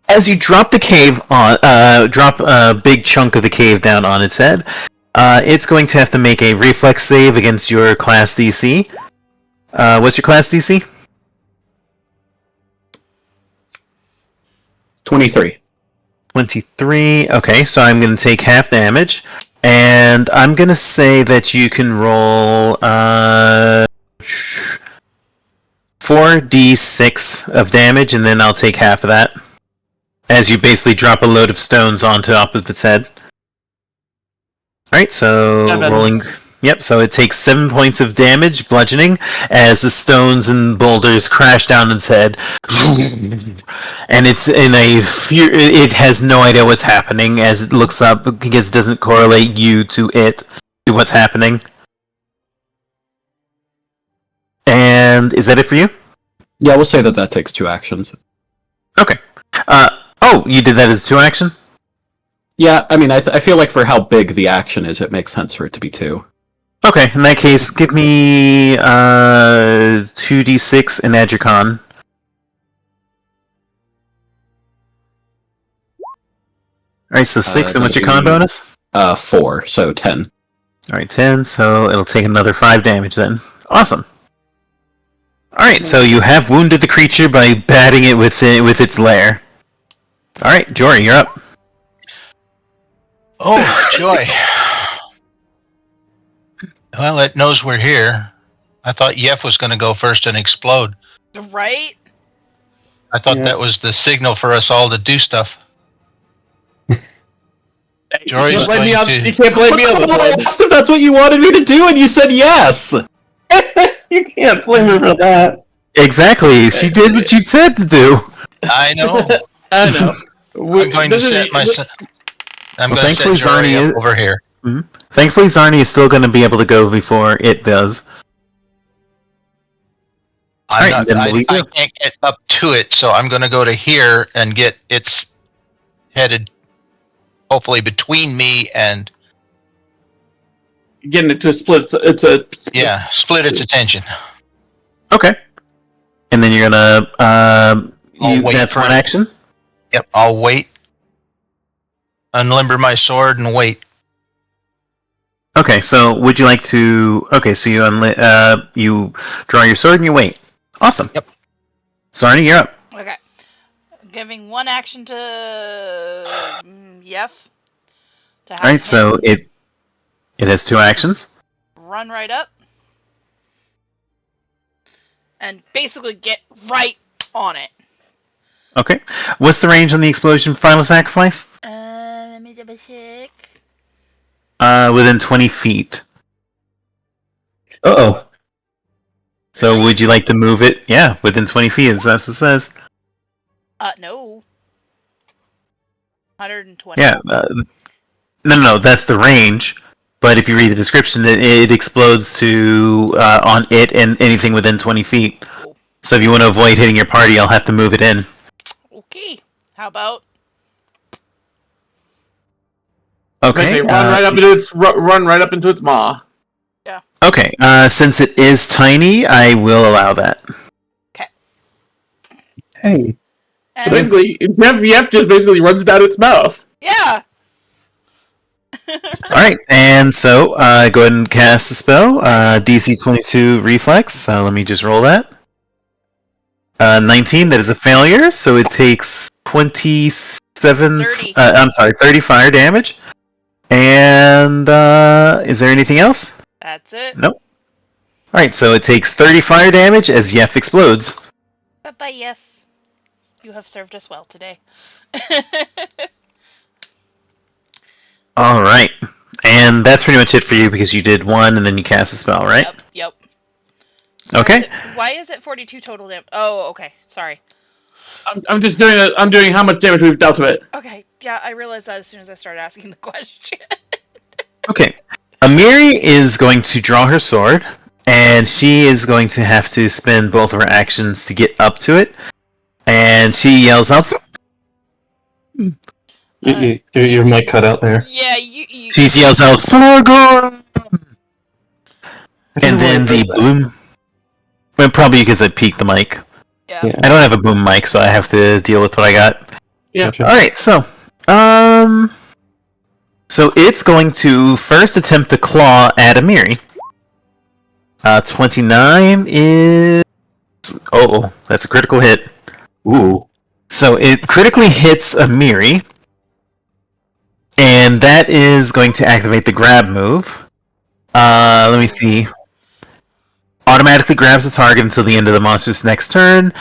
as you drop the cave on, drop a big chunk of the cave down on its head, it's going to have to make a reflex save against your class DC. What's your class DC? 23. 23. Okay, so I'm going to take half damage, and I'm going to say that you can roll 4d6 of damage, and then I'll take half of that. As you basically drop a load of stones onto top of its head. Alright, so 7. rolling. Yep, so it takes 7 points of damage, bludgeoning, as the stones and boulders crash down its head. And it's in a it has no idea what's happening as it looks up because it doesn't correlate you to what's happening. And is that it for you? Yeah, we'll say that takes 2 actions. Okay. You did that as 2 action? Yeah, I mean, I feel like for how big the action is, it makes sense for it to be 2. Okay, in that case, give me 2d6 and add your con. Alright, so 6, and what's your con that'll be- bonus? 4, so 10. Alright, 10, so it'll take another 5 damage then. Awesome. Alright, so you have wounded the creature by batting it with its lair. Alright, Jory, you're up. Oh, joy. Well, it knows we're here. I thought Yef was going to go first and explode. Right? I thought Yeah. that was the signal for us all to do stuff. Jory's you can't blame me going on, to- you can't blame me on this I one. asked if that's what you wanted me to do, and you said yes! You can't blame her for that. Exactly, she did what you said to do. I know. I know. I'm going to set myself. I'm Well, going to set thankfully Jory Zarni up is- over here. Thankfully, Zarni is still going to be able to go before it does. I'm Alright, not. then what do you I do? can't get up to it, so I'm going to go to here and get its headed, hopefully between me and Getting it to a split. It's a split its attention. Okay. And then you're gonna I'll wait that's for one it. action? Yep, I'll wait, unlimber my sword, and wait. Okay, so would you like to so you draw your sword and you wait. Awesome. Yep. Zarni, you're up. Okay. Giving one action to Yef. To have Alright, so him it has 2 actions. run right up. And basically get right on it. Okay. What's the range on the explosion for Final Sacrifice? Let me double check. Within 20 feet. Uh-oh. So would you like to move it? Yeah, within 20 feet, that's what it says. No. 120. Yeah. No, that's the range. But if you read the description, it explodes to on it and anything within 20 feet. So if you want to avoid hitting your party, I'll have to move it in. Okay. How about Okay. run right up into its maw. Okay. Since it is tiny, I will allow that. Hey. and Basically, Yef just basically runs down its mouth. yeah. All right, and so go ahead and cast a spell. DC 22 reflex. Let me just roll that. 19. That is a failure, so it takes 27. 30. I'm sorry, 30 fire damage. And is there anything else? That's it. Nope. All right, so it takes 30 fire damage as Yef explodes. Bye-bye, Yef. You have served us well today. All right, and that's pretty much it for you because you did 1 and then you cast a spell, right? Yep. Okay. Why is it 42 total damage? Oh, okay. Sorry. I'm just doing it. I'm doing how much damage we've dealt to it. Okay. Yeah, I realized that as soon as I started asking the question. Okay. Amiri is going to draw her sword, and she is going to have to spend both of her actions to get up to it. And she yells out. Your mic cut out there. Yeah, you. She yells out, "Florgor!" And then the boom. Well, probably because I peaked the mic. Yeah. Yeah. I don't have a boom mic, so I have to deal with what I got. Yeah. Gotcha. All right, so so it's going to first attempt to claw at Amiri. 29 is that's a critical hit. Ooh. So it critically hits Amiri, and that is going to activate the grab move. Let me see. Automatically grabs the target until the end of the monster's next turn.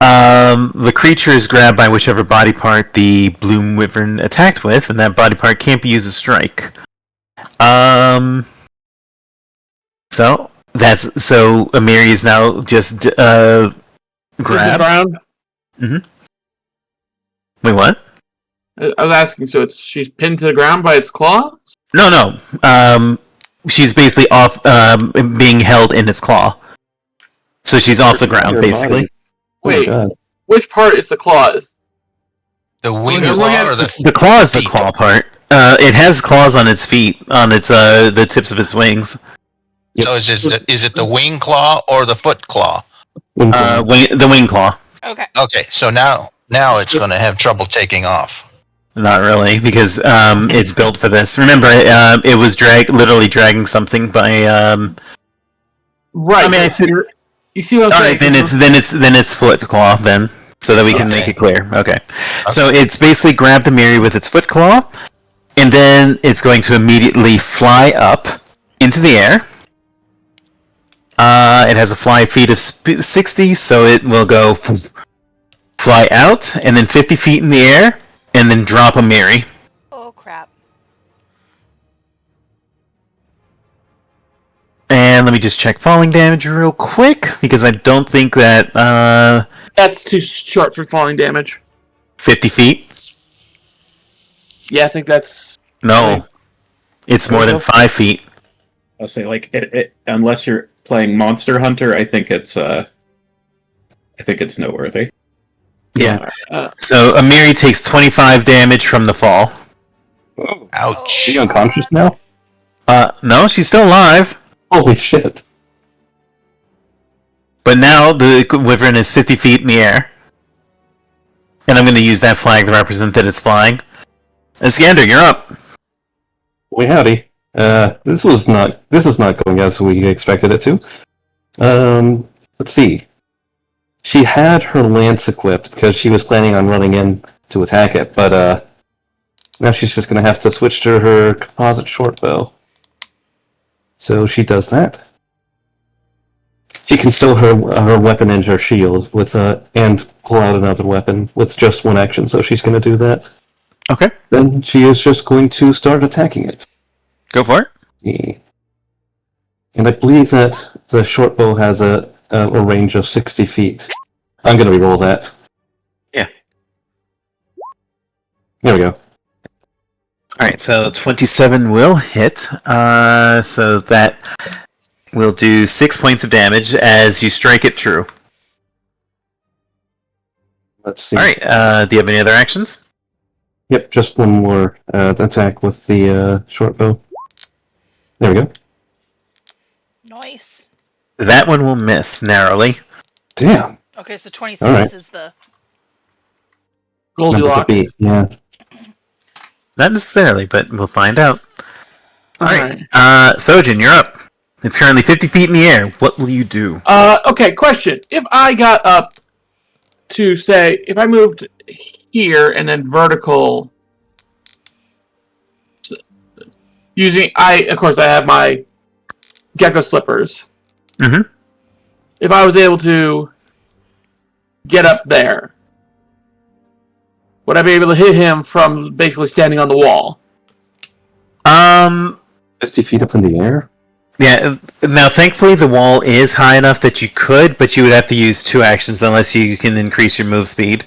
The creature is grabbed by whichever body part the Bloom Wyvern attacked with, and that body part can't be used as strike. So Amiri is now just grab. Ground. Wait, what? I was asking. So she's pinned to the ground by its claw. No. She's basically off, being held in its claw. So she's off the ground, Your basically. body. Oh my Wait, God. which part is the claws? The wing We're claw looking or at the The claw is the feet? claw part. It has claws on its feet, on its the tips of its wings. Yep. So is it the wing claw or the foot claw? The wing claw. Okay. Okay, so now it's going to have trouble taking off. Not really, because it's built for this. Remember, it was literally dragging something by. Right. I mean, I said. You see what I'm All saying? right, then it's foot claw then, so that we can make it clear. Okay, so it's basically grab the Miri with its foot claw, and then it's going to immediately fly up into the air. It has a fly speed of 60, so it will go fly out, and then 50 feet in the air, and then drop a Miri. Oh crap. And let me just check falling damage real quick, because I don't think that That's too short for falling damage. 50 feet? Yeah, I think that's... No. It's more than 5 feet. I'll say unless you're playing Monster Hunter, I think it's noteworthy. Yeah. So Amiri takes 25 damage from the fall. Oh. Ouch. Are you unconscious now? No, she's still alive. Holy shit. But now the wyvern is 50 feet in the air. And I'm going to use that flag to represent that it's flying. Iskander, you're up. Boy howdy. This is not going as we expected it to. Let's see. She had her lance equipped because she was planning on running in to attack it, but now she's just going to have to switch to her composite short bow. So she does that. She can stow her weapon into her shield with and pull out another weapon with just one action, so she's going to do that. Okay. Then she is just going to start attacking it. Go for it. Yeah. And I believe that the short bow has a range of 60 feet. I'm going to reroll that. Yeah. There we go. Alright, so 27 will hit. So that will do 6 points of damage as you strike it true. Let's see. Alright, do you have any other actions? Yep, just one more attack with the short bow. There we go. Nice. That one will miss narrowly. Damn. Okay, so 26 Alright. is the... Number to Goldilocks. beat, yeah. Not necessarily, but we'll find out. Alright. Sojin, you're up. It's currently 50 feet in the air. What will you do? Okay, question. If I got up to, say, if I moved here and then vertical... Of course, I have my gecko slippers. Mm-hmm. If I was able to get up there, would I be able to hit him from basically standing on the wall? 50 feet up in the air? Yeah, now thankfully the wall is high enough that you could, but you would have to use 2 actions unless you can increase your move speed.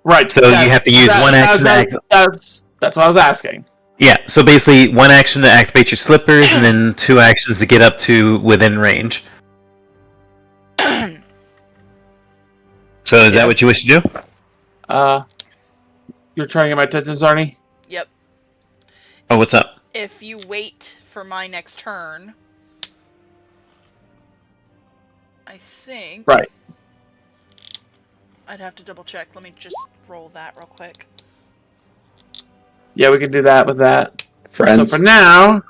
Right. So you have to use one action That's what I was asking. Yeah, so basically 1 action to activate your slippers, and then 2 actions to get up to within range. So is that what you wish to do? You're trying to get my attention, Zarni? Yep. Oh, what's up? If you wait for my next turn... I think... Right. I'd have to double check. Let me just roll that real quick. Yeah, we can do that with that. Friends. So for now,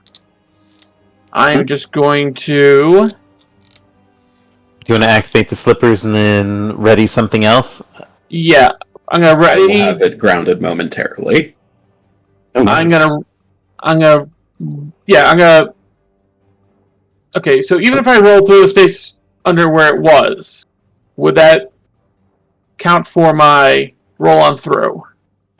I'm just going to... Do you want to activate the slippers and then ready something else? Yeah, I'm gonna I will ready. have it grounded momentarily. Oh, nice. I'm gonna. Okay, so even if I roll through the space under where it was, would that count for my roll on through?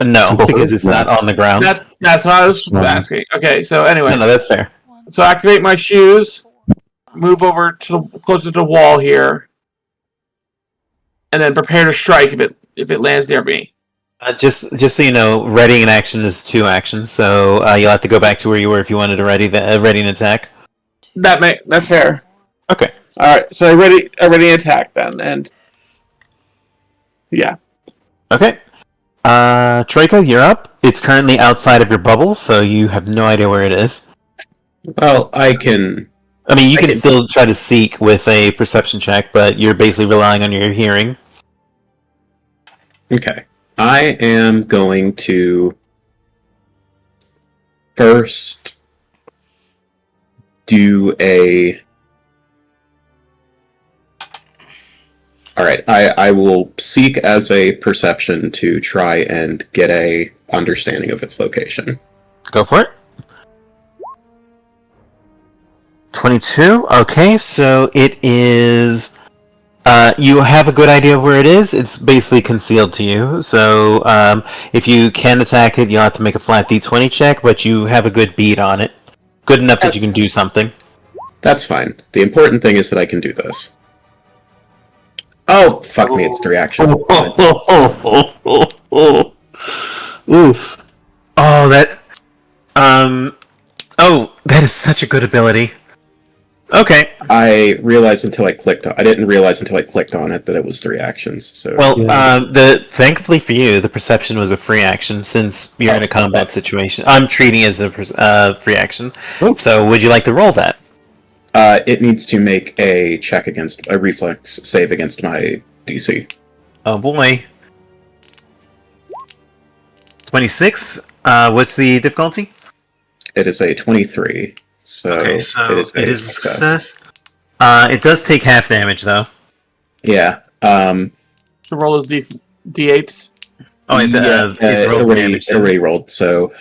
No, because it's not on the ground. That's what I was asking. Okay, so anyway, No, that's fair. so activate my shoes, move over to closer to the wall here, and then prepare to strike if it lands near me. Just so you know, readying an action is 2 actions, so you'll have to go back to where you were if you wanted to ready an attack. That's fair. Okay. All right, so I ready an attack then, and yeah. Okay. Troika, you're up. It's currently outside of your bubble, so you have no idea where it is. Well, I can I mean, you I can can- still try to seek with a perception check, but you're basically relying on your hearing. Okay. I am going to first do a. All right, I will seek as a perception to try and get a understanding of its location. Go for it. 22. Okay, so it is. You have a good idea of where it is. It's basically concealed to you. So if you can attack it, you'll have to make a flat d20 check, but you have a good beat on it. Good enough that you can do something. That's fine. The important thing is that I can do this. Oh, fuck me, it's 3 actions. Oof. Oh, that. Oh, that is such a good ability. Okay. I didn't realize until I clicked on it that it was 3 actions. So Well, Yeah. thankfully for you, the perception was a free action since you're in a combat situation. I'm treating it as a free action. Oh. So, would you like to roll that? it needs to make a check against a reflex save against my DC. Oh boy. 26. What's the difficulty? It is a 23. So, Okay, so it is a success. It does take half damage though. Yeah. So roll those d8s. Oh, it rolled damage. already rolled. So,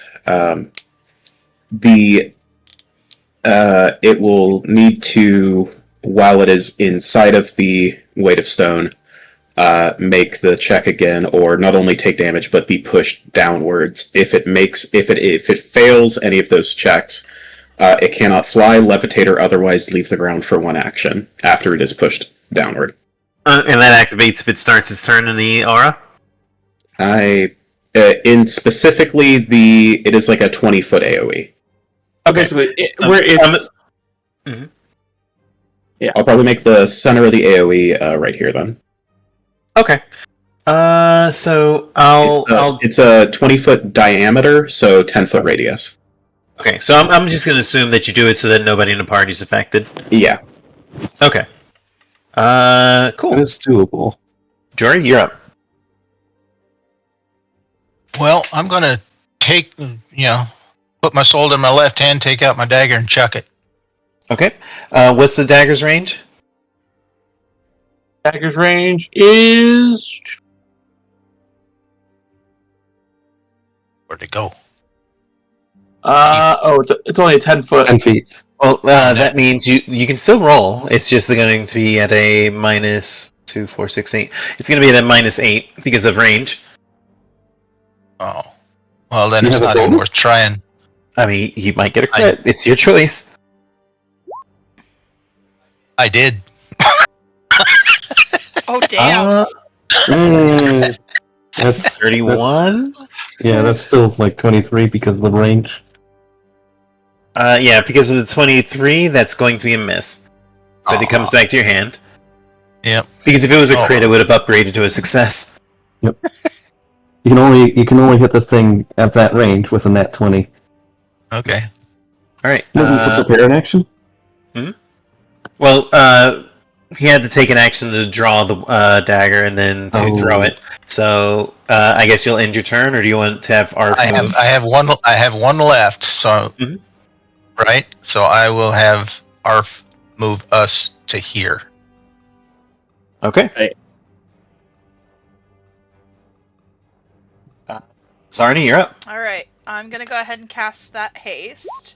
it will need to, while it is inside of the weight of stone, make the check again, or not only take damage but be pushed downwards. If it fails any of those checks, it cannot fly, levitate, or otherwise leave the ground for 1 action after it is pushed downward. And that activates if it starts its turn in the aura. In specifically it is like a 20-foot AOE. Okay, so where it's I'll probably make the center of the AOE right here then. Okay. So It's a 20-foot diameter, so 10-foot radius. Okay, so I'm just gonna assume that you do it so that nobody in the party is affected. Yeah. Okay. Cool. It's doable. Jory, you're up. Well, I'm gonna put my sword in my left hand, take out my dagger, and chuck it. Okay. What's the dagger's range? dagger's range is Where'd it go? it's only a 10-foot. 10 feet. Well, that means you can still roll. It's just going to be at a minus 2, 4, 6, 8. It's going to be at a minus 8 because of range. Oh. Well, then You it's have a not even bonus? worth trying. I mean, you might get a crit. It's your choice. I did. Oh damn! That's 31? That's still like 23 because of the range. Yeah, because of the 23, that's going to be a miss. But it comes back to your hand. Yep. Because if it was a Oh. crit, it would have upgraded to a success. You can only hit this thing at that range with a nat 20. Okay. Alright. Prepare an action? Well, he had to take an action to draw the dagger and then to throw it. So, I guess you'll end your turn, or do you want to have Arf move? I have one left, so Mhm. right? So I will have Arf move us to here. Okay. Sarni, you're up. Alright, I'm gonna go ahead and cast that haste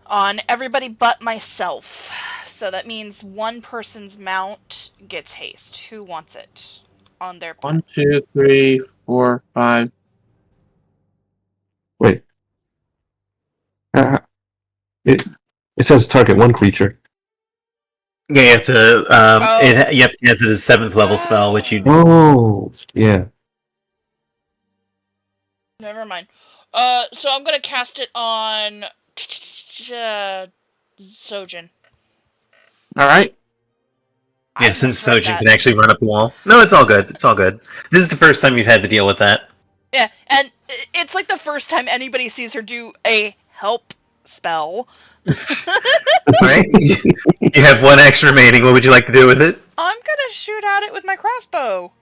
on everybody but myself. So that means one person's mount gets haste. Who wants it on their 1, 2, 3, 4, 5. Wait. It says target one creature. Yeah, you have to. You have to cast it as 7th level spell, which you. Oh, yeah. Never mind. So I'm gonna cast it on Sojin. Alright. Yeah, since Sojin can actually run up the wall. No, it's all good. It's all good. This is the first time you've had to deal with that. Yeah, and it's like the first time anybody sees her do a help spell. Alright. You have 1 action remaining. What would you like to do with it? I'm gonna shoot at it with my crossbow.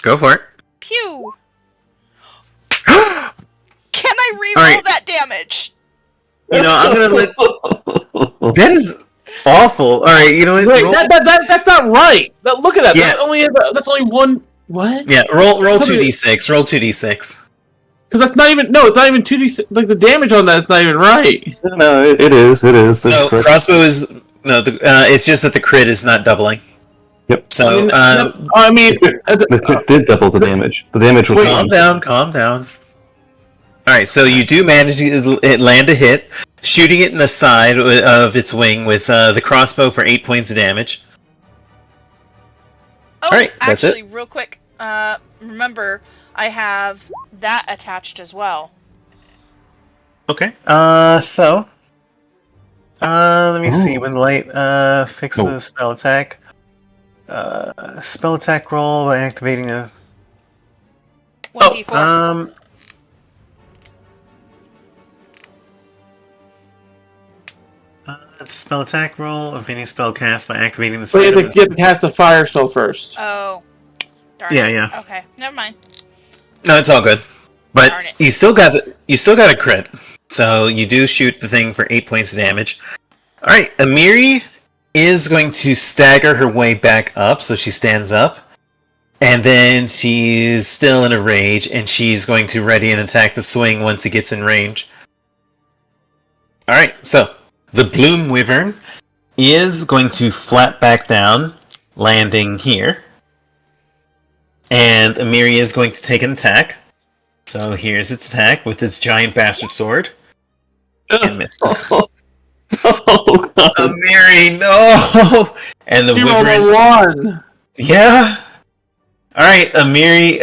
Go for it. Pew! Can I reroll Alright. that damage? You know, I'm gonna let... That is awful. Alright, you know what? Wait, Roll- that's not right. Look at that. Yeah. That's only one. What? Yeah, roll 2d6. Roll 2d6. Because that's not even. No, it's not even 2d6. Like the damage on that is not even right. No, it is. It is. That's No, correct. crossbow is... No, it's just that the crit is not doubling. Yep. So, I mean, The crit did double the damage. The damage was calm down. Alright, so you do manage to land a hit, shooting it in the side of its wing with the crossbow for 8 points of damage. Oh, Alright, that's actually, real quick. Remember, I have that attached as well. Okay. So... let me see. When light fix the spell attack. Spell attack roll by activating the... 1d4. The spell attack roll of any spell cast by activating the so side you of have to cast the fire spell first. Oh. Darn Yeah, it. yeah. Okay, never mind. No, it's all good. But Darn it. you still got a crit. So you do shoot the thing for 8 points of damage. Alright, Amiri is going to stagger her way back up, so she stands up. And then she's still in a rage, and she's going to ready and attack the swing once it gets in range. Alright, so the Bloom Wyvern is going to flap back down, landing here. And Amiri is going to take an attack. So here's its attack with its giant bastard sword. And misses. Oh, God. Amiri, no! And the She rolled Wyvern... a 1. Yeah! Alright, Amiri,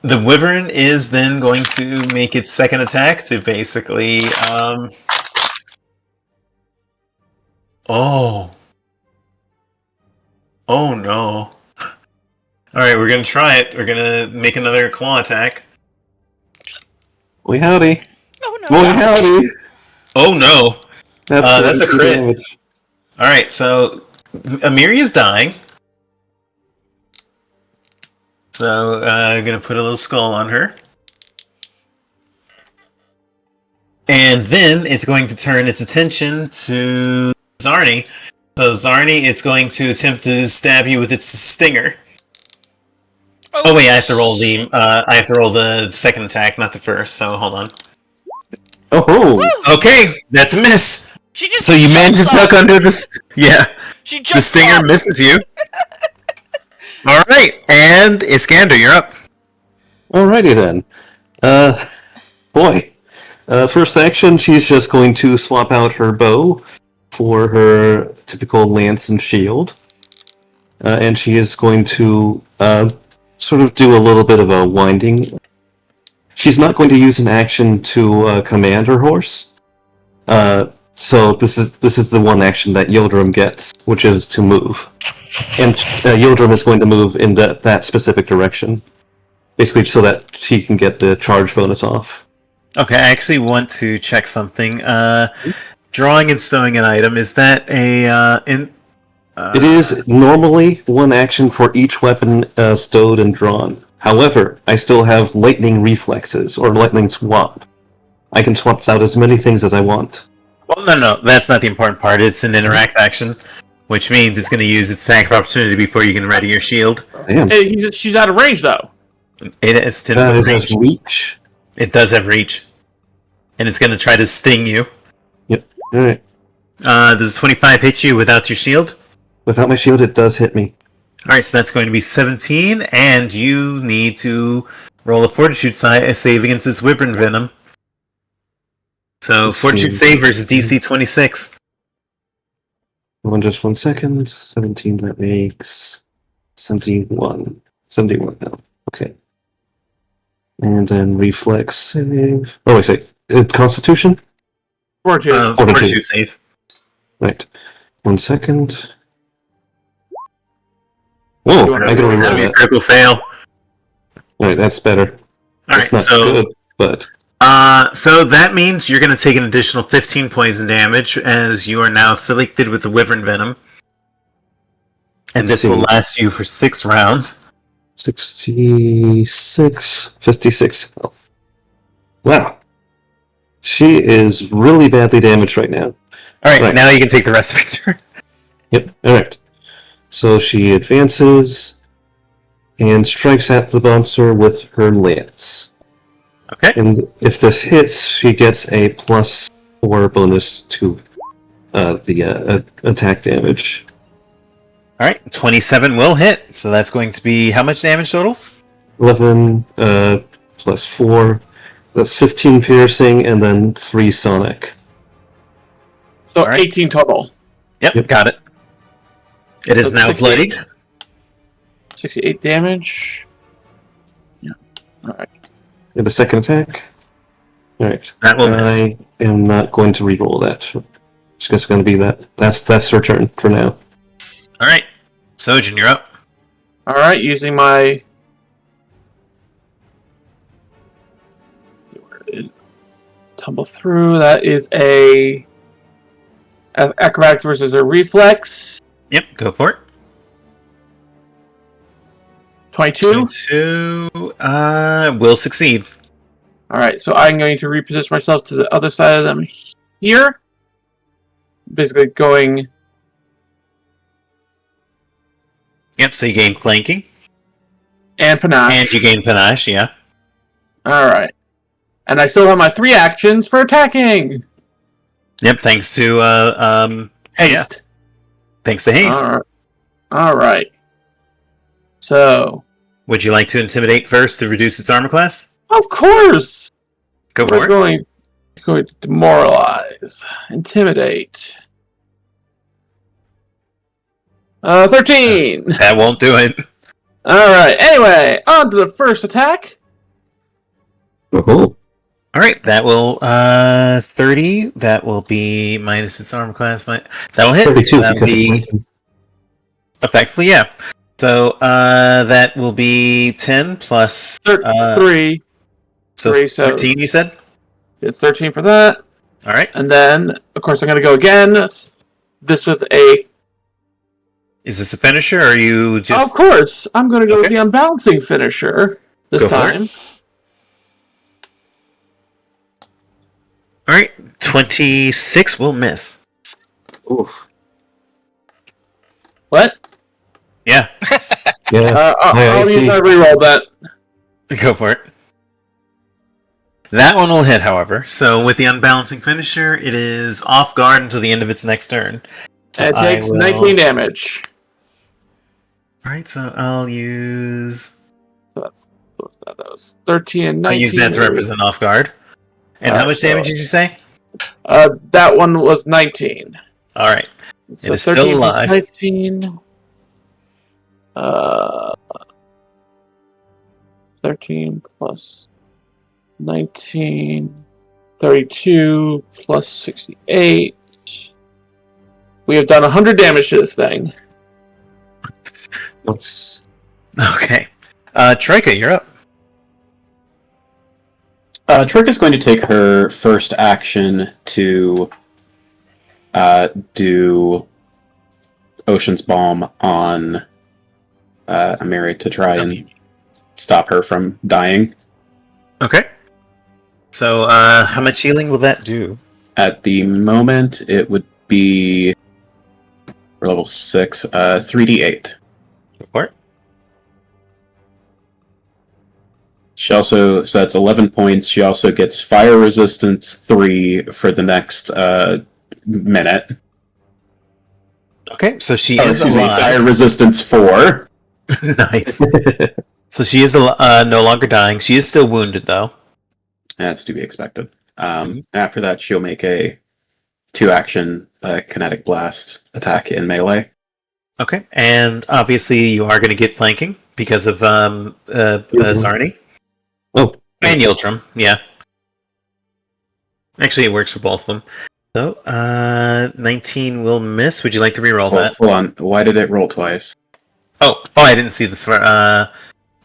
the Wyvern is then going to make its second attack to basically, Oh. Oh no. Alright, we're gonna try it. We're gonna make another claw attack. Boy howdy. Oh no. Boy howdy. Oh no! That's a 32 crit. damage. Alright, so Amiri is dying. So I'm gonna put a little skull on her. And then it's going to turn its attention to Zarni. So Zarni, it's going to attempt to stab you with its stinger. Oh wait, I have to roll the second attack, not the first. So hold on. Oh, Woo! Okay, that's a miss. She just So you managed to jumps duck up. under this. Yeah, She the jumps stinger up. misses you. All right, and Iskander, you're up. alrighty then. Boy. First action, she's just going to swap out her bow for her typical lance and shield. And she is going to sort of do a little bit of a winding. She's not going to use an action to command her horse. So this is the one action that Yildirim gets, which is to move. And Yildirim is going to move in that specific direction. Basically so that he can get the charge bonus off. Okay, I actually want to check something. Drawing and stowing an item, is that a It is normally one action for each weapon stowed and drawn. However, I still have lightning reflexes, or lightning swap. I can swap out as many things as I want. Well, no, that's not the important part. It's an interact action, which means it's going to use its attack of opportunity before you can ready your shield. Damn. Hey, she's out of range though. It has 10 It foot has range. reach. It does have reach. And it's going to try to sting you. Alright. Does 25 hit you without your shield? Without my shield, it does hit me. Alright, so that's going to be 17, and you need to roll a fortitude save against this wyvern venom. So, Let's fortitude see. save versus DC 26. Just 1 second. 17, that makes 71. 71 now. Okay. And then reflex save. Oh, wait, Constitution? Fortune. Fortitude save. Right. 1 second. Whoa, I gotta remember That'll be a that. critical fail. Alright, that's better. Alright, That's not so good, but So that means you're going to take an additional 15 poison damage as you are now afflicted with the wyvern venom. And Let's this will see. last you for 6 rounds. 66, 56 health. Wow. She is really badly damaged right now. Alright, Right. now you can take the rest of your turn. Yep, alright. So she advances and strikes at the monster with her lance. Okay. And if this hits, she gets a +4 bonus to the attack damage. Alright, 27 will hit. So that's going to be how much damage total? 11 plus 4. That's 15 piercing and then 3 sonic. So Alright. 18 total. Yep, got it. It is That's now 68. bloodied. 68 damage. Yeah. Alright. And the second attack. Alright. That will miss. I am not going to reroll that. It's just going to be that. That's her turn for now. Alright, Sojin, you're up. Alright, using my... Tumble through. That is a... Acrobatics versus a reflex. Yep, go for it. 22. 22 will succeed. Alright, so I'm going to reposition myself to the other side of them here. Basically going... Yep, so you gain flanking. And panache. And you gain panache, yeah. Alright. And I still have my 3 actions for attacking! Yep, thanks to Haste. thanks to haste. Alright. So... Would you like to intimidate first to reduce its armor class? Of course! Go for We're it. going to demoralize. Intimidate. 13! That won't do it. Alright, anyway, on to the first attack. Oh. Alright, that will 30. That will be minus its armor class. That'll hit. 32 That'll because be it's flanking. effectively, yeah. So that will be 10 plus 3. so 3, so 13 you said? It's 13 for that. Alright. And then, of course, I'm going to go again. This with a... Is this a finisher or are you just Of course! I'm going to go with Okay. the unbalancing finisher this Go for it. time. Alright, 26 will miss. Oof. What? Yeah, Yeah. I'll I use see. my reroll that. go for it. That one will hit, however. So with the unbalancing finisher, it is off guard until the end of its next turn. So And it takes 19 damage. Alright, so I'll use... So that was 13 and 19. I'll use that to represent off guard. And how much damage did you say? That one was 19. Alright. So It is still 13 plus alive. 19. 13 plus 19. 32 plus 68. We have done 100 damage to this thing. Nice. Okay. Troika, you're up. Trick is going to take her first action to do Ocean's Balm on Amiri to try and stop her from dying. Okay. So, how much healing will that do? At the moment, it would be for level 6, 3d8. Go for it. She also, so that's 11 points. She also gets fire resistance 3 for the next minute. Okay, so she Oh, is excuse me, alive. fire resistance 4. Nice. So she is no longer dying. She is still wounded, though. That's to be expected. After that, she'll make a 2-action kinetic blast attack in melee. Okay, and obviously you are going to get flanking because of Zarni. Oh. And Yiltrim, yeah. Actually, it works for both of them. So, 19 will miss. Would you like to reroll that? Hold on, why did it roll twice? Oh, I didn't see this.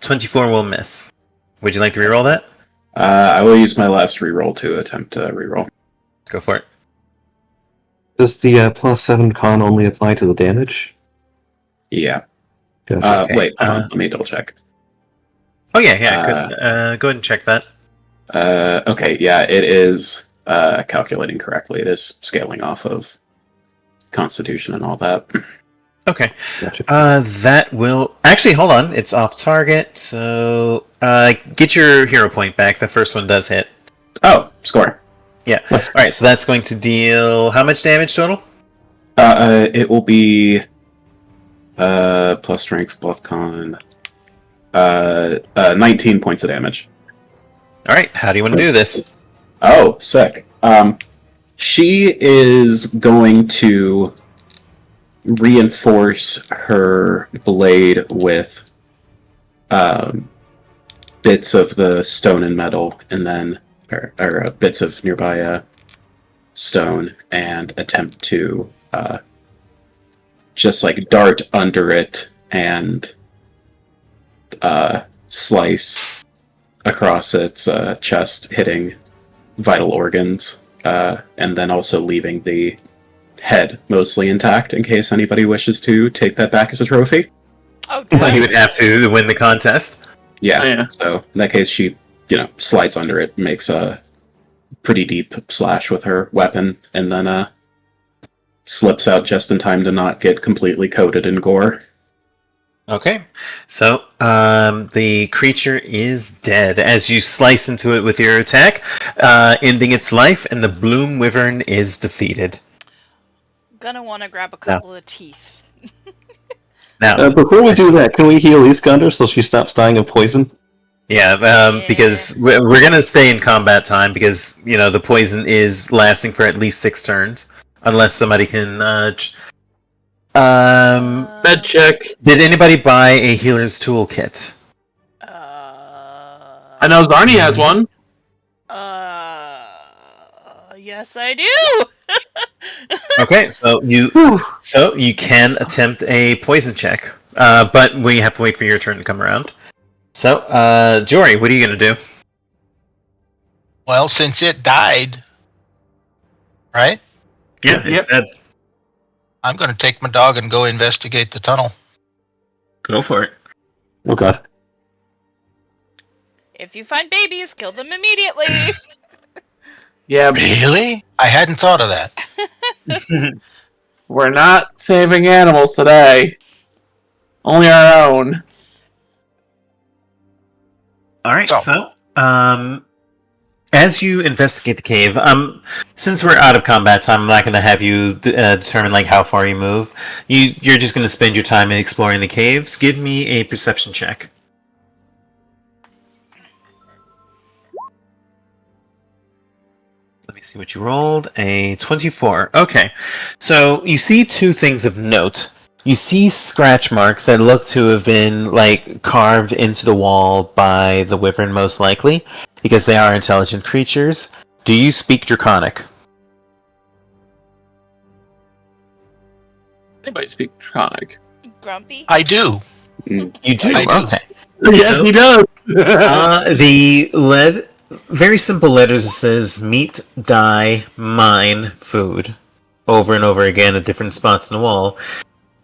24 will miss. Would you like to reroll that? I will use my last reroll to attempt to reroll. Go for it. Does the +7 con only apply to the damage? Yeah. Gotcha. Okay, Wait, hold on. Let me double check. Oh yeah, good. Go ahead and check that. Okay, yeah, it is calculating correctly. It is scaling off of Constitution and all that. Okay. Gotcha. That will actually hold on. It's off target, so get your hero point back. The first one does hit. Oh, score. Yeah. All right. So that's going to deal how much damage total? It will be plus strength, plus con. 19 points of damage. All right. How do you want to do this? Oh, sick. She is going to reinforce her blade with bits of the stone and metal, and then or bits of nearby stone, and attempt to just like dart under it and slice across its chest, hitting vital organs, and then also leaving the head mostly intact in case anybody wishes to take that back as a trophy. Oh, You nice. would have to win the contest. Yeah. Oh, yeah. So in that case, she, slides under it, makes a pretty deep slash with her weapon, and then slips out just in time to not get completely coated in gore. Okay. So the creature is dead as you slice into it with your attack, ending its life, and the Bloom Wyvern is defeated. Gonna want to grab a couple of teeth. Now, Before we do that, can we heal Eastgander so she stops dying of poison? yeah, because we're gonna stay in combat time because the poison is lasting for at least 6 turns, unless somebody can. Med check. Did anybody buy a healer's toolkit? I know Zarni has one. Yes, I do. Okay, so you can attempt a poison check, but we have to wait for your turn to come around. So, Jory, what are you gonna do? Well, since it died, right? Yeah, it's dead. I'm going to take my dog and go investigate the tunnel. Go for it. Oh god. If you find babies, kill them immediately. Yeah, Really? I hadn't thought of that. we're not saving animals today. Only our own. All right, so as you investigate the cave, since we're out of combat time, I'm not going to have you determine how far you move. You're just going to spend your time exploring the caves. Give me a perception check. Let me see what you rolled. A 24. Okay, so you see 2 things of note. You see scratch marks that look to have been carved into the wall by the wyvern, most likely, because they are intelligent creatures. Do you speak Draconic? Anybody speak Draconic? Grumpy. I do. You do? I do. Okay. Yes, he does. The very simple letters, it says meat, die, mine, food, over and over again at different spots in the wall.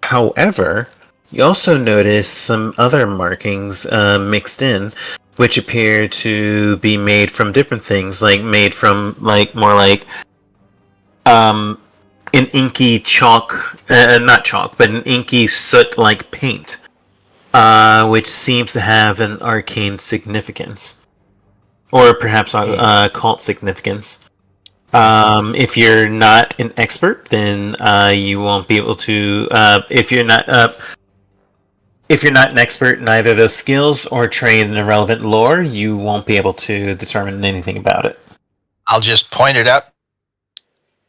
However, you also notice some other markings mixed in, which appear to be made from different things, made from an inky chalk, not chalk, but an inky soot-like paint, which seems to have an arcane significance, or perhaps occult significance. If you're not an expert, then you won't be able to. If you're not an expert in either of those skills or trained in the relevant lore, you won't be able to determine anything about it. I'll just point it out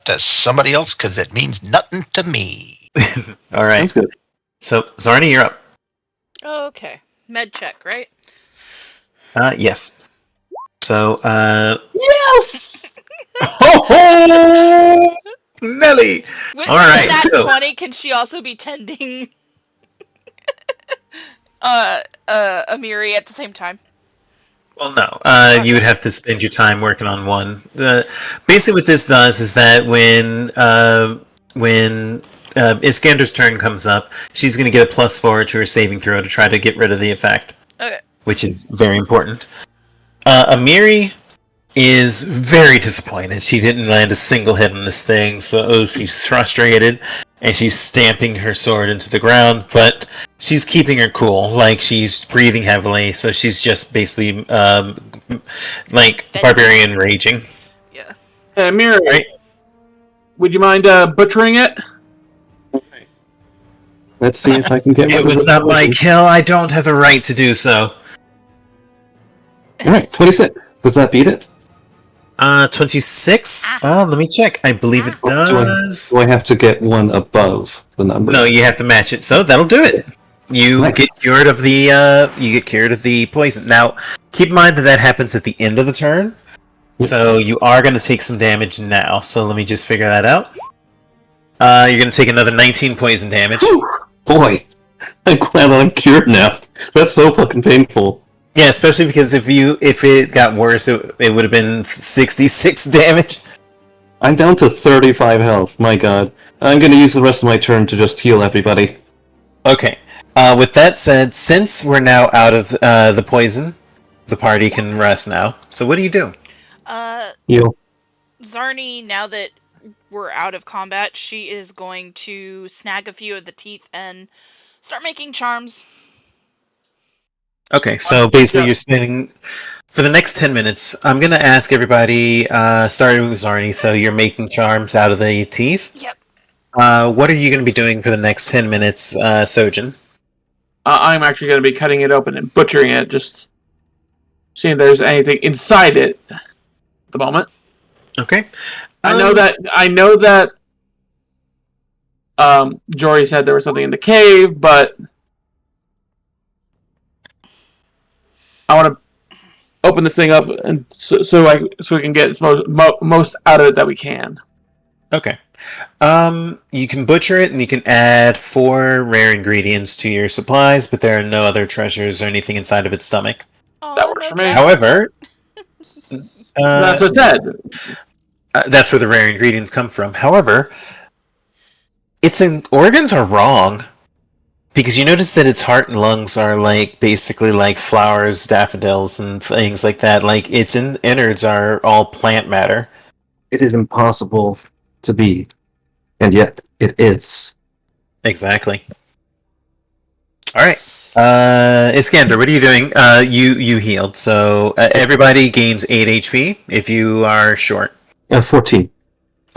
to somebody else because it means nothing to me. All right. Sounds good. So, Zarni, you're up. Okay. Med check, right? Yes. So, Yes! oh, Nelly! All right, With that so- 20, can she also be tending Amiri at the same time? Well, no. You would have to spend your time working on one. Basically, what this does is that when Iskander's turn comes up, she's going to get a +4 to her saving throw to try to get rid of the effect, Okay. which is very important. Amiri is very disappointed. She didn't land a single hit on this thing, so she's frustrated, and she's stamping her sword into the ground, but she's keeping her cool. Like, she's breathing heavily, so she's just basically, like, barbarian raging. Yeah. Mira, Right. would you mind butchering it? Let's see if I can get. It was not my kill. I don't have the right to do so. All right, 26. Does that beat it? 26? Let me check. I believe it does. Do I have to get one above the number? No, you have to match it. So that'll do it. You Right. get cured of the poison. Now, keep in mind that happens at the end of the turn. So you are going to take some damage now. So let me just figure that out. You're going to take another 19 poison damage. Whew. Boy, I'm glad that I'm cured now. That's so fucking painful. Yeah, especially because if it got worse, it would have been 66 damage. I'm down to 35 health. My god. I'm going to use the rest of my turn to just heal everybody. Okay. With that said, since we're now out of the poison, the party can rest now. So what do you do? Heal. Zarni, now that we're out of combat, she is going to snag a few of the teeth and start making charms. Okay, so basically you're spending... For the next 10 minutes, I'm going to ask everybody, starting with Zarni, so you're making charms out of the teeth. Yep. What are you going to be doing for the next 10 minutes, Sojin? I'm actually going to be cutting it open and butchering it, just seeing if there's anything inside it at the moment. Okay. I know that Jory said there was something in the cave, but I want to open this thing up and so we can get most out of it that we can. Okay. You can butcher it, and you can add 4 rare ingredients to your supplies, but there are no other treasures or anything inside of its stomach. Oh, That works for me. However, That's what I said. that's where the rare ingredients come from. However, its organs are wrong. Because you notice that its heart and lungs are basically like flowers, daffodils, and things like that. Like, its innards are all plant matter. It is impossible to be, and yet it is. Exactly. Alright. Iskander, what are you doing? You healed, so everybody gains 8 HP if you are short. 14.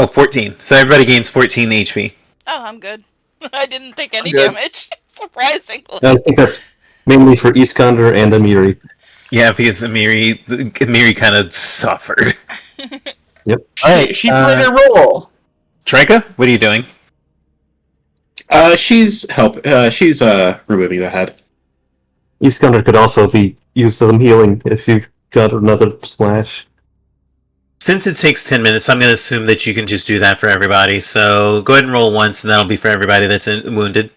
Oh, 14. So everybody gains 14 HP. Oh, I'm good. I didn't take any good. damage, surprisingly. I think that's mainly for Iskander and Amiri. Yeah, because Amiri kind of suffered. Yep. Alright, She played her role. Trika, what are you doing? She's removing the head. Iskander could also be used some healing if you've got another splash. Since it takes 10 minutes, I'm going to assume that you can just do that for everybody. So go ahead and roll once, and that'll be for everybody that's wounded.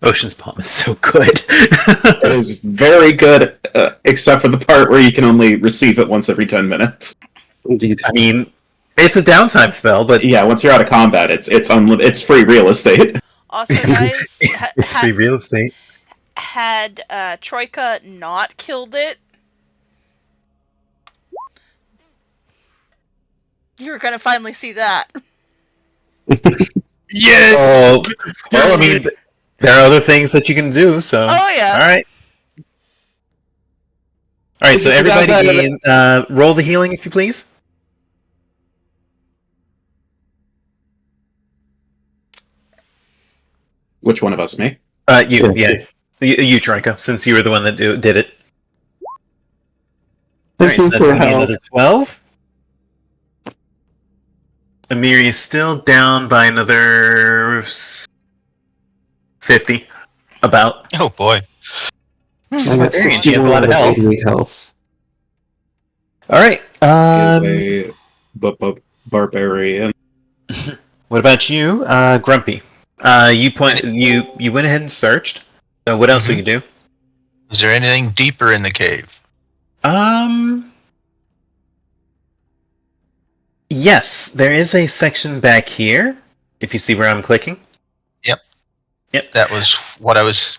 Ocean's Palm is so good. It is very good, except for the part where you can only receive it once every 10 minutes. Indeed. I mean, it's a downtime spell, but Yeah, once you're out of combat, it's free real estate. Also, guys, it's free real estate. had Troika not killed it, you're gonna finally see that. Yeah. Oh, well, I mean, there are other things that you can do, so... Oh, yeah. Alright. Alright, so everybody roll the healing, if you please. Which one of us, me? You, You, Trika, since you were the one that did it. Alright, so that's going to be another 12. Amiri is still down by another 50. About. Oh boy. She's barbarian. She has a lot of health. 88 health. Alright. Is a barbarian. What about you, Grumpy? You went ahead and searched. So what else we can do? Is there anything deeper in the cave? Yes, there is a section back here. If you see where I'm clicking. Yep. That was what I was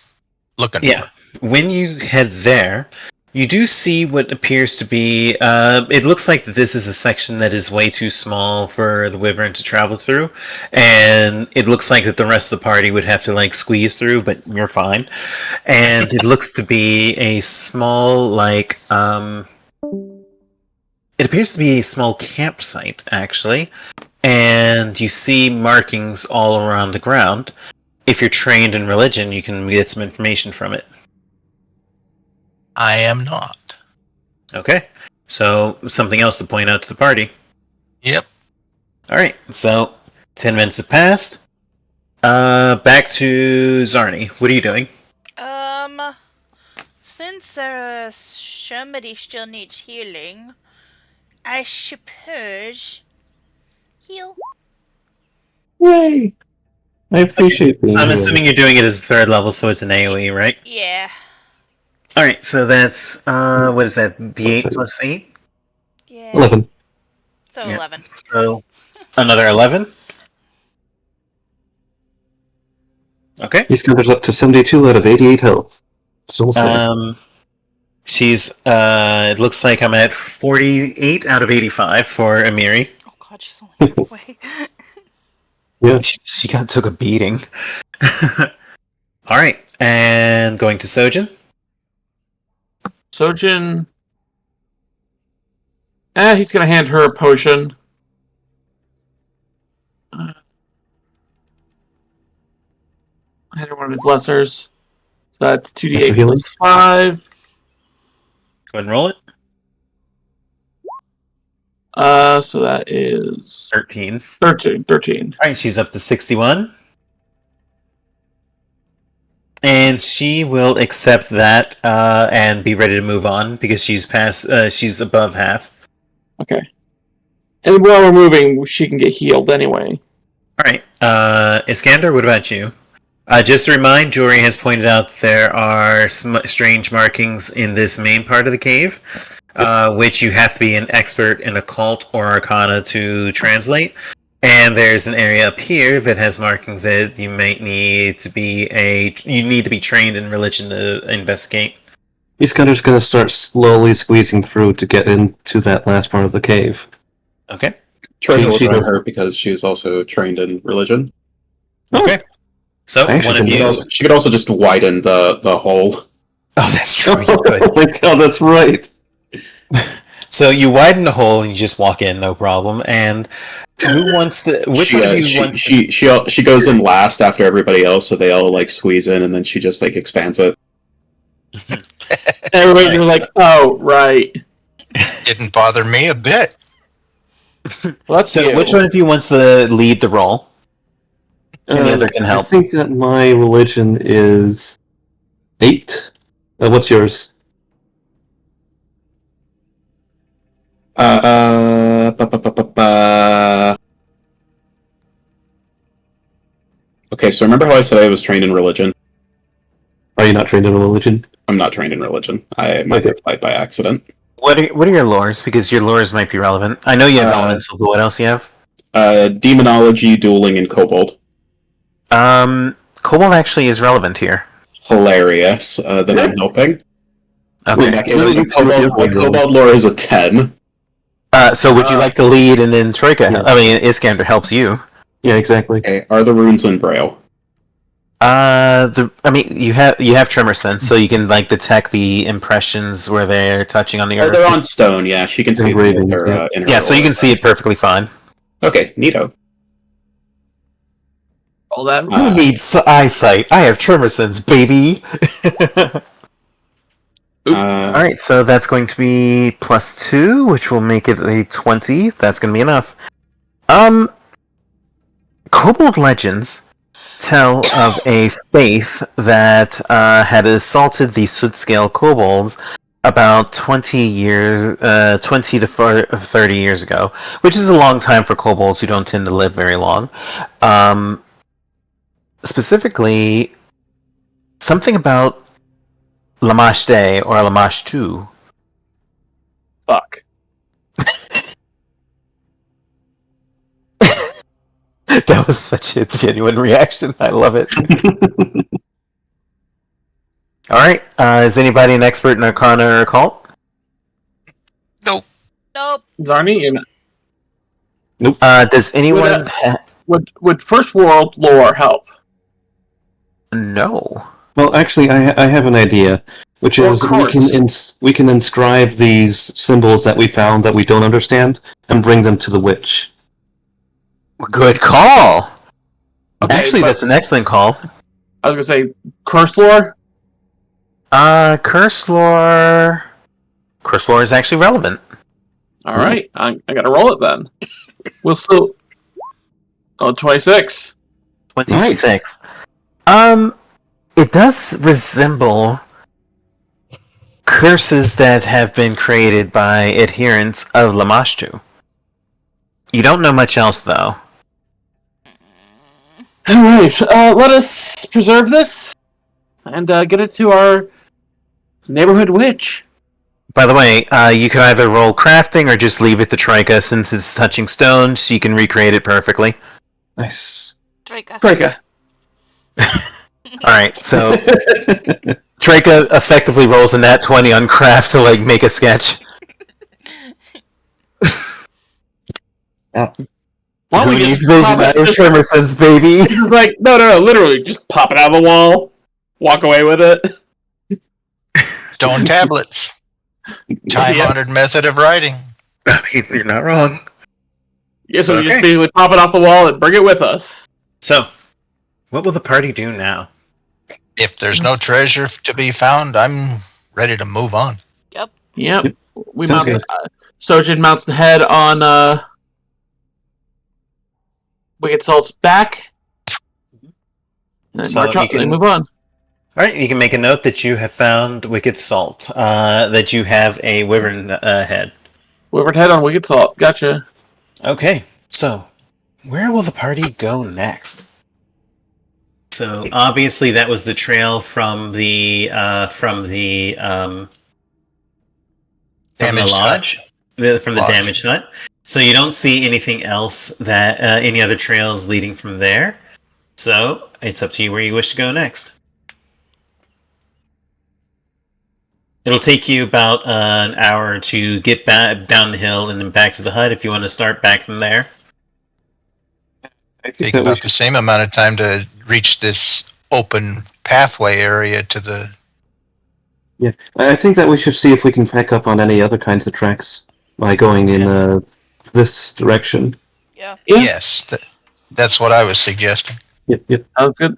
looking Yeah. for. When you head there, you do see what appears to be. It looks like this is a section that is way too small for the wyvern to travel through, and it looks like that the rest of the party would have to like squeeze through, but you're fine. And it looks to be a small, like, it appears to be a small campsite, actually, and you see markings all around the ground. If you're trained in religion, you can get some information from it. I am not. Okay, so something else to point out to the party. Yep. Alright, so 10 minutes have passed. Back to Zarni. What are you doing? Since somebody still needs healing, I suppose heal. Yay! I appreciate being I'm here. assuming you're doing it as 3rd level, so it's an AoE, right? Yeah. Alright, so that's, what is that? D8 plus 8? Yeah. 11. So Yeah. 11. So, another 11? Okay. He scatters up to 72 out of 88 health. So we'll see. It looks like I'm at 48 out of 85 for Amiri. Oh god, she's only halfway. Yeah. She took a beating. Alright, and going to Sojin. Sojin. He's gonna hand her a potion. I had one of his lessers. So that's 2d8 healing. plus 5. Go ahead and roll it. So that is 13. 13. Alright, she's up to 61. And she will accept that and be ready to move on because she's above half. Okay. And while we're moving, she can get healed anyway. Alright, Iskander, what about you? Just to remind, Jory has pointed out there are some strange markings in this main part of the cave, which you have to be an expert in occult or arcana to translate. And there's an area up here that has markings that you might need to be trained in religion to investigate. Iskander's gonna start slowly squeezing through to get into that last part of the cave. Okay. Troika will She- join her because she's also trained in religion. Okay. So I actually one of didn't you. know. She could also just widen the hole. Oh, that's true. You could. Oh my god, that's right. So you widen the hole and you just walk in, no problem. And who wants to? Which one of you wants? She goes in last after everybody else, so they all like squeeze in, and then she just like expands it. Everybody's like, oh, right. Didn't bother me a bit. Well, that's So you. which one of you wants to lead the roll? And the other can help. I think that my religion is 8. What's yours? Okay, so remember how I said I was trained in religion? Are you not trained in religion? I'm not trained in religion. I might have applied by accident. What are your lores? Because your lores might be relevant. I know you have elemental, but what else you have? Demonology, dueling, and kobold. Kobold actually is relevant here. Hilarious. Then I'm helping. Okay. In that case, my kobold lore is a 10. So would you like to lead and then Troika? Yeah. I mean, Iskander helps you. Yeah, exactly. Okay, are the runes in Braille? You have tremor sense, so you can like detect the impressions where they're touching on the Oh, earth. they're on stone, yeah. She can see them Engravings, in her, in her Yeah, so you lore. can see it perfectly fine. Okay, neato. All that. Who needs eyesight? I have tremor sense, baby. Alright, so that's going to be +2, which will make it a 20. That's going to be enough. Kobold legends tell of a faith that had assaulted the Sootscale kobolds about 20 to 30 years ago, which is a long time for kobolds who don't tend to live very long. Specifically, something about Lamash Day or Lamash 2. Fuck. That was such a genuine reaction. I love it. All right. Is anybody an expert in Arcana or Occult? Nope. Nope. Zarni, you know, Does anyone? would First World lore help? No. Well, actually, I have an idea, which Of is course. we can inscribe these symbols that we found that we don't understand and bring them to the witch. Good call. Okay, Actually, but- that's an excellent call. I was gonna say curse lore. Curse lore. Curse lore is actually relevant. All right, I gotta roll it then. We'll still. Oh, 26. 26. It does resemble curses that have been created by adherents of Lamashtu. You don't know much else, though. All right, let us preserve this and get it to our neighborhood witch. By the way, you can either roll crafting or just leave it to Trika since it's touching stone, so you can recreate it perfectly. Nice. Trika. Alright, so Trika effectively rolls a nat 20 on craft to like make a sketch. Why don't Who we needs just vision? pop it? Irish Trimmer sense, baby. Just like no, literally, just pop it out of the wall, walk away with it. Stone tablets. Time-honored method of writing. You're not wrong. Yeah, so we Okay. just basically pop it off the wall and bring it with us. So, what will the party do now? If there's no treasure to be found, I'm ready to move on. Yep. We Sounds mount. good. Sojin mounts the head on Wicked Salt's back. And So march you up and can- move on. Alright, you can make a note that you have found Wicked Salt, that you have a wyvern head. Wyvern head on Wicked Salt. Gotcha. Okay, so where will the party go next? So obviously that was the trail from the Damaged lodge, from the Lodge. damaged hut. So you don't see anything else that any other trails leading from there. So it's up to you where you wish to go next. It'll take you about an hour to get back down the hill and then back to the hut if you want to start back from there. I think Take that we about the same amount of time to reach this open pathway area to the... Yeah, I think that we should see if we can pick up on any other kinds of tracks by going in this direction. Yeah. Yeah. Yes, that's what I was suggesting. Yep.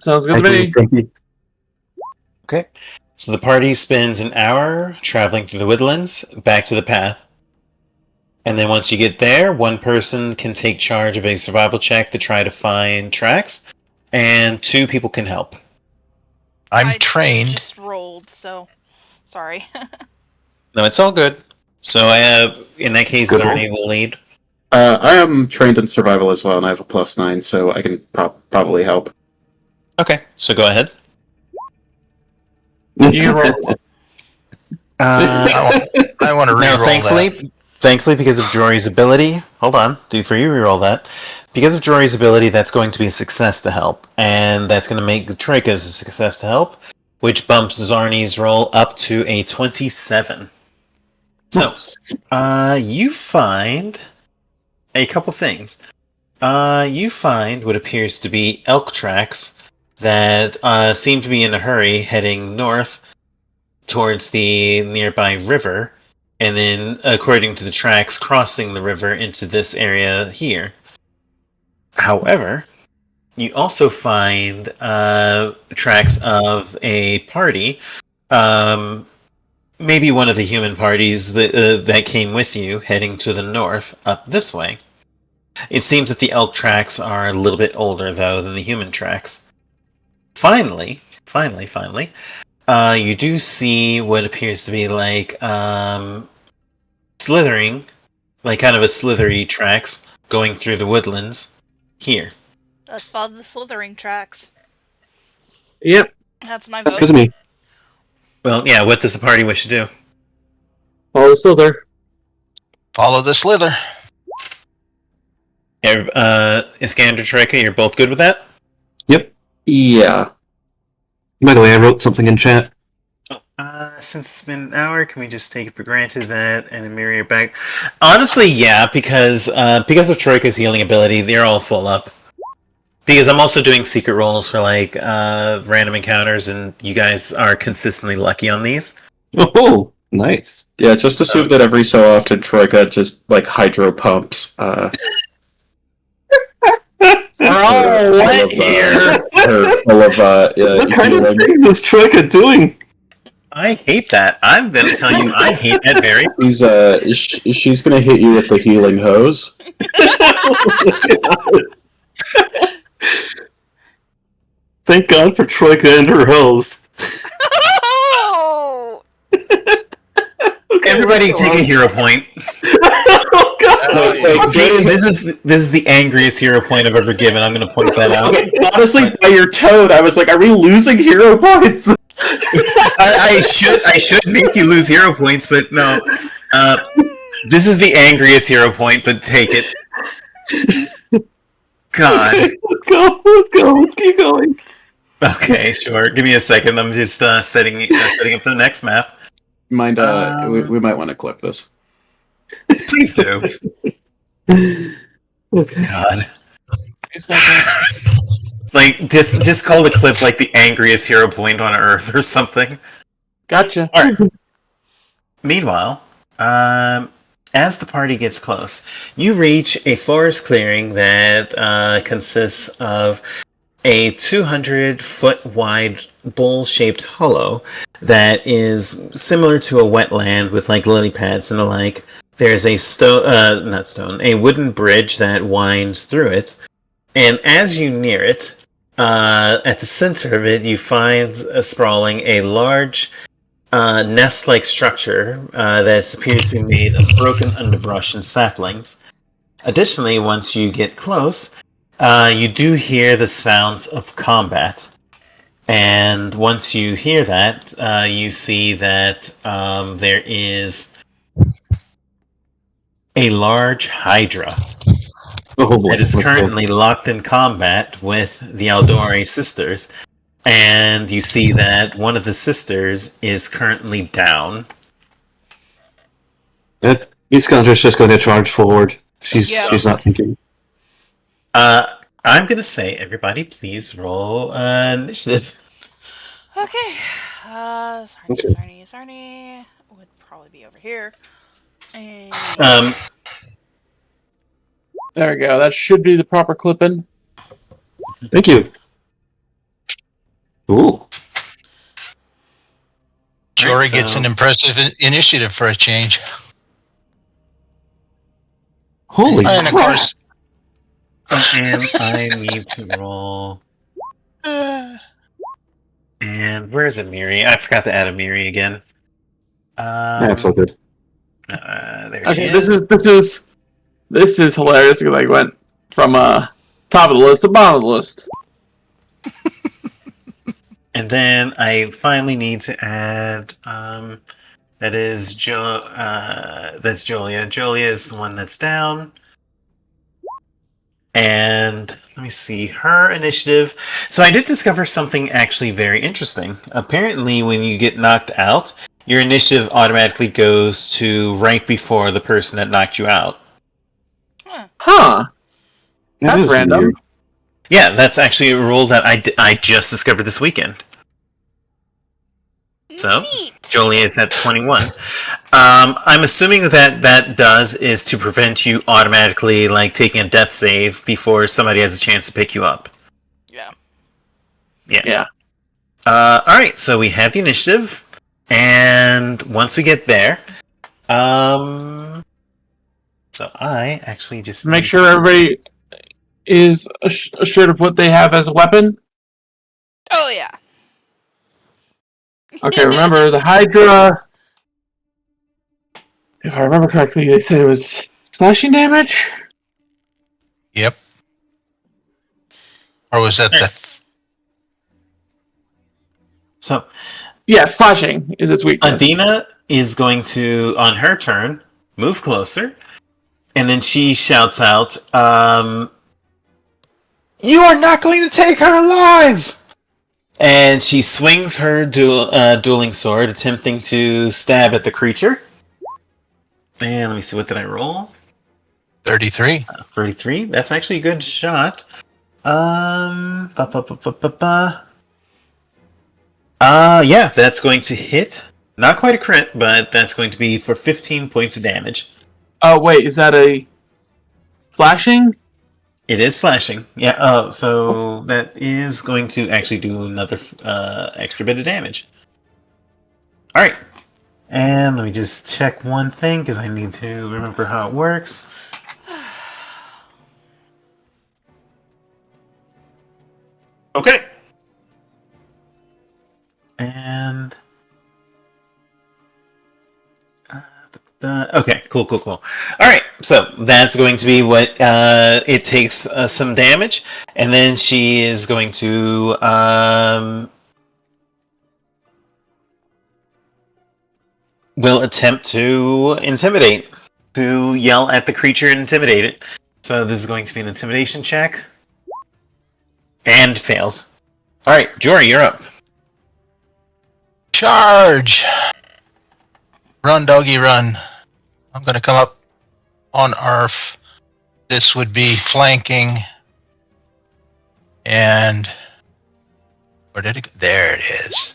Sounds good to me. Thank you. Okay. So the party spends an hour traveling through the woodlands back to the path. And then once you get there, one person can take charge of a survival check to try to find tracks, and 2 people can help. I'm I trained. just rolled, so sorry. No, it's all good. So I have, in that case, Good Zarni will lead. I am trained in survival as well, and I have a +9, so I can probably help. Okay, so go ahead. You roll. Uh, I want to now, re-roll that. thankfully, because of Jory's ability, hold on, for you reroll that. Because of Jory's ability, that's going to be a success to help, and that's going to make the Trika a success to help, which bumps Zarni's roll up to a 27. So, you find a couple things. You find what appears to be elk tracks that seem to be in a hurry heading north towards the nearby river, and then, according to the tracks, crossing the river into this area here. However, you also find tracks of a party, maybe one of the human parties that came with you, heading to the north, up this way. It seems that the elk tracks are a little bit older, though, than the human tracks. Finally, you do see what appears to be like slithering, like kind of a slithery tracks going through the woodlands here. Let's follow the slithering tracks. Yep. That's my That's vote. good to me. Well, yeah. What does the party wish to do? Follow the slither. Follow the slither. Iskander, Treka, you're both good with that? Yep. Yeah. By the way, I wrote something in chat. Since it's been an hour, can we just take it for granted that and then mirror it back? Honestly, yeah, because of Troika's healing ability, they're all full up. Because I'm also doing secret rolls for like random encounters, and you guys are consistently lucky on these. Oh, nice. Yeah, just assume that every so often Troika just like hydro pumps. We're all wet here. Her full of What kind of healing. things is Troika doing? I hate that. I'm gonna tell you, I hate that very. She's gonna hit you with the healing hose. Thank God for Troika and her hose. Oh! Everybody take a hero point. Oh God! This is the angriest hero point I've ever given. I'm gonna point that out. Honestly, by your tone, I was like, "Are we losing hero points?" I should make you lose hero points, but no. This is the angriest hero point, but take it. God. Let's go. Let's keep going. Okay, sure. Give me a second. I'm just setting up for the next map. Mind, we might want to clip this. Please do. Okay. God. Like just call the clip like the angriest hero point on Earth or something. Gotcha. All right. Meanwhile, as the party gets close, you reach a forest clearing that consists of a 200-foot wide bowl-shaped hollow that is similar to a wetland with like lily pads and the like. There's a a wooden bridge that winds through it, and as you near it, at the center of it, you find sprawling a large nest-like structure that appears to be made of broken underbrush and saplings. Additionally, once you get close, you do hear the sounds of combat. And once you hear that, you see that there is a large hydra Oh boy. that is Let's go. currently locked in combat with the Aldori sisters. And you see that one of the sisters is currently down. Iskandra's just going to charge forward. She's Yeah. not thinking. I'm gonna say, everybody, please roll initiative. Okay. Sarny would probably be over here. And There we go. That should be the proper clipping. Thank you. Ooh. Jory Right, gets so- an impressive initiative for a change. Holy And of crap. course, And I need to roll. And where is it, Miri? I forgot to add a Miri again. That's all good. There she Okay, is. this is hilarious because I went from top of the list to bottom of the list. And then I finally need to add. That is that's Julia. Julia is the one that's down. And let me see her initiative. So I did discover something actually very interesting. Apparently, when you get knocked out, your initiative automatically goes to right before the person that knocked you out. Huh. That That's is random. weird. Yeah, that's actually a rule that I just discovered this weekend. So, Neat. Jolie is at 21. I'm assuming that does is to prevent you automatically like taking a death save before somebody has a chance to pick you up. yeah. Yeah. Alright, so we have the initiative, and once we get there, so I actually just Make need sure to- everybody is assured of what they have as a weapon. Oh yeah. Okay, remember the Hydra. If I remember correctly, they said it was slashing damage. yep. Or was that the? So Yeah, slashing is its weakness. Adina is going to, on her turn, move closer, and then she shouts out, "You are not going to take her alive!" And she swings her dueling sword, attempting to stab at the creature. And let me see, what did I roll? 33. 33. That's actually a good shot. Yeah, that's going to hit. Not quite a crit, but that's going to be for 15 points of damage. Oh, wait, is that a slashing? It is slashing. Yeah, oh, so that is going to actually do another extra bit of damage. Alright. And let me just check one thing, because I need to remember how it works. Okay. And... okay, cool. Alright, so that's going to be what it takes some damage, and then she is going to will attempt to intimidate, to yell at the creature and intimidate it. So this is going to be an intimidation check. And fails. Alright, Jory, you're up. Charge! Run, doggy, run. I'm going to come up on Arf. This would be flanking. And where did it go? There it is.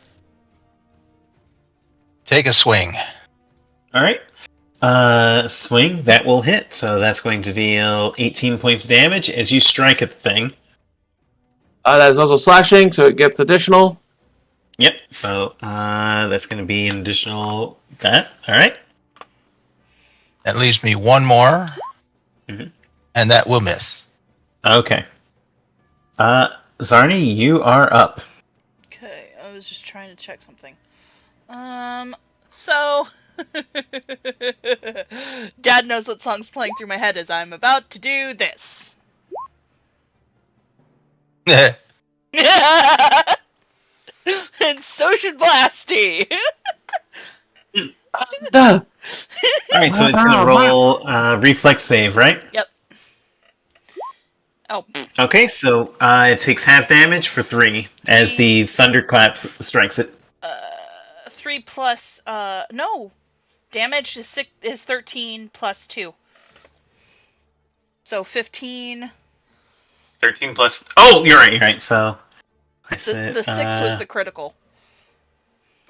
Take a swing. Alright. Swing, that will hit. So that's going to deal 18 points of damage as you strike at the thing. That is also slashing, so it gets additional. Yep, so that's going to be an additional that. Alright. That leaves me one more. Mhm. And that will miss. Okay. Zarni, you are up. Okay, I was just trying to check something. So Dad knows what song's playing through my head as I'm about to do this. And so should Blasty. Alright, so it's going to roll reflex save, right? Yep. Oh. Okay, so it takes half damage for 3 as the thunderclap strikes it. 3 plus no. Damage is 13 plus 2. So 15. 13 plus... Oh, you're right. So I said... The 6 was the critical.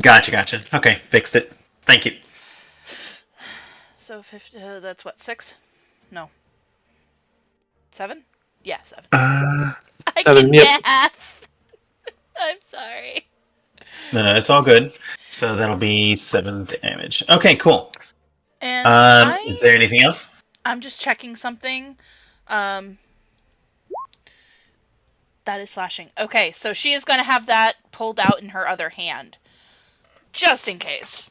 Gotcha. Okay, fixed it. Thank you. So 50, that's what, 6? No. 7? Yeah, 7. Seven, I can yep. math. I'm sorry. No, it's all good. So that'll be 7 damage. Okay, cool. And is there anything else? I'm just checking something. That is slashing. Okay, so she is going to have that pulled out in her other hand. Just in case.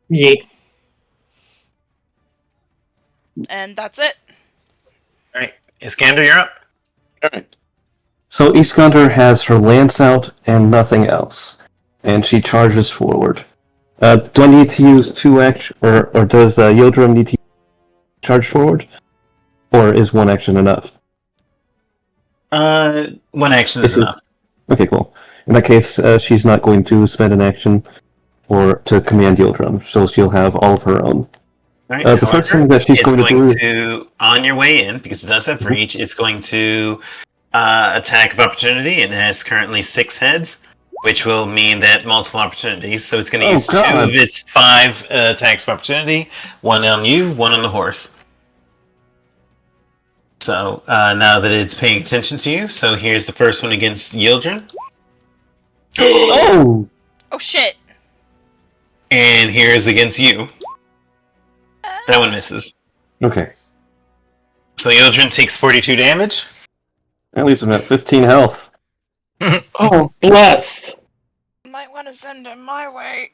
Yeah. And that's it. Alright, Iskander, you're up. Alright. So Iskander has her lance out and nothing else. And she charges forward. Do I need to use 2 action, or does Yildrim need to charge forward? Or is 1 action enough? 1 action is enough. Okay, cool. In that case, she's not going to spend an action to command Yildrim, so she'll have all of her own. Right, The first thing that she's going to do... on your way in, because it does have reach, it's going to attack of opportunity, and it has currently 6 heads, which will mean that multiple opportunities, so it's going to use 2 of its 5 attacks of opportunity, 1 on you, 1 on the horse. So, now that it's paying attention to you, so here's the first one against Yildrim. Oh! Oh shit. And here's against you. That one misses. Okay. So Yildrim takes 42 damage. At least I'm at 15 health. Oh, bless. Might want to send him my way.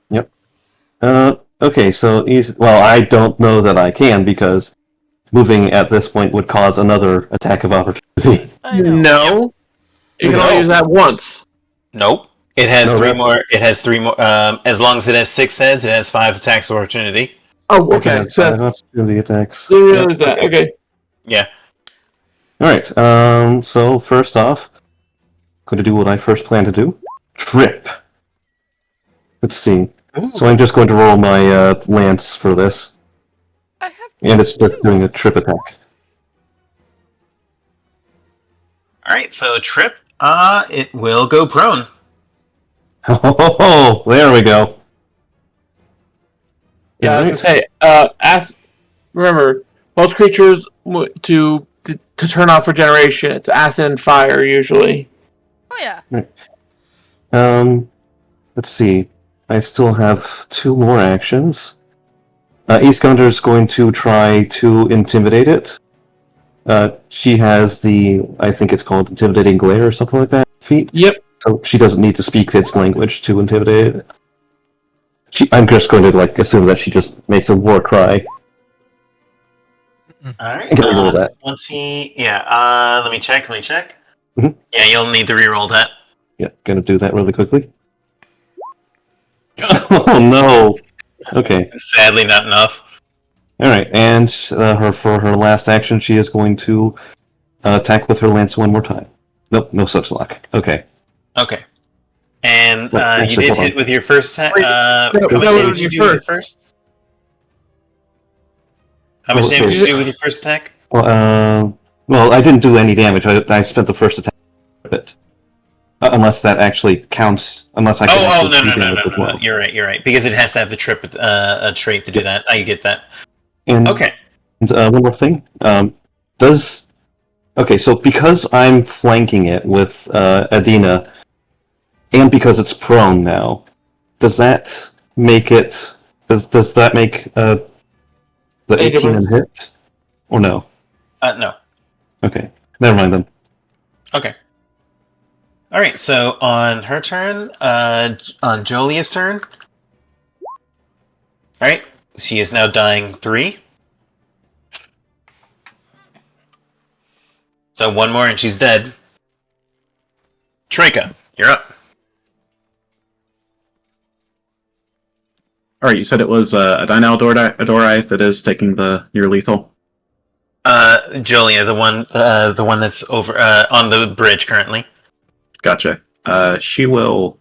Yep. Okay, so I don't know that I can, because moving at this point would cause another attack of opportunity. I know. No. You can only use that once. Nope. It has No, three that- more. It has 3 more. As long as it has 6 heads, it has 5 attacks of opportunity. Oh, it okay. has So five that's opportunity attacks. didn't Yep, realize that. Okay. Yeah. All right. So first off, I'm going to do what I first planned to do. Trip. Let's see. So I'm just going to roll my lance for this, I have and it's just doing a trip attack. All right. So trip. It will go prone. Oh, there we go. Yeah, I was Alright. gonna say. Remember, most creatures to turn off regeneration, it's acid and fire usually. Oh yeah. Let's see. I still have 2 more actions. Eastgounder is going to try to intimidate it. She has I think it's called Intimidating Glare or something like that, feat. Yep. So she doesn't need to speak its language to intimidate it. I'm just going to assume that she just makes a war cry. All right. Can I roll that? 20. Yeah. Let me check. Mhm. Yeah, you'll need to re-roll that. Yeah, gonna do that really quickly. Oh no! Okay. Sadly, not enough. Alright, and for her last action, she is going to attack with her lance one more time. Nope, no such luck. Okay. Okay. And Well, you actually, did hold hit on. with your first attack. Wait, How no, much that damage was did you your do with your first? How much Oh, damage sorry. did you do with your first attack? Well, I didn't do any damage. I spent the first attack of it. Unless that actually counts. Unless I can Oh, actually do damage as no. well. You're right. Because it has to have the trip a trait to do that. I get that. And, Okay. And one more thing. Okay, so because I'm flanking it with Adina, and because it's prone now, does that make it? Does that make the 18 and hit? Or no? No. Okay, never mind then. Okay. All right. So on her turn, on Jolia's turn. All right. She is now dying 3. So one more and she's dead. Troika, you're up. All right, you said it was a Dynal Adorai that is taking the near lethal. Jolia, the one that's over on the bridge currently. Gotcha. She will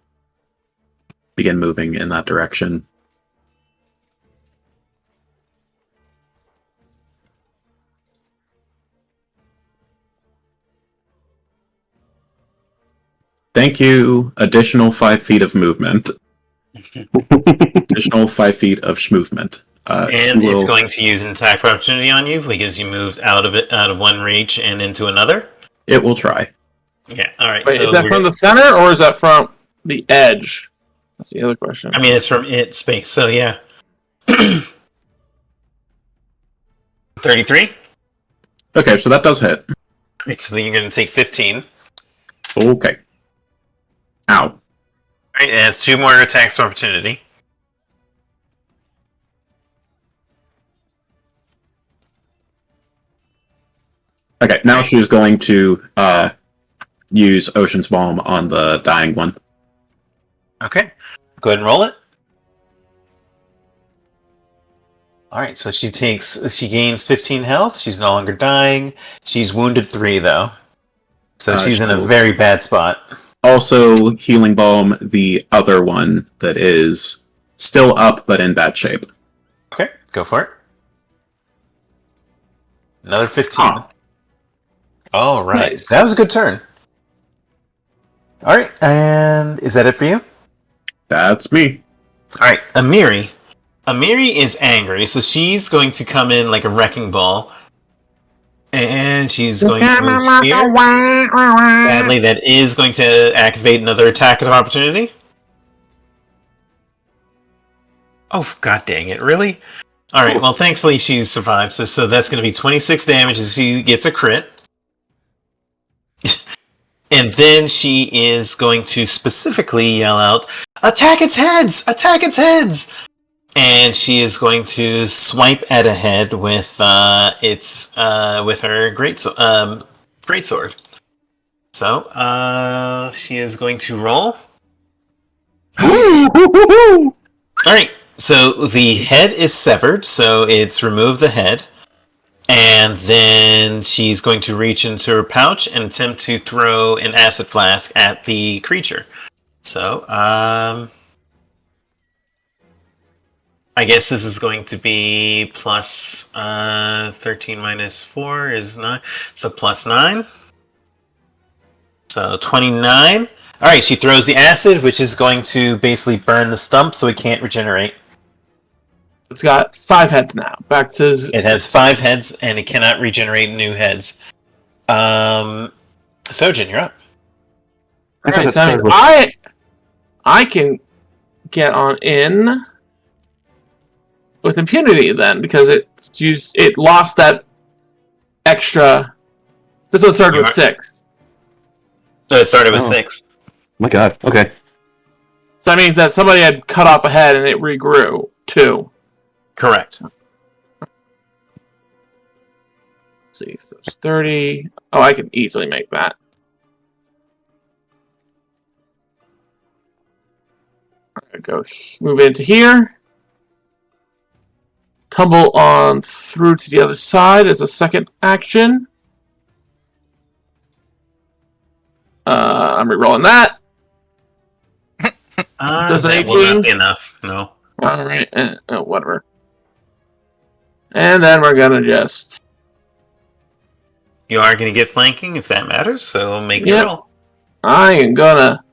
begin moving in that direction. Thank you. Additional 5 feet of movement. Additional 5 feet of schmovement. And it's going to use an attack of opportunity on you because you moved out of one reach and into another. It will try. Yeah. All right. Wait, so is that from the center or is that from the edge? That's the other question. I mean, it's from its space. So yeah. 33. Okay, so that does hit. Right, so then you're going to take 15. Okay. Ow. All right. It has 2 more attacks of opportunity. Okay, now she's going to use Ocean's Balm on the dying one. Okay. Go ahead and roll it. Alright, so she gains 15 health. She's no longer dying. She's wounded 3, though. So she's in a very bad spot. Also, Healing Balm the other one that is still up but in bad shape. Okay, go for it. Another 15. Huh. Alright, Nice. that was a good turn. Alright, and is that it for you? That's me. Alright, Amiri. Amiri is angry, so she's going to come in like a wrecking ball. And she's going to move here. Sadly, that is going to activate another attack of opportunity. Oh, god dang it, really? Alright, well, thankfully she survives, so that's going to be 26 damage as she gets a crit. And then she is going to specifically yell out, "Attack its heads! Attack its heads!" And she is going to swipe at a head with her greatsword. So, she is going to roll. Woo-hoo-hoo-hoo! Alright, so the head is severed, so it's remove the head. And then she's going to reach into her pouch and attempt to throw an acid flask at the creature. So, I guess this is going to be plus 13 minus 4 is 9. So plus 9. So 29. Alright, she throws the acid, which is going to basically burn the stump so it can't regenerate. It's got 5 heads now. Back to It has 5 heads, and it cannot regenerate new heads. Sojin, you're up. I thought Alright, it so started with- I can get on in with impunity then, because it lost that extra. This one started You with are- 6. So it started with Oh. 6. My God. Okay. So that means that somebody had cut off a head and it regrew 2. Correct. Let's see, so it's 30. Oh, I can easily make that. I'm gonna go move into here. Tumble on through to the other side as a second action. I'm rerolling that. Does an That will 18? not be enough. No. Alright, whatever. And then we're gonna just... You are going to get flanking if that matters, so make Yep. your roll. I am gonna...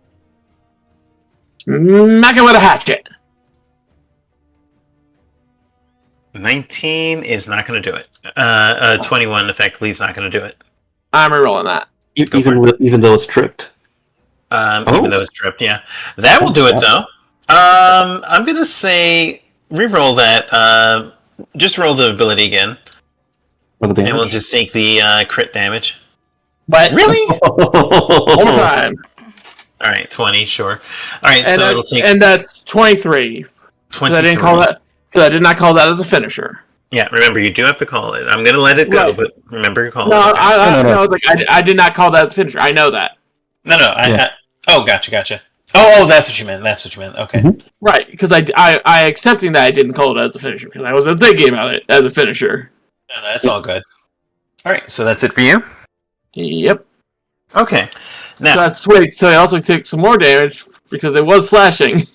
smack it with a hatchet. 19 is not going to do it. 21 effectively is not going to do it. I'm rerolling that. Go for Even though it's tripped. Even though it's tripped, yeah. That will do it, though. I'm going to say re-roll that. Just roll the ability again, For the damage. and we'll just take the crit damage. But Really? one more time. All right, 20, sure. All right, And, so it'll take and that's 23. 23. I didn't call that... Because I did not call that as a finisher. Yeah, remember, you do have to call it. I'm going to let it go, Right. but remember to call No, it. Okay? no, like I did not call that as a finisher. I know that. No. Yeah. Oh, gotcha. Oh, that's what you meant. Okay. Mhm. Right, because I accepting that I didn't call it as a finisher, because I wasn't thinking about it as a finisher. No, that's all good. All right, so that's it for you? Yep. Okay. So Now, that's wait, so I also took some more damage, because it was slashing.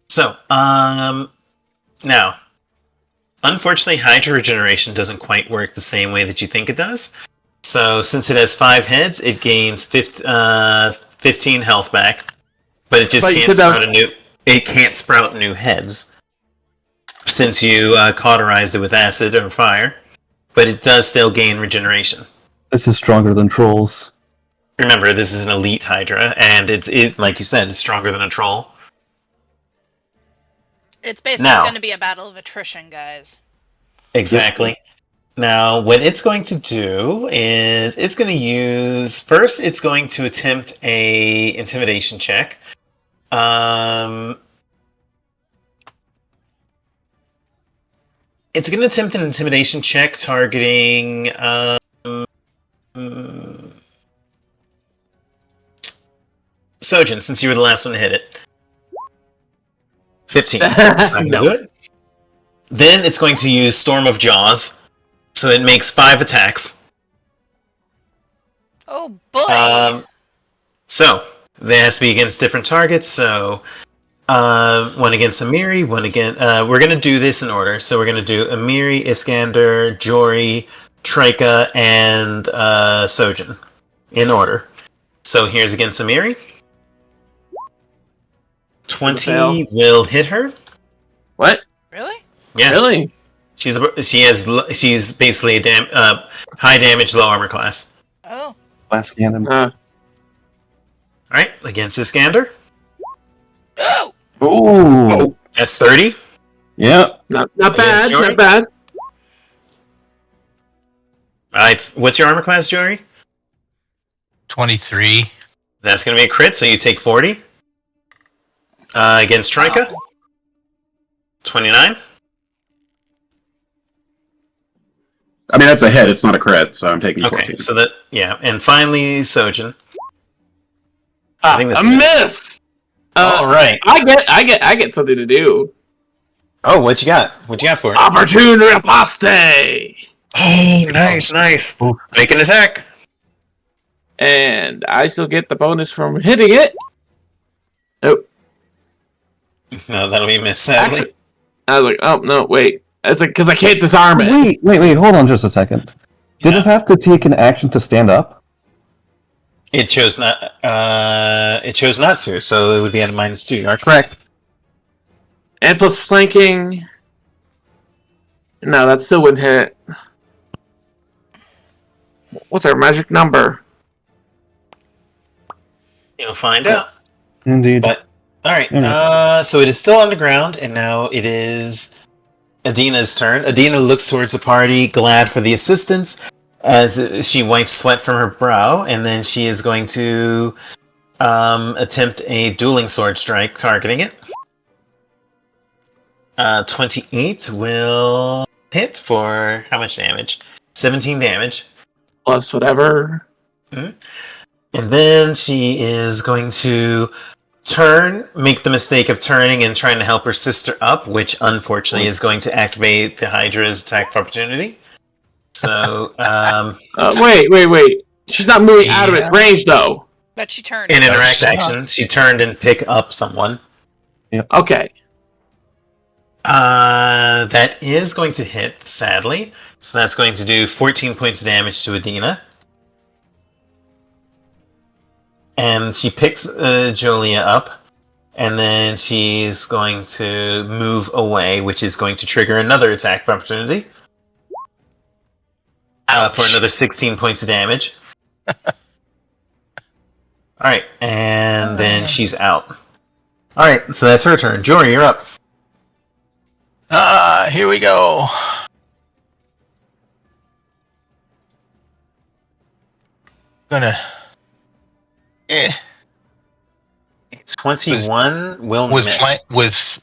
so, now, unfortunately, Hydra Regeneration doesn't quite work the same way that you think it does. So, since it has 5 heads, it gains 15 health back, but it just But you can't could have- sprout it can't sprout new heads since you cauterized it with acid or fire. But it does still gain regeneration. This is stronger than trolls. Remember, this is an elite Hydra, and it like you said, it's stronger than a troll. It's basically Now- going to be a battle of attrition, guys. Exactly. Now, what it's going to do is it's going to use first. It's going to attempt a intimidation check. It's going to attempt an intimidation check targeting. Sojin, since you were the last one to hit it. 15. It's not going to No. do it. Then it's going to use Storm of Jaws. So it makes 5 attacks. Oh boy! So they has to be against different targets. So one against Amiri, one against. We're gonna do this in order. So we're gonna do Amiri, Iskander, Jory, Trika, and Sojin in order. So here's against Amiri. 20 will hit her. What? Really? Yeah, Really? she's basically a high damage, low armor class. Oh. Last cannon. All right, against Iskander. Oh! Ooh. That's 30. Yeah. Not Against bad, Jory? not bad. What's your armor class, Jory? 23. That's going to be a crit, so you take 40. Against Trika? 29. I mean, that's a hit. It's not a crit, so I'm taking 14. Okay, so that and finally Sojin. I think that's a miss. All right. I get something to do. Oh, what you got? What you got for it? Opportune riposte. Oh, nice. Make an attack. And I still get the bonus from hitting it. Oh, No, that'll be a miss, sadly. actually, I was like, oh no, wait. It's like because I can't disarm it. Wait, hold on just a second. Did Yeah. it have to take an action to stand up? It chose not. It chose not to, so it would be at a -2. You are correct. And plus flanking. No, that still wouldn't hit. What's our magic number? You'll find out. Indeed. But all right. So it is still underground, and now it is Adina's turn. Adina looks towards the party, glad for the assistance, as she wipes sweat from her brow, and then she is going to attempt a dueling sword strike, targeting it. 28 will hit for how much damage? 17 damage. Plus whatever. And then she is going to make the mistake of turning and trying to help her sister up, which unfortunately is going to activate the Hydra's attack of opportunity. So, wait. She's not moving out of its range, though. But she turned. in interact action, she turned and picked up someone. Okay. That is going to hit, sadly. So that's going to do 14 points of damage to Adina. And she picks Jolia up, and then she's going to move away, which is going to trigger another attack of opportunity. For another 16 points of damage. Alright, and then she's out. Alright, so that's her turn. Jory, you're up. Here we go. Gonna. 21 will miss.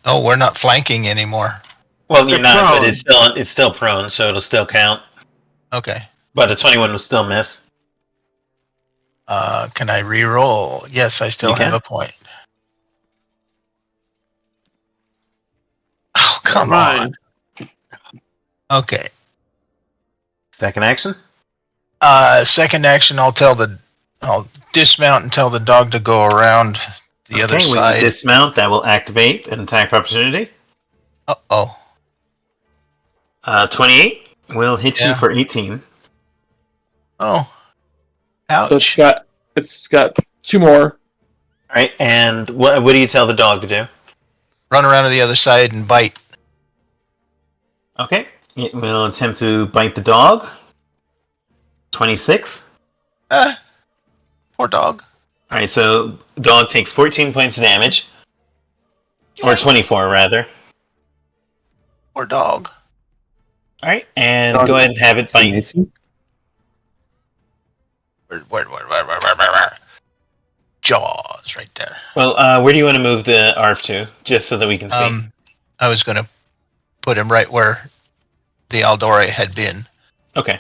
we're not flanking anymore. Well, you're They're not, prone. but it's still prone, so it'll still count. Okay. But a 21 will still miss. Can I re-roll? Yes, I still You have can. a point. Oh, come Mine. on. Okay. Second action? Second action, I'll dismount and tell the dog to go around the other When you side. dismount, that will activate an attack of opportunity. Uh-oh. 28 will hit you Yeah. for 18. Oh. So Ouch. it's got two more. Alright, and what do you tell the dog to do? Run around to the other side and bite. Okay, it will attempt to bite the dog. 26. Poor dog. Alright, so dog takes 14 points of damage. Or 24, rather. Poor dog. Alright, and Dog- go ahead and have it bite. AC? Where? Jaws, right there. Well, where do you want to move the ARF to? Just so that we can see. I was going to put him right where the Aldore had been. Okay.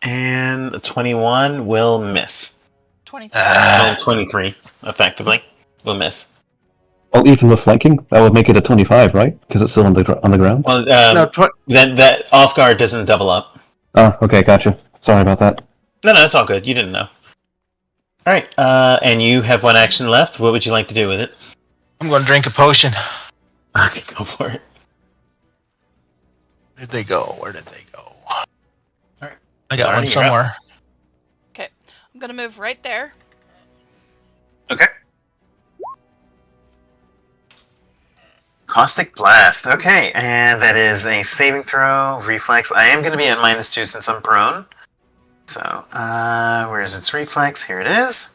And the 21 will miss. 23. Well, 23, effectively, will miss. Oh, even with flanking, that would make it a 25, right? Because it's still on the ground. Well, No, that off guard doesn't double up. Oh, okay, gotcha. Sorry about that. No, it's all good. You didn't know. All right, and you have one action left. What would you like to do with it? I'm going to drink a potion. Okay, go for it. Where did they go? All right. I got Sorry, one you're somewhere. Okay. I'm gonna move right there. Okay. Caustic Blast. Okay, and that is a saving throw, reflex. I am going to be at -2 since I'm prone. So, where is its reflex? Here it is.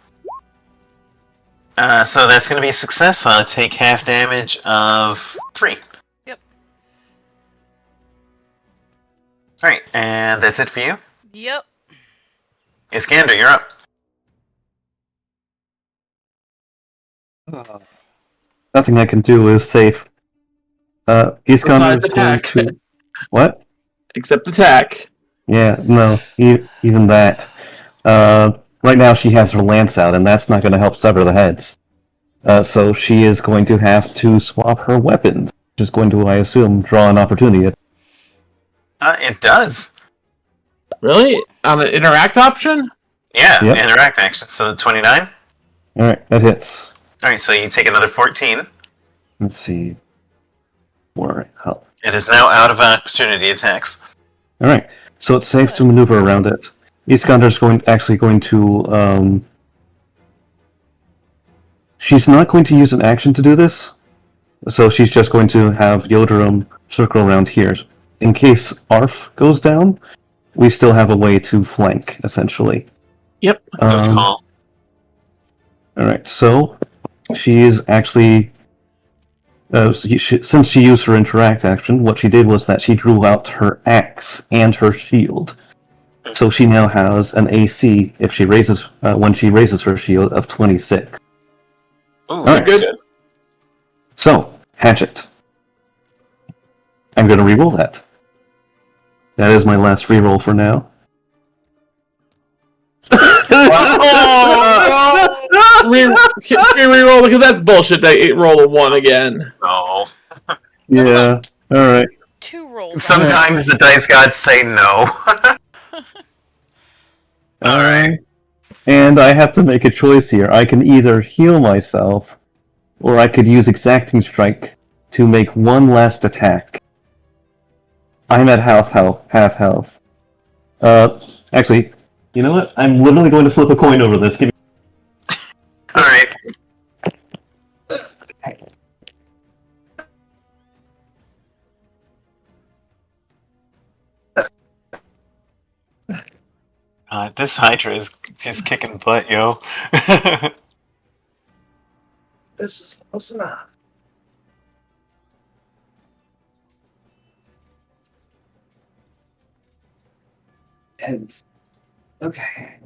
So that's going to be a success. So I'll take half damage of 3. Yep. Alright, and that's it for you. Yep. Iskander, you're up. Nothing I can do is safe. He's Besides going attack. to... What? Except attack. Yeah, no, even that. Right now she has her lance out, and that's not going to help sever the heads. So she is going to have to swap her weapons, which is going to, I assume, draw an opportunity. It does. Really? On the interact option? Yeah, Yep. interact action. So 29. Alright, that hits. Alright, so you take another 14. Let's see. 4 health. It is now out of opportunity attacks. Alright, so it's safe to maneuver around it. Iskander's actually going to, she's not going to use an action to do this, so she's just going to have Yoderum circle around here. In case Arf goes down, we still have a way to flank, essentially. Yep. Good call. Alright, so she is actually... since she used her interact action, what she did was that she drew out her axe and her shield. So she now has an AC if she raises when she raises her shield of 26. Ooh, Alright. good. So, hatchet. I'm going to reroll that. That is my last reroll for now. Reroll because that's bullshit. They roll a 1 again. No. Yeah. Alright. 2 rolls. Sometimes the dice gods say no. Alright. And I have to make a choice here. I can either heal myself, or I could use Exacting Strike to make one last attack. I'm at half health. Actually, you know what? I'm literally going to flip a coin over this. Give me... Alright. This Hydra is just kicking butt, yo. This is close enough. Heads. Okay.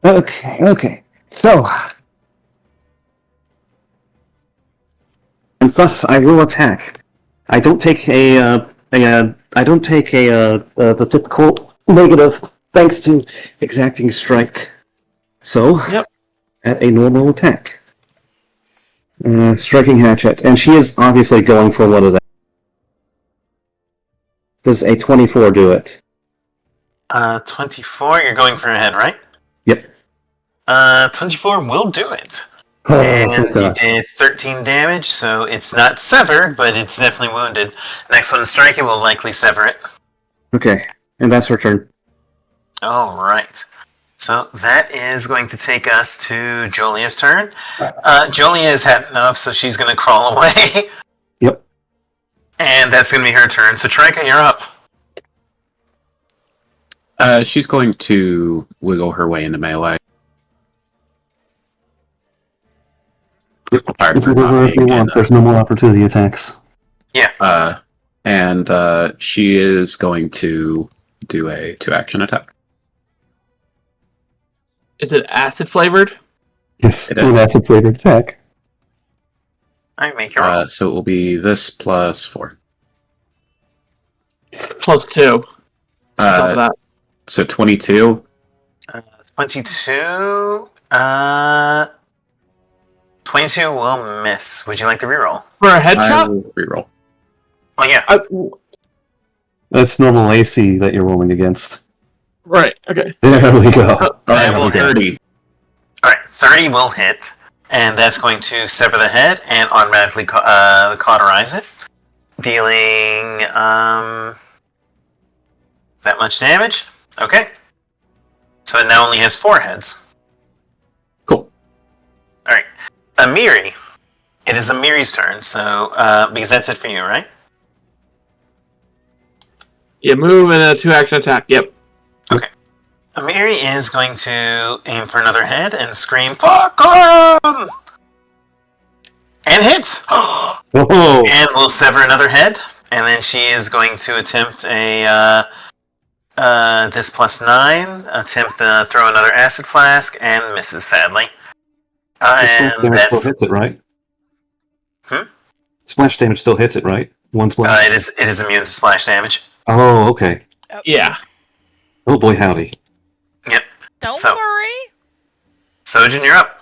Okay. So. And thus I will attack. I don't take the typical negative thanks to Exacting Strike. So, Yep. At a normal attack. Striking hatchet. And she is obviously going for one of them. Does a 24 do it? 24, you're going for a head, right? Yep. 24 will do it. Oh, And thank you God. did 13 damage, so it's not severed, but it's definitely wounded. Next one to strike it will likely sever it. Okay, and that's her turn. Alright. So that is going to take us to Jolia's turn. Jolia has had enough, so she's going to crawl away. Yep. And that's going to be her turn. So Trika, you're up. She's going to wiggle her way into melee. Apart If from you not if you being want, in, there's no more opportunity attacks. and she is going to do a 2-action attack. Is it acid flavored? Yes, It well, is. that's a favored attack. Alright, make your roll. So it will be this plus 4. Plus 2. Top of that. So 22. 22. 22 will miss. Would you like to reroll? For a I headshot? will reroll. Oh, yeah. That's normal AC that you're rolling against. Right, okay. There we go. That will hit. 30. Alright, 30 will hit. And that's going to sever the head and automatically cauterize it. Dealing that much damage. Okay. So it now only has 4 heads. Cool. Alright. Amiri. It is Amiri's turn, so because that's it for you, right? Yeah, move and a 2-action attack, yep. Amiri is going to aim for another head and scream, "Fuck 'em!" And hits! Oh, And will sever another head. And then she is going to attempt a this +9, attempt to throw another acid flask, and misses sadly. splash And damage that's still hits it, right? Hmm? Splash damage still hits it, right? One splash. It is immune to splash damage. Oh, okay. Oh, Yeah. Oh boy, howdy. Don't So- worry. Sojin, you're up.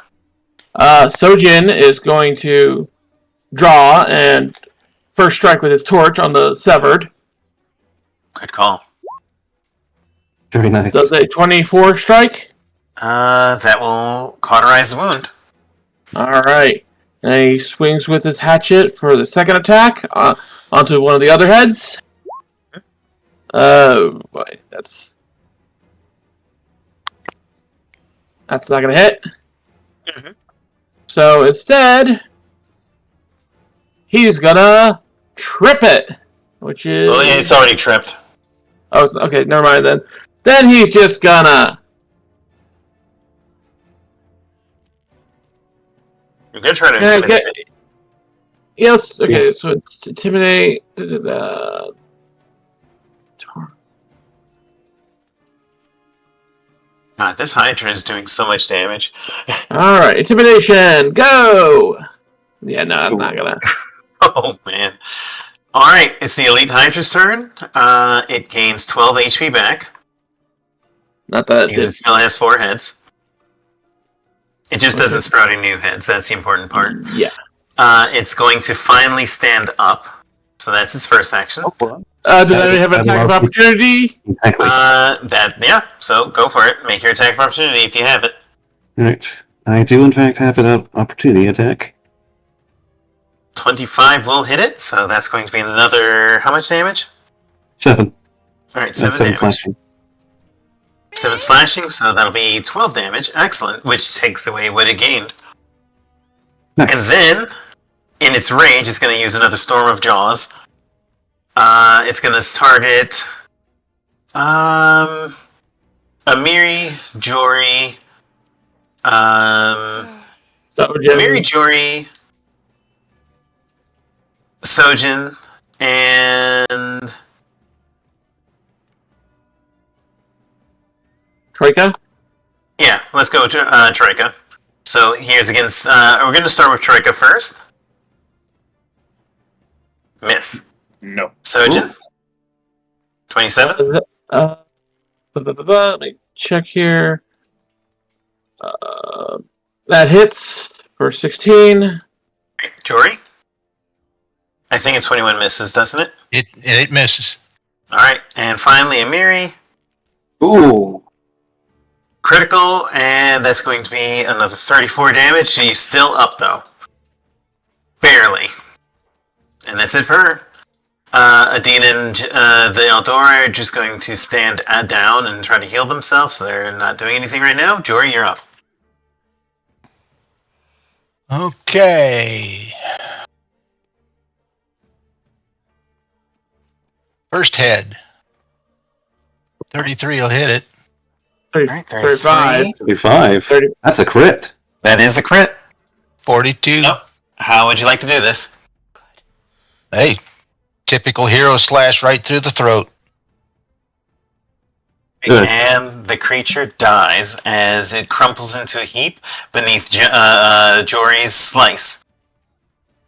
Sojin is going to draw and first strike with his torch on the severed. Good call. Very nice. Does a 24 strike? That will cauterize the wound. Alright. And he swings with his hatchet for the second attack onto one of the other heads. Boy, that's not gonna hit. Mhm. So instead, he's gonna trip it, which is. Well, it's already tripped. Oh, okay, never mind then. Then he's just gonna. You're gonna try to Yeah, intimidate it. Yes. Okay, so it's intimidate. God, this Hydra is doing so much damage. All right, intimidation, go. Yeah, no, I'm not gonna. Oh, man. Alright, it's the Elite Hydra's turn. It gains 12 HP back, Not that. because it still has 4 heads. It just doesn't sprout any new heads, that's the important part. Yeah. It's going to finally stand up, so that's its first action. Does anybody have an attack of opportunity? Exactly. So go for it. Make your attack of opportunity if you have it. Right. I do, in fact, have an opportunity attack. 25 will hit it, so that's going to be another... How much damage? 7. Alright, That's 7 damage. slashing. 7 slashing, so that'll be 12 damage. Excellent, which takes away what it gained. Nice. And then, in its rage, it's going to use another Storm of Jaws. It's going to target... Amiri, Jory... Amiri, Jory... Sojin, and... Troika? Yeah, let's go with Troika. So here's against... we're going to start with Troika first. Miss. No. Sojin? 27? Let me check here. That hits for 16. Jory? I think it's 21 misses, doesn't it? It misses. Alright, and finally Amiri. Ooh. Critical, and that's going to be another 34 damage. She's still up, though. Barely. And that's it for her. Adina and the Eldora are just going to stand down and try to heal themselves, so they're not doing anything right now. Jory, you're up. Okay. First head. 33 will hit it. 35. 35. 30. That's a crit. That is a crit. 42. Yep. How would you like to do this? Hey, typical hero slash right through the throat. Good. And the creature dies as it crumples into a heap beneath Jory's slice,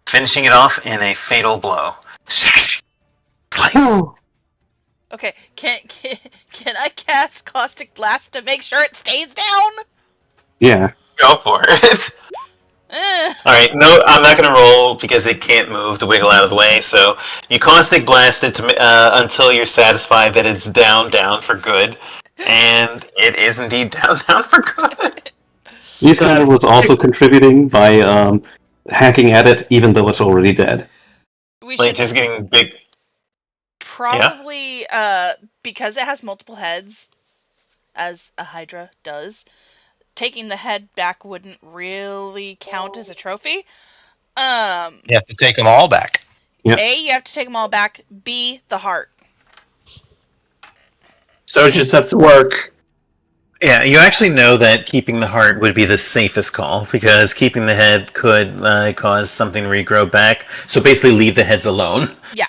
finishing it off in a fatal blow. Slice. Okay, can I cast Caustic Blast to make sure it stays down? Yeah. Go for it. Alright, no, I'm not going to roll because it can't move to wiggle out of the way, so you caustic blast it until you're satisfied that it's down for good, and it is indeed down for good. Iskander was also contributing by hacking at it even though it's already dead. We Like, should just getting big... probably, because it has multiple heads, as a Hydra does, taking the head back wouldn't really count as a trophy. You have to take them all back. Yep. A, you have to take them all back. B, the heart. So it just has to work. Yeah, you actually know that keeping the heart would be the safest call, because keeping the head could cause something to regrow back, so basically leave the heads alone. Yeah.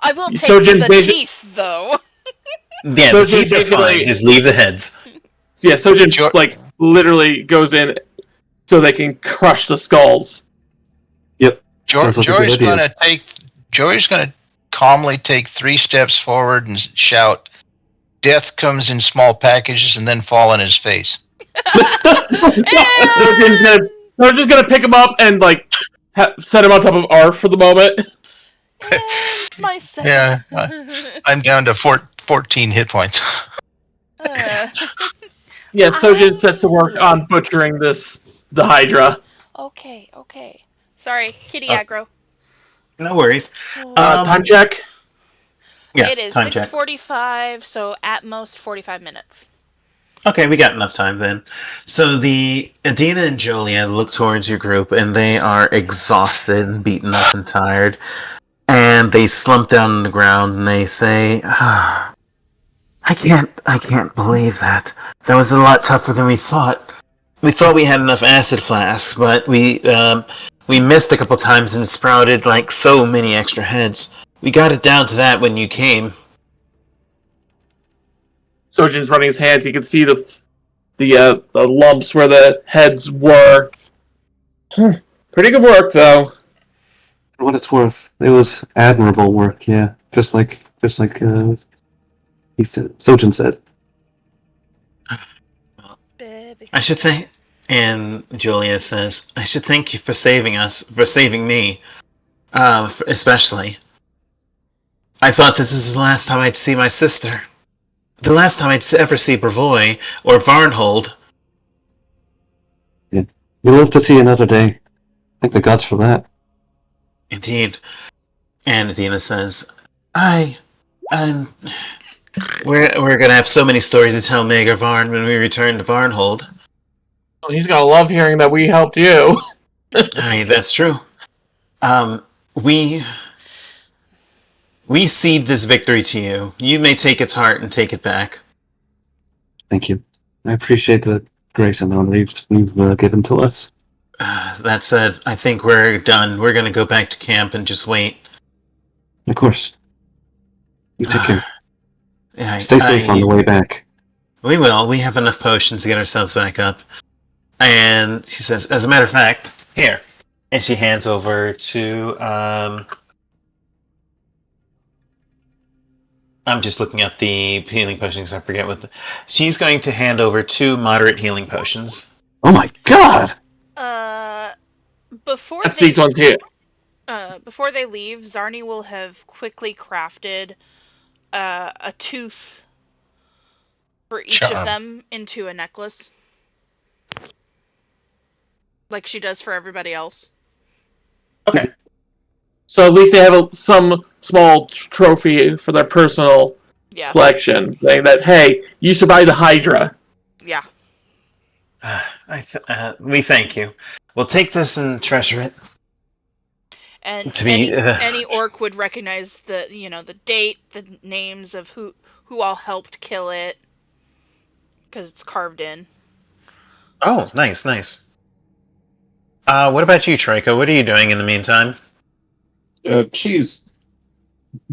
I will take So just the teeth, though. Yeah, So the teeth are basically- fine, just leave the heads. Yeah, so just Sure. like literally goes in so they can crush the skulls. Sounds like a good Jory's idea. gonna take Jory's going to calmly take 3 steps forward and shout, "Death comes in small packages," and then fall on his face. They're just gonna pick him up and like set him on top of Arf for the moment. My son. Yeah, I'm down to 14 hit points. Yeah, Sojin sets to work on butchering the Hydra. Okay. Sorry, kitty Oh. aggro. No worries. Time check. Yeah, It is time check. 6:45, so at most 45 minutes. Okay, we got enough time then. So the Adina and Jolia look towards your group, and they are exhausted, and beaten up, and tired. And they slump down on the ground, and they say, "I can't believe that. That was a lot tougher than we thought. We thought we had enough acid flasks, but we missed a couple times, and it sprouted like so many extra heads. We got it down to that when you came." Sojin's running his hands. You can see the lumps where the heads were. Pretty good work, though. For what it's worth, it was admirable work. Yeah, just like he said, Sojin said. Baby. I should thank, and Julia says, "I should thank you for saving us, for saving me, especially. I thought this was the last time I'd see my sister. The last time I'd ever see Bravoy or Varnhold." Yeah. We'll live to see another day. Thank the gods for that. Indeed. And Adina says, we're gonna have so many stories to tell Maegar Varn when we return to Varnhold." Oh, he's gonna love hearing that we helped you. That's true. We cede this victory to you. You may take its heart and take it back. Thank you. I appreciate the grace and honor you've given to us. That said, I think we're done. We're gonna go back to camp and just wait. Of course. You take care. Yeah, Stay safe on the way back. We will. We have enough potions to get ourselves back up. And she says, as a matter of fact, here. And she hands over to, I'm just looking up the healing potions. I forget what she's going to hand over 2 moderate healing potions. Oh my god! Before That's they these ones here. before they leave, Zarni will have quickly crafted a tooth for each of Charm. them into a necklace, like she does for everybody else. Okay. So at least they have some small trophy for their personal Yeah. collection, saying that, hey, you survived the Hydra. Yeah. We thank you. We'll take this and treasure it. And To be, any orc would recognize the date, the names of who all helped kill it, because it's carved in. Oh, nice. What about you, Trico? What are you doing in the meantime? She's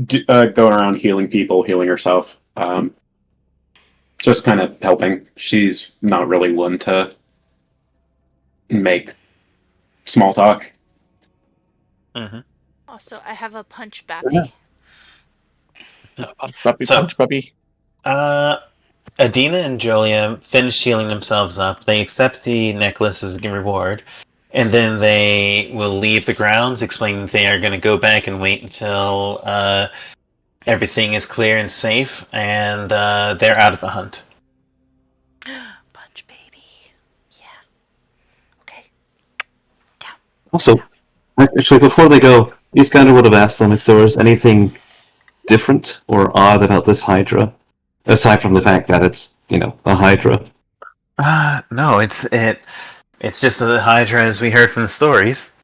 going around healing people, healing herself. Just kind of helping. She's not really one to make small talk. Mm-hmm. Also, I have a punch bappy. Punch puppy. Adina and Julia finish healing themselves up. They accept the necklace as a reward, and then they will leave the grounds, explaining that they are going to go back and wait until everything is clear and safe, and they're out of the hunt. Punch baby. Yeah. Okay. Down. Also, actually, before they go, these kind of would have asked them if there was anything different or odd about this Hydra, aside from the fact that it's, a Hydra. No, it's just the Hydra as we heard from the stories.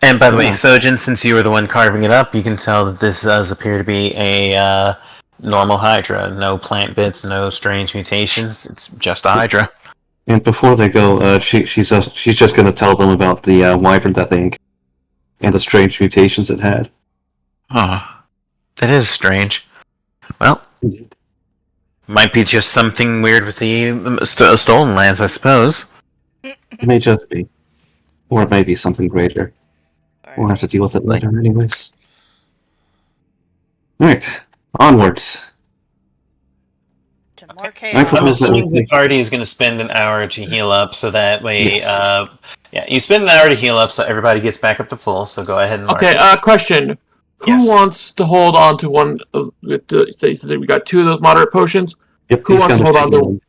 And by the way, Yeah. Sojin, since you were the one carving it up, you can tell that this does appear to be a normal Hydra. No plant bits, no strange mutations. It's just a Hydra. And before they go, she's just going to tell them about the wyvern that they encountered and the strange mutations it had. Oh, that is strange. Well, might be just something weird with the stolen lands, I suppose. It may just be. Or it may be something greater. We'll have to deal with it later anyways. Alright, onwards. To more I chaos. propose I'm that assuming we- the party is going to spend an hour to heal up, so that way, Yes. you spend an hour to heal up, so everybody gets back up to full. So go ahead and mark. Okay, question. Who Yes. wants to hold on to one of the, we got 2 of those moderate potions? Yep, Who wants to hold on to one?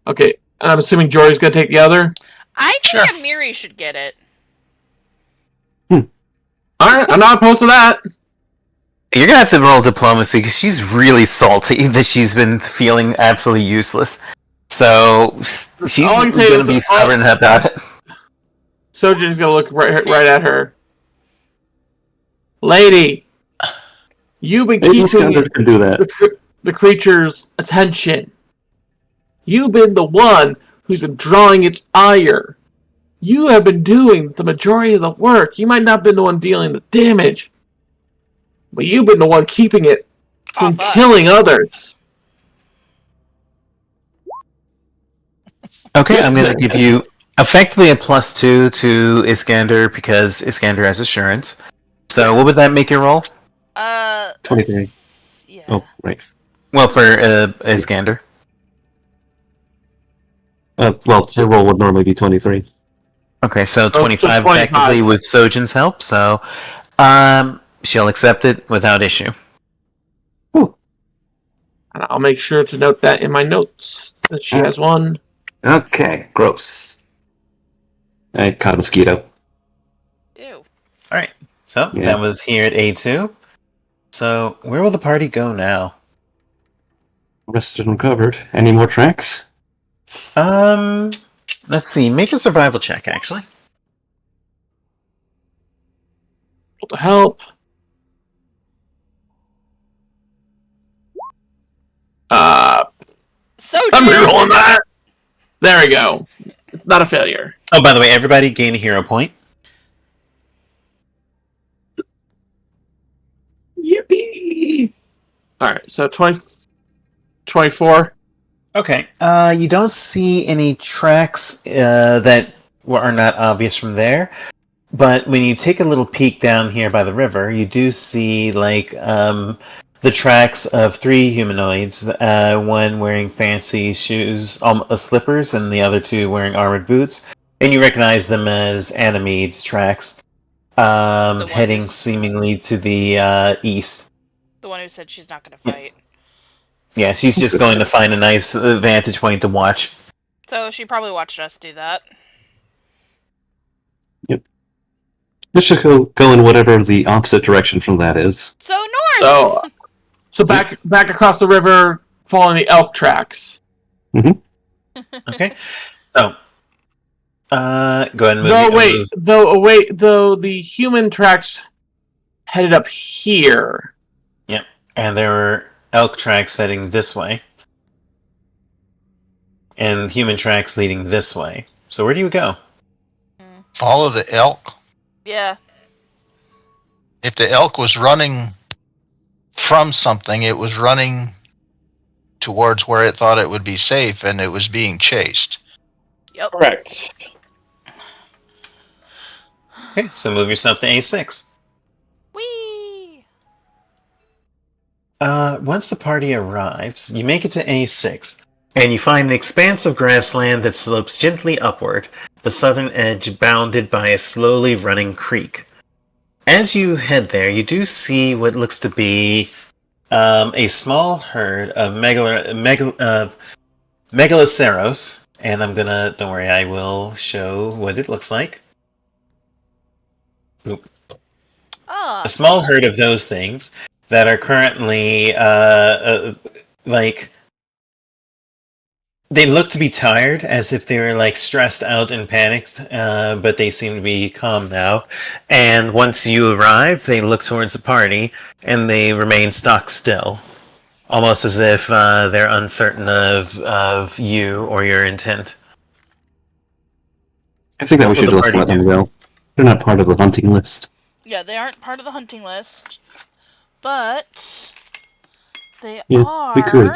Okay, and I'm assuming Jory's gonna take the other? I Sure. think Amiri should get it. Alright, I'm not opposed to that. You're gonna have to roll diplomacy because she's really salty that she's been feeling absolutely useless. So she's All I can say gonna is- be stubborn about it. Sojin's gonna look right at her. Lady, you've been Maybe keeping Iskander can do that. the creature's attention. You've been the one who's been drawing its ire. You have been doing the majority of the work. You might not have been the one dealing the damage, but you've been the one keeping it from Off us. killing others. Okay, I'm gonna give you effectively a +2 to Iskander because Iskander has assurance. So what would that make your roll? 23. Yeah. Oh, right. Well, for Iskander. Well, her roll would normally be 23. Okay, so so 25 25. effectively with Sojin's help. So she'll accept it without issue. And I'll make sure to note that in my notes that she has one. Okay, gross. I caught a mosquito. Ew. Alright, so Yeah. that was here at A2. So where will the party go now? Rested and covered. Any more tracks? Let's see. Make a survival check, actually. To help. So I'm rerolling that. There we go. It's not a failure. Oh, by the way, everybody gain a hero point. Yippee! Alright, so 24. Okay. You don't see any tracks that are not obvious from there. But when you take a little peek down here by the river, you do see the tracks of 3 humanoids. One wearing fancy shoes, slippers, and the other 2 wearing armored boots. And you recognize them as Animede's tracks, one heading who's- seemingly to the east. The one who said she's not gonna fight. Yeah, she's just going to find a nice vantage point to watch. So she probably watched us do that. Let's just go in whatever the opposite direction from that is. So north. So back across the river, following the elk tracks. Okay, so go ahead and move. Though the human tracks headed up here. And there were elk tracks heading this way, and human tracks leading this way. So where do you go? Follow the elk. Yeah. If the elk was running from something, it was running towards where it thought it would be safe, and it was being chased. Yep. Correct. Okay, so move yourself to A6. Whee! Once the party arrives, you make it to A6, and you find an expanse of grassland that slopes gently upward, the southern edge bounded by a slowly running creek. As you head there, you do see what looks to be a small herd of megaloceros, and don't worry, I will show what it looks like. Ah. A small herd of those things that are currently they look to be tired, as if they were stressed out and panicked, but they seem to be calm now. And once you arrive, they look towards the party and they remain stock still, almost as if they're uncertain of you or your intent. I think that we What should will the just party let them do? go. They're not part of the hunting list. Yeah, they aren't part of the hunting list, but they Yeah, are we could.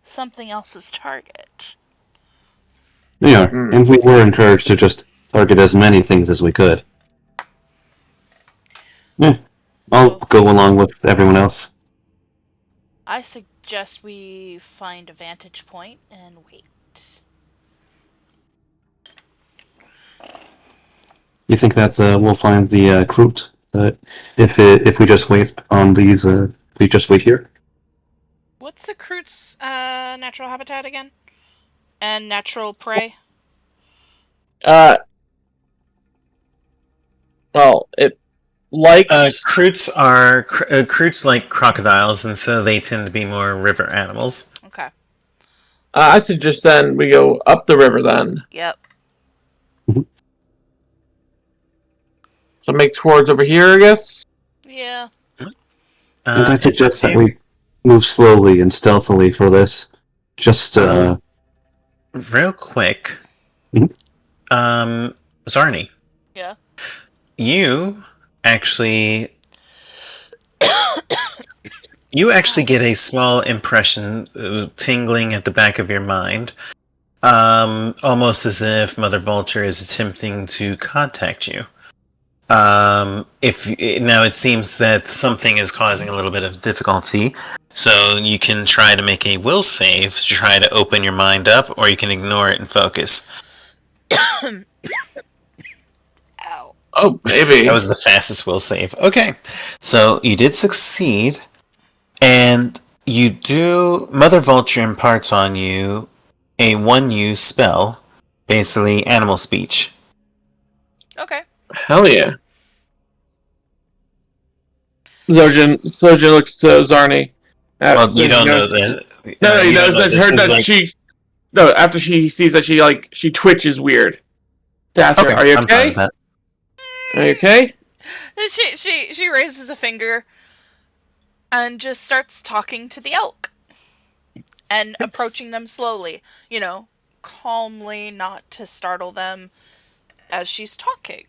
something else's target. They are, and we were encouraged to just target as many things as we could. Yeah. I'll go along with everyone else. I suggest we find a vantage point and wait. You think that we'll find the Kroot if we just wait on these? We just wait here. What's the Kroot's natural habitat again? And natural prey? Well, it likes. Croots like crocodiles, and so they tend to be more river animals. Okay. I suggest then we go up the river then. Yep. So make towards over here, I guess. Yeah. And I It's suggest that okay. we move slowly and stealthily for this. Just Real quick. Mhm. Zarni. Yeah. You actually get a small impression tingling at the back of your mind, almost as if Mother Vulture is attempting to contact you. Now it seems that something is causing a little bit of difficulty, so you can try to make a will save to try to open your mind up, or you can ignore it and focus. Ow. Oh, maybe. That was the fastest will save. Okay, so you did succeed, and you do. Mother Vulture imparts on you a one-use spell, basically animal speech. Okay. Hell yeah. Zojin looks to Zarni. Well, you don't know that. No, he knows that her that like, she. No, after she sees that she twitches weird. To ask her, okay, "Are you I'm fine okay? with that. Are you okay?" She raises a finger and just starts talking to the elk and approaching them slowly, calmly, not to startle them as she's talking.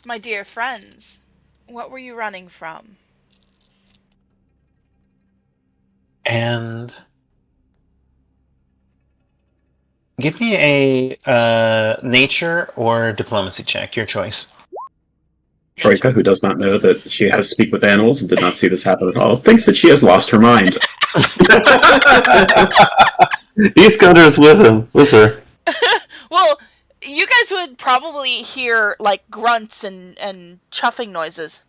My dear friends, what were you running from? And give me a nature or diplomacy check, your choice. Troika, who does not know that she has to speak with animals and did not see this happen at all, thinks that she has lost her mind. Eastgunder is with her. Well, you guys would probably hear like grunts and chuffing noises.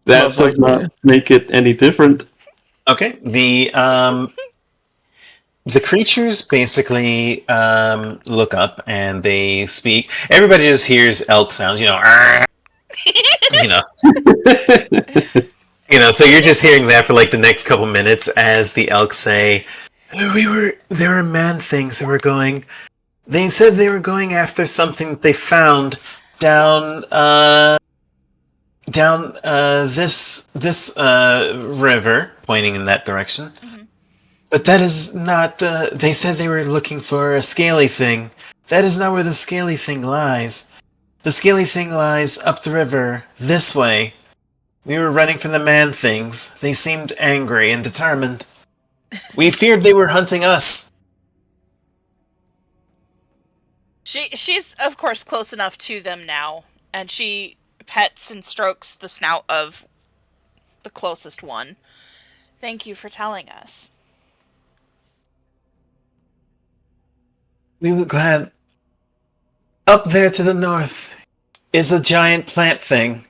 That Most does likely. not make it any different. Okay. The creatures basically look up and they speak. Everybody just hears elk sounds, you know. So you're just hearing that for like the next couple minutes as the elk say, there were man things that were going. They said they were going after something that they found down this river, pointing in that direction. Mm-hmm. But that is not the. They said they were looking for a scaly thing. That is not where the scaly thing lies. The scaly thing lies up the river, this way. We were running from the man things. They seemed angry and determined. We feared they were hunting us. She's of course close enough to them now, and she pets and strokes the snout of the closest one. Thank you for telling us. We were glad. Up there to the north is a giant plant thing.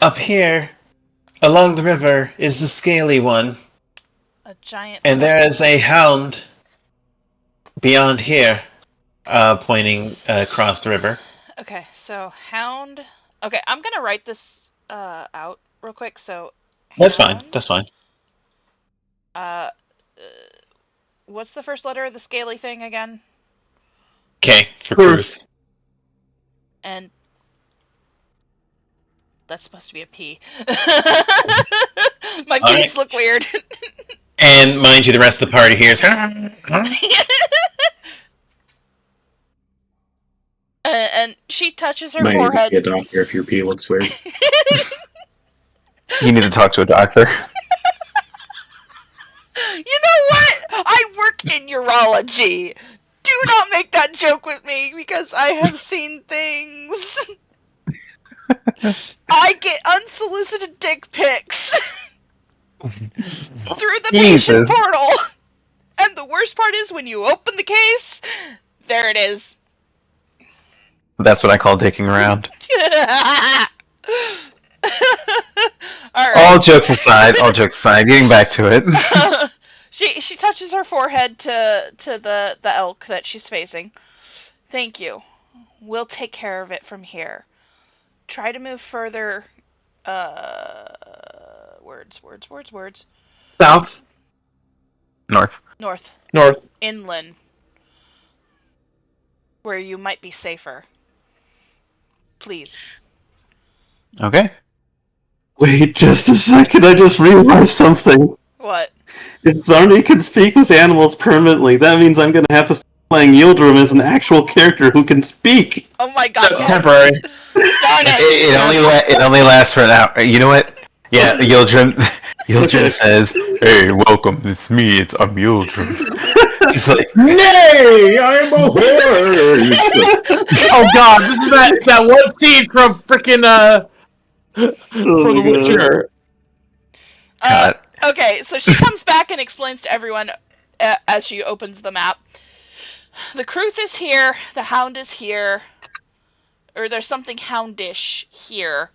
Up here, along the river, is the scaly one. A giant. And there is a hound beyond here, pointing across the river. Okay, so hound. Okay, I'm gonna write this out real quick. So. That's fine. Hound, That's fine. What's the first letter of the scaly thing again? K for Cruth. Cruth. And that's supposed to be a P. My P's right. look weird. And mind you, the rest of the party hears. And she touches her Might need to see a forehead. doctor if your pee looks weird. You need to talk to a doctor. You know what? I work in urology. Do not make that joke with me because I have seen things. I get unsolicited dick pics through the patient Jesus. portal. And the worst part is when you open the case, there it is. That's what I call dicking around. Alright. All jokes aside, getting back to it. She touches her forehead to the elk that she's facing. Thank you. We'll take care of it from here. Try to move further. Words. South, North. north. Inland. Where you might be safer. Please. Okay. Wait just a second, I just realized something. What? If Zarni can speak with animals permanently, that means I'm gonna have to start playing Yildirim as an actual character who can speak. Oh my god. That's temporary. Darn it. It only lasts for an hour. You know what? Yeah, Yildrim says, "Hey, welcome. It's me. I'm Yildrim." She's like, Nay, I'm a horse. Oh god, this is that one scene from frickin' from The Witcher. God. Okay, so she comes back and explains to everyone as she opens the map. The Kruth is here, the Hound is here, or there's something houndish here,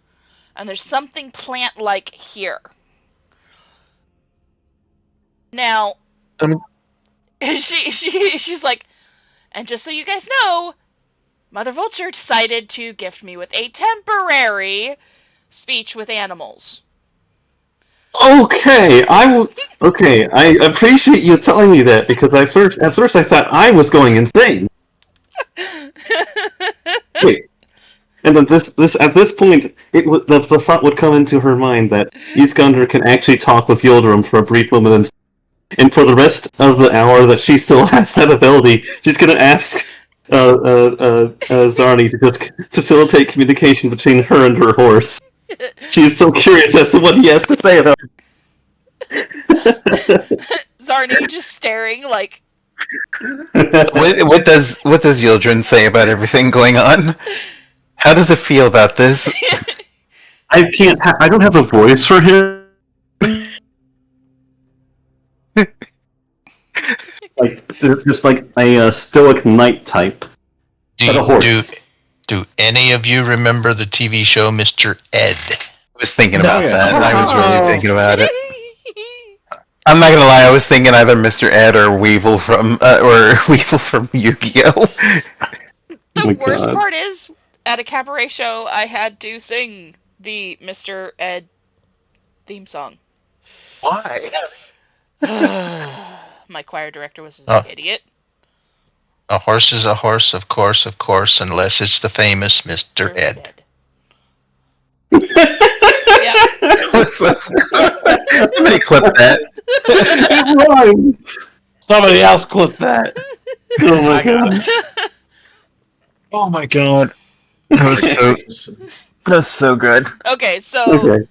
and there's something plant-like here. Now, she's like, and just so you guys know, Mother Vulture decided to gift me with a temporary speech with animals. Okay, I appreciate you telling me that because at first I thought I was going insane. Wait, and then this at this point, the thought would come into her mind that Iskander can actually talk with Yildirim for a brief moment, and for the rest of the hour that she still has that ability, she's gonna ask Zarni to just facilitate communication between her and her horse. She is so curious as to what he has to say about it. Zarni just staring like. What does Yildrin say about everything going on? How does it feel about this? I can't. I don't have a voice for him. Just like a stoic knight type. But a horse. Do any of you remember the TV show Mr. Ed? I was thinking about yeah. that. I was really thinking about it. I'm not gonna lie. I was thinking either Mr. Ed or Weevil from Yu-Gi-Oh. The worst part is, at a cabaret show, I had to sing the Mr. Ed theme song. Why? My choir director was an idiot. A horse is a horse, of course, unless it's the famous Mr. Ed. Yeah. Somebody clip that. Somebody else clip that. Oh my god. Oh my god. That was so good. Okay, so Okay.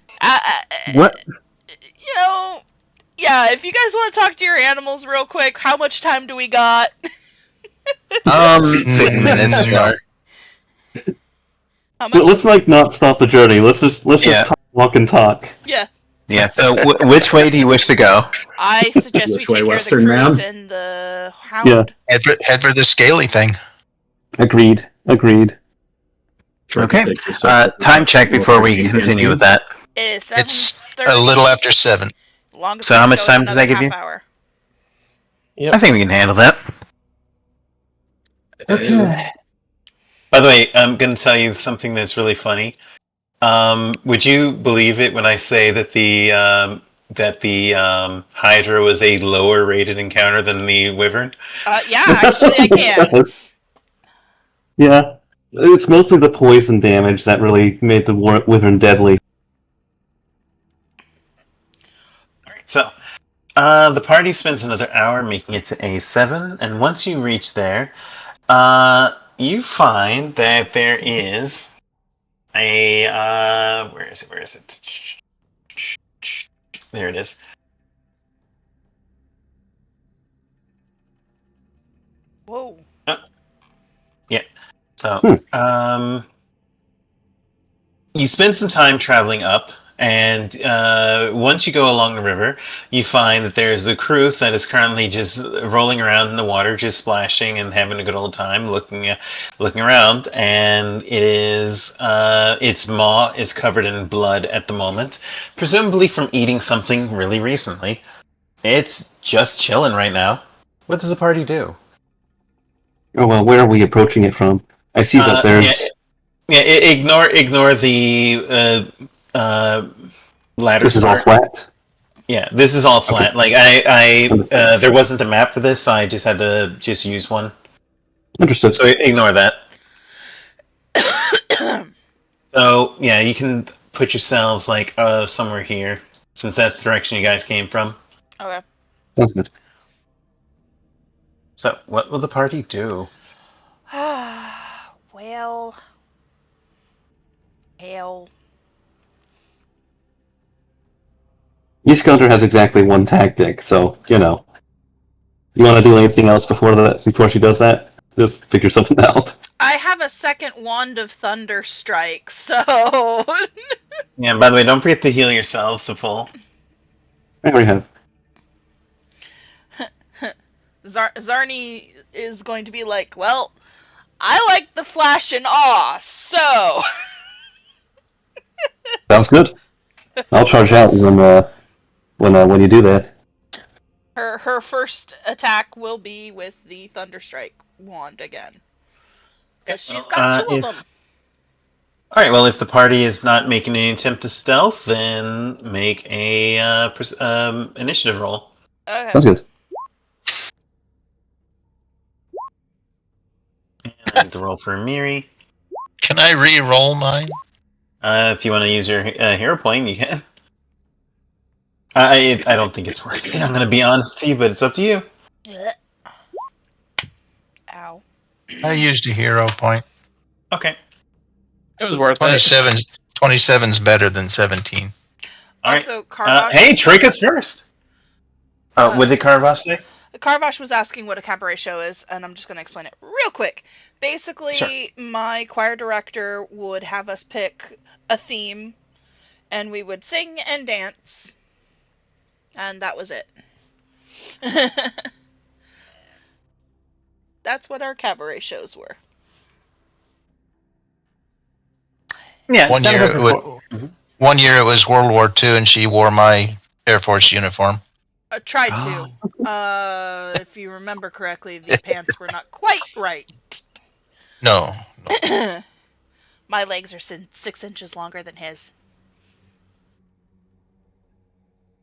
What? You know, yeah. If you guys want to talk to your animals real quick, how much time do we got? 50 minutes. How much? Let's not stop the journey. Let's just walk and talk. Yeah. Yeah. So, which way do you wish to go? I suggest we Which way, take care Western of the Kruth man? and the Hound. Yeah. Head for the scaly thing. Agreed. Okay. Time check before we continue with that. It is It's 7:30. a little after 7. Longest So how we much go, time does that another give you? half hour. I think we can handle that. Okay. By the way, I'm going to tell you something that's really funny. Would you believe it when I say that the Hydra was a lower rated encounter than the Wyvern? Yeah, actually, I can. Yeah. It's mostly the poison damage that really made the Wyvern deadly. So, the party spends another hour making it to A7, and once you reach there, you find that there is a where is it? There it is. Whoa. So, you spend some time traveling up, and once you go along the river, you find that there's a crew that is currently just rolling around in the water, just splashing and having a good old time, looking around. And its maw is covered in blood at the moment, presumably from eating something really recently. It's just chilling right now. What does the party do? Oh well, where are we approaching it from? I see that there's. Yeah, ignore the ladder This is all start. flat. Yeah, this is all flat. Okay. Like there wasn't a map for this, so I just had to just use one. Understood. So ignore that. So yeah, you can put yourselves like somewhere here, since that's the direction you guys came from. Okay. Sounds good. So what will the party do? Well, hell. East Counter has exactly one tactic, so you know. You want to do anything else before she does that? Just figure something out. I have a second wand of thunder strike, so Yeah, and by the way, don't forget to heal yourselves to full. I already have. Zarni is going to be like, well, I like the flash and awe, so Sounds good. I'll charge out when you do that. her first attack will be with the thunder strike wand again, because she's got two of them. All right. Well, if the party is not making any attempt to stealth, then make a initiative roll. Okay. Sounds good. And I have to roll for Miri. Can I re-roll mine? If you want to use your hero point, you can. I don't think it's worth it. I'm going to be honest with you, but it's up to you. Ow. I used a hero point. Okay. It was worth 27. 27's better than 17. All Also, right. Carvash. Hey, Trika's first. What did Carvash say? Carvash was asking what a cabaret show is, and I'm just going to explain it real quick. Basically, Sure. my choir director would have us pick a theme, and we would sing and dance, and that was it. That's what our cabaret shows were. Yeah. One year, one year it was World War II, and she wore my Air Force uniform. I tried to. If you remember correctly, the pants were not quite right. No. My legs are 6 inches longer than his.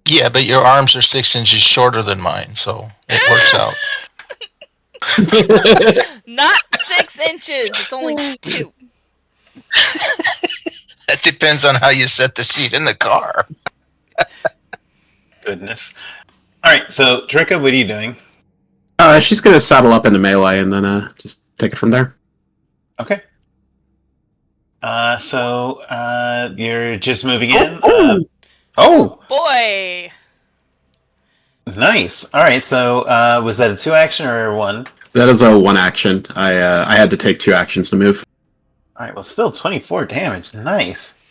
Yeah, but your arms are 6 inches shorter than mine, so it works out. Not 6 inches. It's only 2. That depends on how you set the seat in the car. Goodness. All right. So, Trika, what are you doing? She's gonna saddle up in the melee and then just take it from there. Okay. So you're just moving in. Oh! Boy! Nice. All right. So was that a 2 action or a 1? That is a 1 action. I had to take 2 actions to move. All right. Well, still 24 damage. Nice.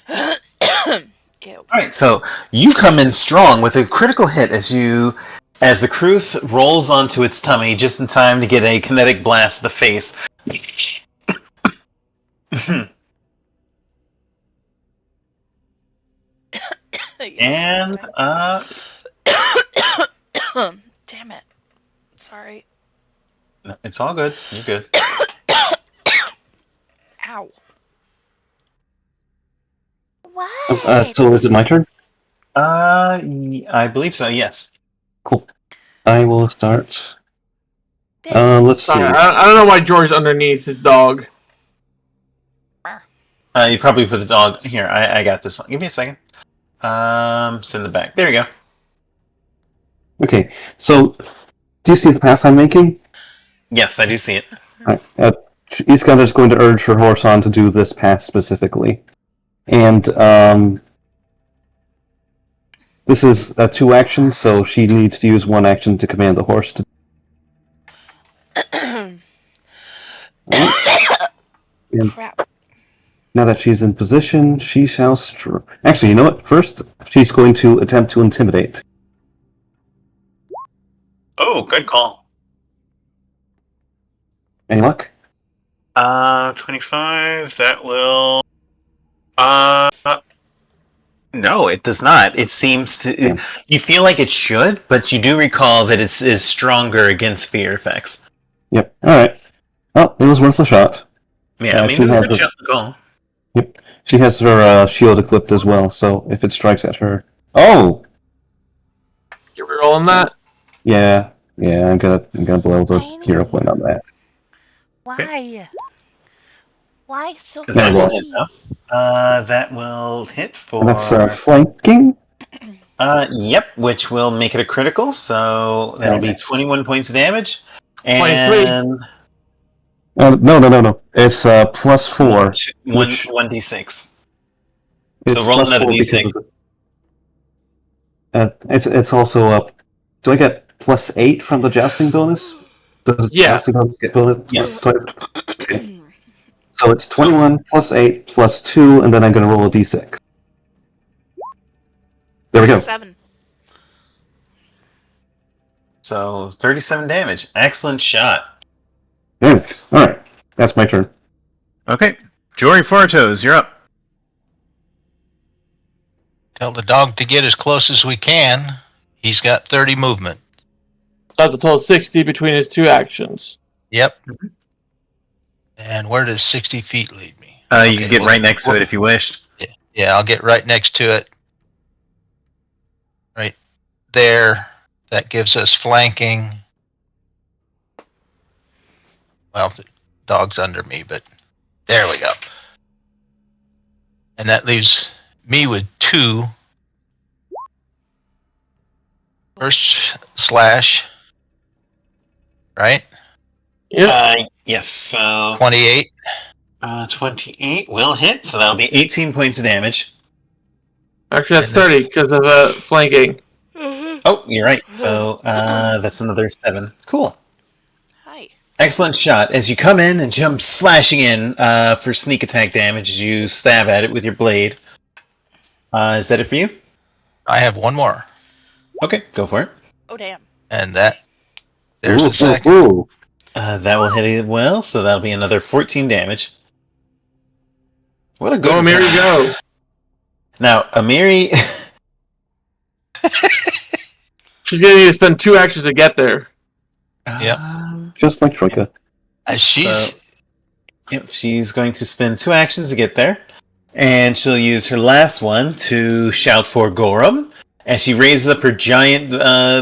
Ew. All right. So you come in strong with a critical hit as the Kruth rolls onto its tummy just in time to get a kinetic blast to the face. And Damn it. Sorry. no, it's all good. You're good. Ow. What? So is it my turn? I believe so. Yes. Cool. I will start. Let's see. I don't know why George's underneath his dog. You probably put the dog here. I got this. Give me a second. Send it back. There you go. Okay, so do you see the path I'm making? Yes, I do see it. Right. Iskandar is going to urge her horse on to do this path specifically. And this is a 2 action, so she needs to use 1 action to command the horse to. Alright. And Crap. now that she's in position, she shall Actually, you know what? First, she's going to attempt to intimidate. Oh, good call. Any luck? 25. That will. No, it does not. It seems to. Yeah. You feel like it should, but you do recall that it is stronger against fear effects. Yep. Alright. Well, it was worth a shot. Yeah, I mean, she it was a has good shot to call. Yep. She has her shield equipped as well, so if it strikes at her... Oh! You're rolling that? Yeah. Yeah, I'm gonna blow the hero point on that. Why? Why so That will hit, funny? though. That will hit for. And that's flanking? Yep, which will make it a critical, so that'll be Nice. 21 points of damage. And. No. It's plus 4. 1d6. It's So roll plus another 4 because d6. of it's also up. Do I get plus 8 from the jousting bonus? Does the jousting bonus get bonus? Yes. So it's 21 plus 8 plus 2, and then I'm going to roll a d6. There we go. 7. So 37 damage. Excellent shot. Yes. Alright. That's my turn. Okay. Jory Fortos, you're up. Tell the dog to get as close as we can. He's got 30 movement. Got the total 60 between his two actions. Yep. And where does 60 feet lead me? You can get right next to it if you wish. Yeah, I'll get right next to it. Right there. That gives us flanking. Well, the dog's under me, but there we go. And that leaves me with 2. First slash. Right? Yep. Yes, so 28. 28 will hit, so that'll be 18 points of damage. Actually, that's 30 because of flanking. Oh, you're right. So that's another 7. Cool. Hi. Excellent shot. As you come in and jump slashing in for sneak attack damage as you stab at it with your blade. Is that it for you? I have one more. Okay, go for it. Oh, damn. And there's the second. Ooh. That will hit it well, so that'll be another 14 damage. What a good Go, Amiri, go. Now, Amiri... She's going to need to spend 2 actions to get there. Yep. Just like Troika. She's going to spend 2 actions to get there. And she'll use her last one to shout for Gorum. And she raises up her giant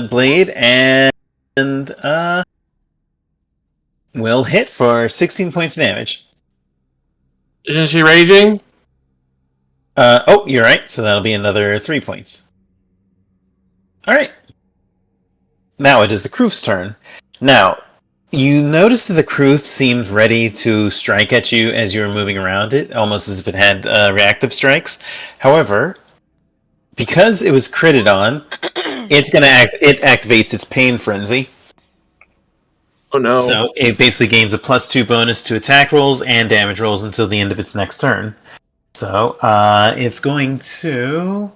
blade and will hit for 16 points of damage. Isn't she raging? Oh, you're right. So that'll be another 3 points. Alright. Now it is the Kruth's turn. Now, you notice that the Kruth seemed ready to strike at you as you were moving around it, almost as if it had reactive strikes. However, because it was critted on, it activates its pain frenzy. Oh no. So it basically gains a +2 bonus to attack rolls and damage rolls until the end of its next turn. So it's going to...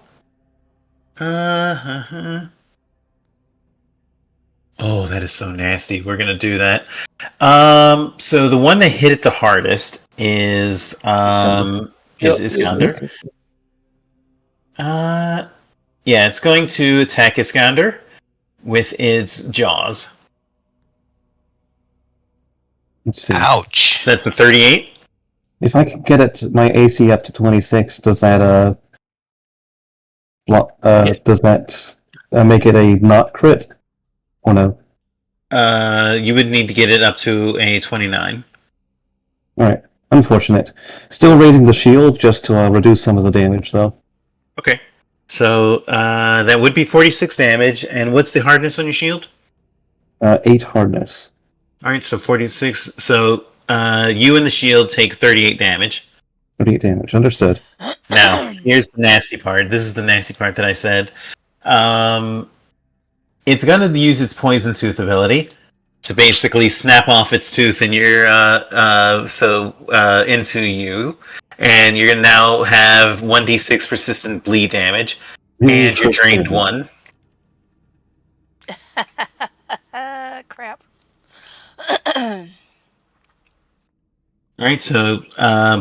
Oh, that is so nasty. We're going to do that. So the one that hit it the hardest is Iskander. Yeah, it's going to attack Iskander with its jaws. Let's see. Ouch. So that's a 38. If I can get my AC up to 26, does that does that make it a not crit? Or no? You would need to get it up to a 29. Alright. Unfortunate. Still raising the shield just to reduce some of the damage, though. Okay. So that would be 46 damage. And what's the hardness on your shield? 8 hardness. Alright, so 46. So you and the shield take 38 damage. 38 damage. Understood. Now, here's the nasty part. This is the nasty part that I said. It's going to use its Poison Tooth ability to basically snap off its tooth in your into you, and you're gonna now have 1d6 persistent bleed damage, and you're drained 1. Crap. Alright, so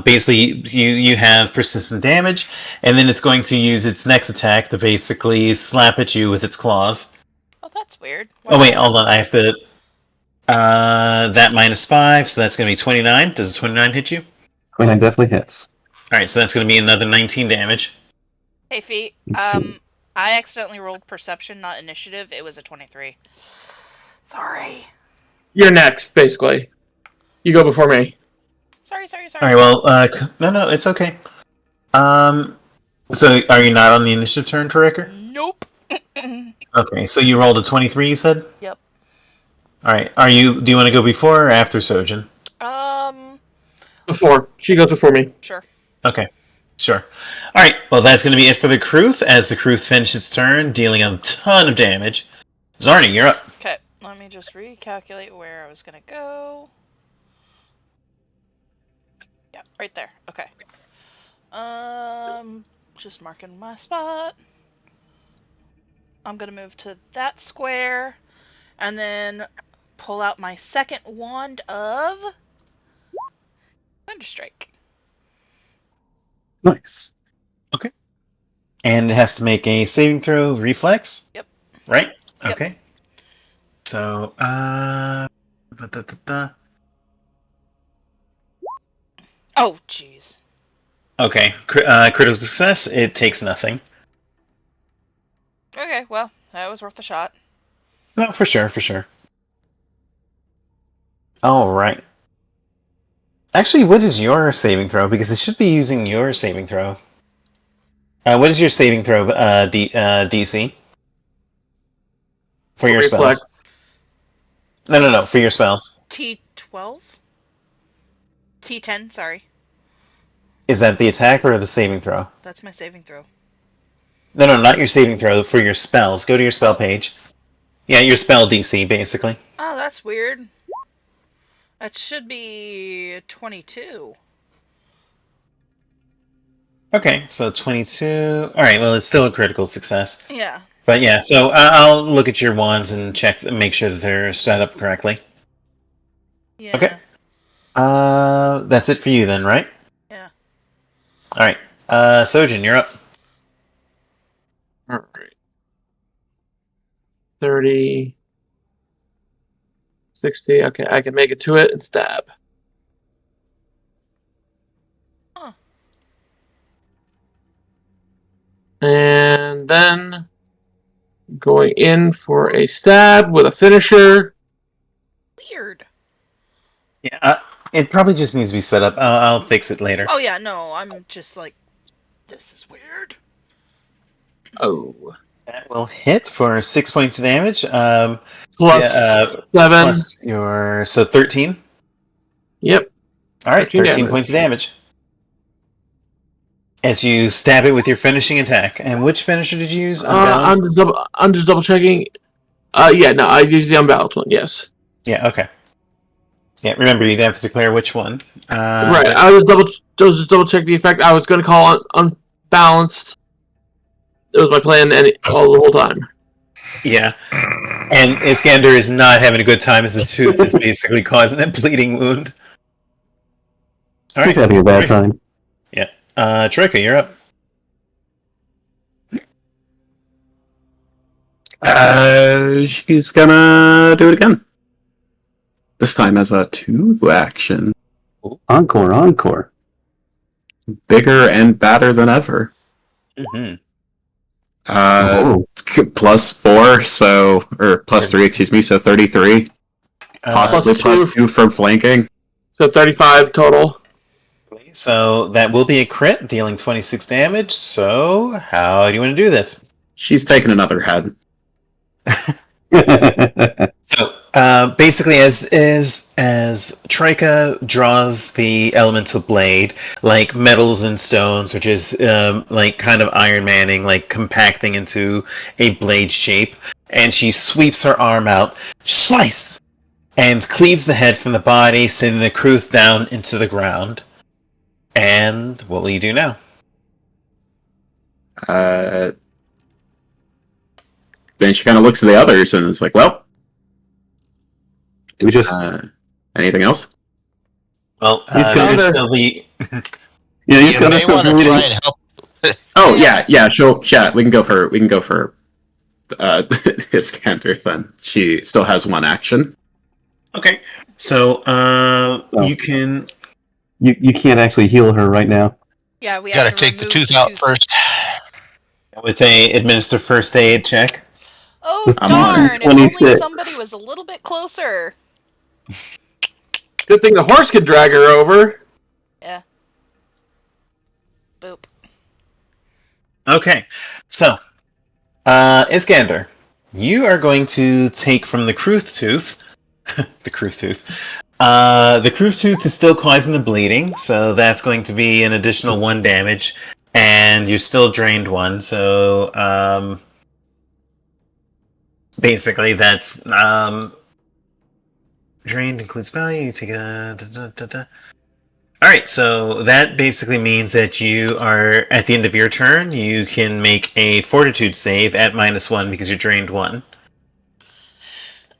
basically you have persistent damage, and then it's going to use its next attack to basically slap at you with its claws. Oh, that's weird. Oh wait, hold on, I have to... that -5, so that's going to be 29. Does a 29 hit you? 29 definitely hits. Alright, so that's going to be another 19 damage. Hey, Fee. Let's see. I accidentally rolled perception, not initiative. It was a 23. Sorry. You're next, basically. You go before me. Sorry. Alright, well, no, it's okay. So are you not on the initiative turn, Torreker? Nope. Okay, so you rolled a 23, you said? Yep. Alright, do you want to go before or after Sojin? Before. She goes before me. Sure. Okay, sure. Alright, well that's going to be it for the Kruth, as the Kruth finished its turn, dealing a ton of damage. Zarni, you're up. Okay, let me just recalculate where I was gonna go. Yeah, right there. Okay. Just marking my spot. I'm gonna move to that square, and then pull out my second wand of Thunderstrike. Nice. And it has to make a saving throw reflex? Yep. Right? Yep. Okay. So, Oh, jeez. Okay, critical success, it takes nothing. Okay, well, that was worth a shot. No, for sure. Alright. Actually, what is your saving throw? Because it should be using your saving throw. What is your saving throw, DC? For your Reflex. spells? No, for your spells. T12? T10, sorry. Is that the attack or the saving throw? That's my saving throw. No, not your saving throw, for your spells. Go to your spell page. Yeah, your spell DC, basically. Oh, that's weird. That should be 22. Okay, so 22. Alright, well, it's still a critical success. Yeah. But yeah, so I'll look at your wands and check and make sure that they're set up correctly. Yeah. Okay. That's it for you then, right? Yeah. Alright. Sojin, you're up. Alright. 30. 60. Okay, I can make it to it and stab. Huh. And then going in for a stab with a finisher. Weird. Yeah, it probably just needs to be set up. I'll fix it later. Oh, yeah, no, I'm just like, this is weird. Oh. That will hit for 6 points of damage. Plus 7. Plus your... So 13? Yep. Alright, 13 damage. points of damage. As you stab it with your finishing attack. And which finisher did you use? Unbalanced? I'm just double checking. Yeah, no, I used the unbalanced one, yes. Yeah, okay. Yeah, remember, you'd have to declare which one. Right, I was just double check the effect. I was going to call it unbalanced. It was my plan all the whole time. Yeah. And Iskander is not having a good time as his tooth is basically causing a bleeding wound. He's having a bad time. Yeah. Troika, you're up. She's gonna do it again. This time as a 2-action. Encore. Bigger and badder than ever. Mm-hmm. +4, so... Or +3, excuse me, so 33. Possibly +2 from flanking. So 35 total. So that will be a crit, dealing 26 damage. So how do you want to do this? She's taking another head. So basically, as Troika draws the elemental blade, like metals and stones, which is like kind of Iron Manning, like compacting into a blade shape, and she sweeps her arm out, slice, and cleaves the head from the body, sending the Kruth down into the ground. And what will you do now? Then she kind of looks at the others and is like, "Well, Do we just anything else?" Well, He's got there's a- still the... yeah, he's You got may want to try and help. Oh yeah. She'll chat. We can go for Iskander then. She still has one action. Okay, so you can... You can't actually heal her right now. Yeah, we Got to have to take the remove tooth the out tooth. first. With a administer first aid check. Oh With darn! If only 26. somebody was a little bit closer. Good thing the horse could drag her over. Yeah. Boop. Okay, so Iskander, you are going to take from the Kruth tooth. The Kruth tooth. The Kruth tooth is still causing the bleeding, so that's going to be an additional 1 damage, and you're still drained 1. So basically, that's drained includes value. You take a. All right, so that basically means that you are at the end of your turn. You can make a Fortitude save at -1 because you're drained 1.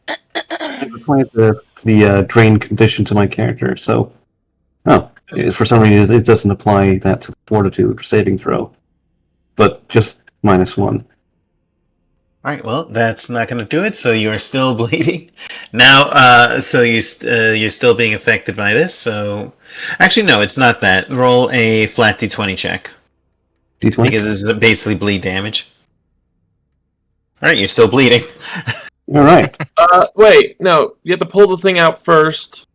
I've applied the drain condition to my character, so for some reason it doesn't apply that to fortitude saving throw, but just -1. All right, well, that's not going to do it. So you are still bleeding now. So you're still being affected by this. So actually, no, it's not that. Roll a flat d20 check D20. because it's basically bleed damage. All right, you're still bleeding. All right. Wait, no. You have to pull the thing out first.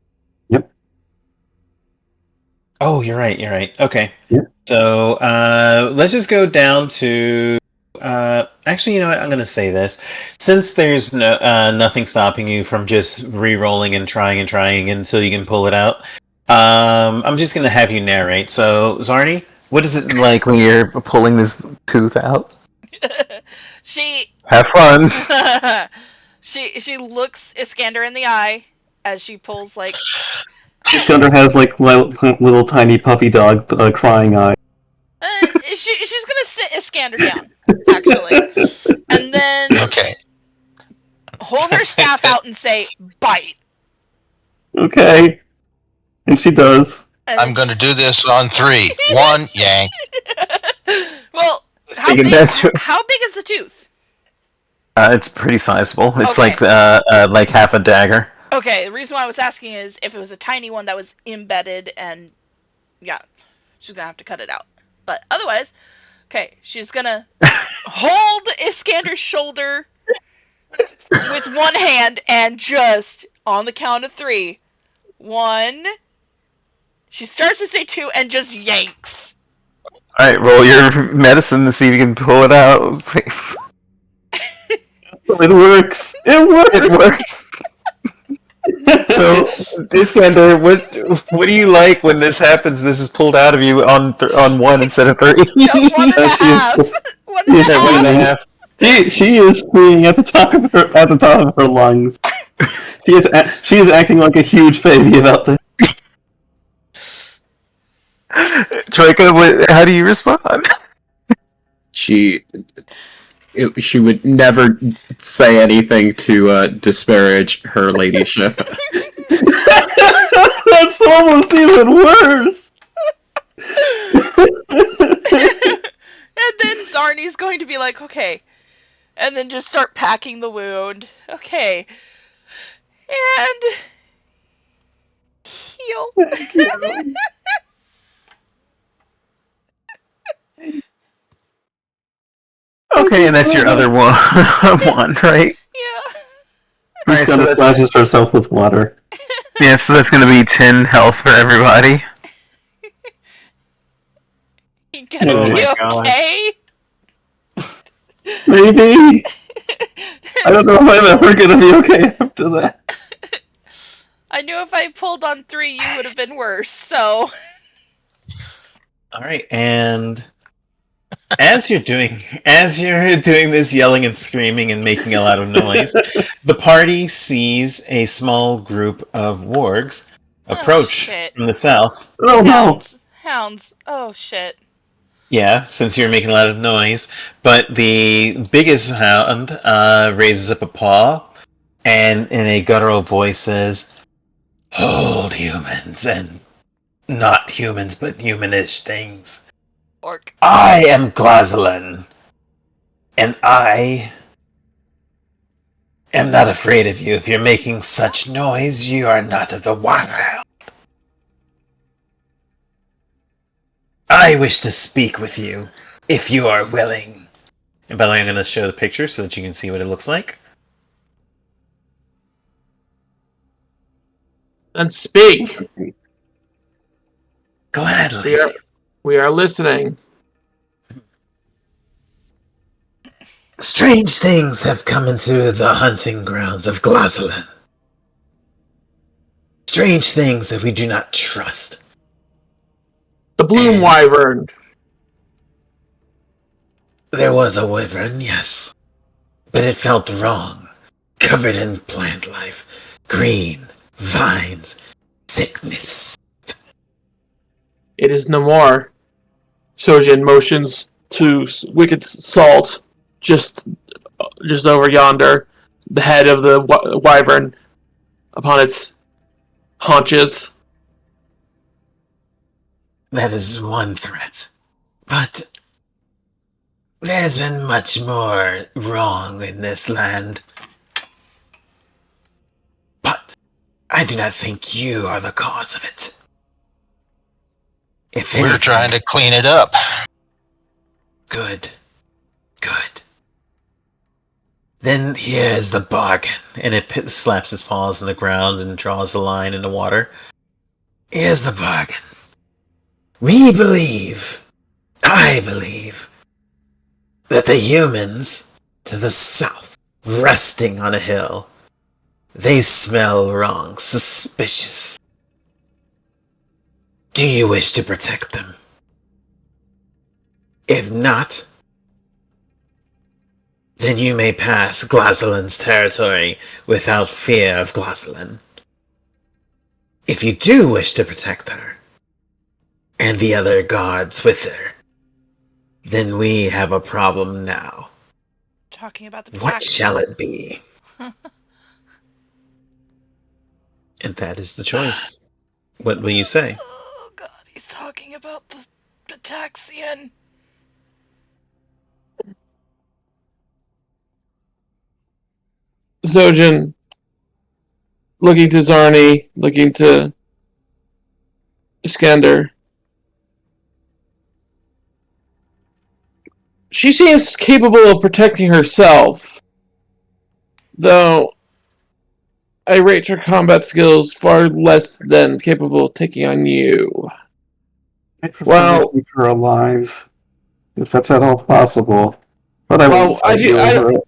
Oh, you're right. You're right. Okay. Yeah. So let's just go down to. Actually, you know what? I'm going to say this. Since there's nothing stopping you from just re-rolling and trying until you can pull it out, I'm just going to have you narrate. So, Zarni, what is it like when you're pulling this tooth out? She Have fun. she looks Iskander in the eye as she pulls like Iskander has like little tiny puppy dog crying eye. she's gonna sit Iskander down, actually. And then Okay. hold her staff out and say, bite. Okay. And she does. And I'm going to do this on 3. 1, yank. Well, how Taking big, that- how big is the tooth? It's pretty sizable. It's Okay. like half a dagger. Okay, the reason why I was asking is if it was a tiny one that was embedded and, yeah, she's gonna have to cut it out. But otherwise, okay, she's gonna hold Iskander's shoulder with one hand and just, on the count of 3, 1, she starts to say 2 and just yanks. All right, roll your medicine to see if you can pull it out. It works. It works. It works. So, Iskander, what do you like when this happens? This is pulled out of you on 1 instead of 3. No, 1.5. One and a Yes, half. 1.5. She is screaming at the top of her lungs. She is acting like a huge baby about this. Troika, how do you respond? She would never say anything to disparage her ladyship. That's almost even worse. And then Zarni's going to be like, okay. And then just start packing the wound. Okay. And heal. Okay, and that's your other one, right? Yeah. Alright, so Iskander that's, splashes herself with water. yeah, so that's gonna be 10 health for everybody. You gonna Oh be my God. okay? Maybe. I don't know if I'm ever gonna be okay after that. I knew if I pulled on 3, you would have been worse, so. Alright, and As you're doing this yelling and screaming and making a lot of noise, the party sees a small group of wargs Oh, approach shit. from the south. Oh no! Hounds. Oh shit. Yeah, since you're making a lot of noise, but the biggest hound raises up a paw and in a guttural voice says, "Hold, humans, and not humans, but humanish things. Orc. I am Glazalin, and I am not afraid of you. If you're making such noise, you are not of the wild. I wish to speak with you, if you are willing." And by the way, I'm going to show the picture so that you can see what it looks like. And speak. Gladly. We are listening. Strange things have come into the hunting grounds of Glazalin. Strange things that we do not trust. The Bloom Wyvern. There was a wyvern, yes. But it felt wrong. Covered in plant life. Green. Vines. Sickness. It is no more. Shojin motions to Wicked Salt, just over yonder, the head of the wyvern upon its haunches. That is one threat. But there's been much more wrong in this land. But I do not think you are the cause of it. If We're anything, trying to clean it up. Good. Then here's the bargain. And it slaps its paws on the ground and draws a line in the water. Here's the bargain. I believe, that the humans to the south, resting on a hill, they smell wrong, suspicious. Do you wish to protect them? If not, then you may pass Glazalin's territory without fear of Glazalin. If you do wish to protect her, and the other guards with her, then we have a problem now. Talking about the What shall it be? And that is the choice. What will you say? Oh god, he's talking about the Pataxian. Zojin, looking to Zarni, looking to Iskander. She seems capable of protecting herself, though I rate her combat skills far less than capable of taking on you. I prefer to keep her alive, if that's at all possible. But I won't fight you over it.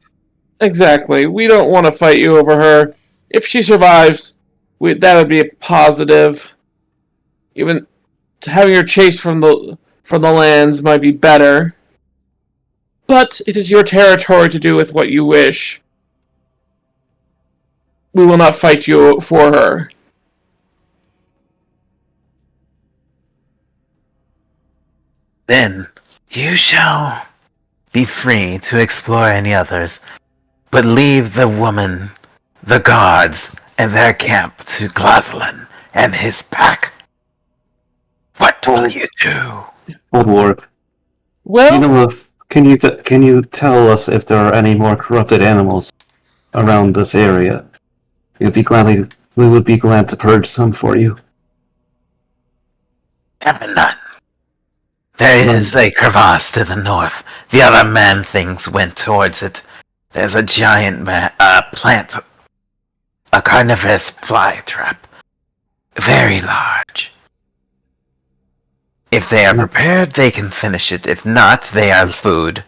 Exactly. We don't want to fight you over her. If she survives, that would be a positive. Even having her chased from the lands might be better. But it is your territory to do with what you wish. We will not fight you for her. Then you shall be free to explore any others, but leave the woman, the guards, and their camp to Glazalin and his pack. What will you do? Old Warg. Well, can you tell us if there are any more corrupted animals around this area? We would be glad to purge some for you. None. There is a crevasse to the north. The other man-things went towards it. There's a giant plant, a carnivorous fly trap. Very large. If they are prepared, they can finish it. If not, they are food.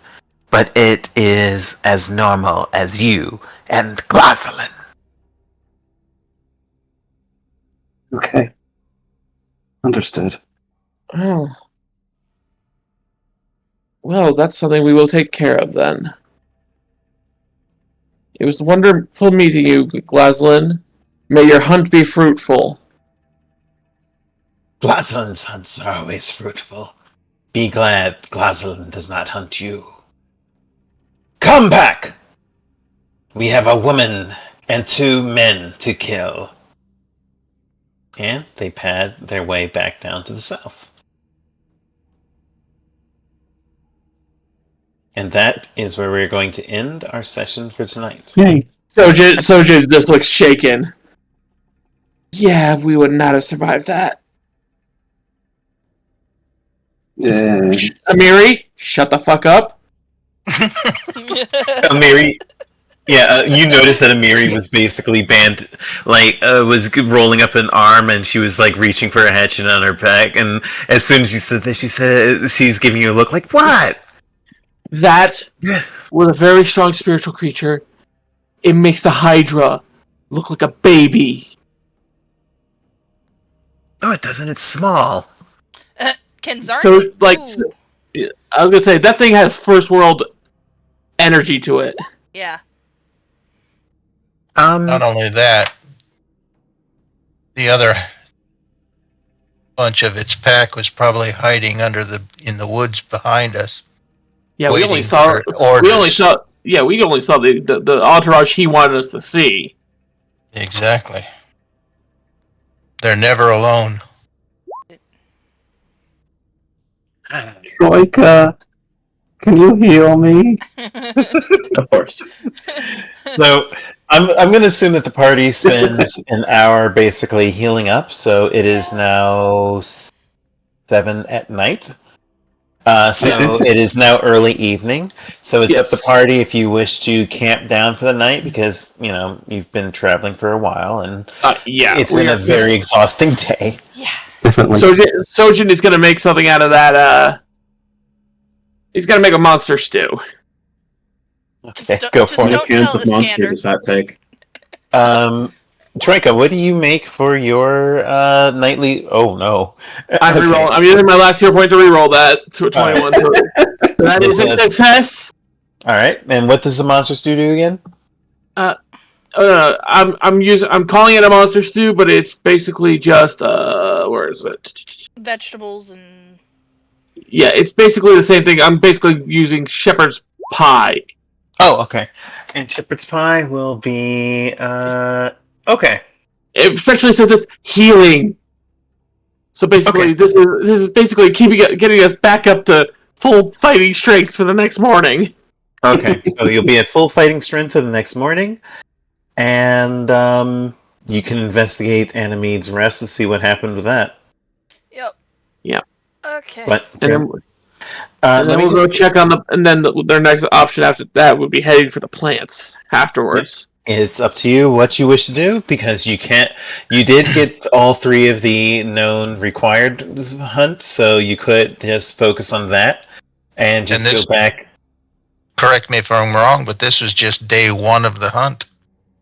But it is as normal as you and Glazalin. Okay. Understood. well, Well, that's something we will take care of then. It was wonderful meeting you, Glaslin. May your hunt be fruitful. Glaslin's hunts are always fruitful. Be glad Glaslin does not hunt you. Come back! We have a woman and 2 men to kill. And they pad their way back down to the south. And that is where we're going to end our session for tonight. Yay. Sojin just looks shaken. Yeah, we would not have survived that. Amiri, shut the fuck up. Amiri, you noticed that Amiri was basically banned, was rolling up an arm and she was reaching for a hatchet on her back. And as soon as she said that, she said she's giving you a look like, what? That was a very strong spiritual creature. It makes the Hydra look like a baby. No, it doesn't. It's small. Can Zarn? So, I was gonna say that thing has first world energy to it. Yeah. Not only that, the other bunch of its pack was probably hiding in the woods behind us. Yeah, we only waiting saw. for orders. We only saw. Yeah, we only saw the entourage he wanted us to see. Exactly. They're never alone. Troika, can you heal me? Of course. So I'm going to assume that the party spends an hour basically healing up. So it is now 7 at night. So it is now early evening. So it's up to the party if you wish to camp down for the night because you've been traveling for a while and it's been a very exhausting day. Yeah. Definitely. Sojin is going to make something out of that. He's going to make a monster stew. Okay, go for How it. many cans of monster does that take? Tranka, what do you make for your nightly? Oh no! I'm rerolling. I'm using my last hero point to reroll that to a 21. So that is a success. All right, and what does the monster stew do again? I'm calling it a monster stew, but it's basically just where is it? Vegetables and. Yeah, it's basically the same thing. I'm basically using shepherd's pie. Oh, okay. And shepherd's pie will be okay. Especially since it's healing. So basically, this is basically getting us back up to full fighting strength for the next morning. Okay, so you'll be at full fighting strength for the next morning, and you can investigate Anamede's rest to see what happened with that. Yep. Yeah. Okay. But And then we'll go check on and then their next option after that would be heading for the plants afterwards. It's up to you what you wish to do because you did get all 3 of the known required hunts, so you could just focus on that and just go back. Correct me if I'm wrong, but this was just day 1 of the hunt.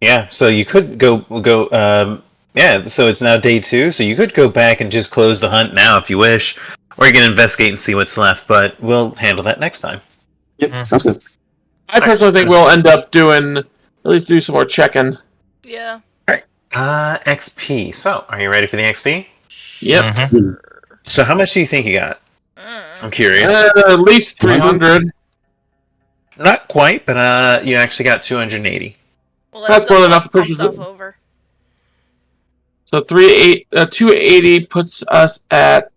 Yeah, so you could go. So it's now day 2, so you could go back and just close the hunt now if you wish, or you can investigate and see what's left. But we'll handle that next time. Yep, sounds good. I personally think we'll end up doing at least do some more checking. Yeah. All right. XP. So, are you ready for the XP? Yep. Mm-hmm. So, how much do you think you got? I'm curious. At least 300. Not quite, but you actually got 280. Well, That's more than enough to push us over. So 280 puts us at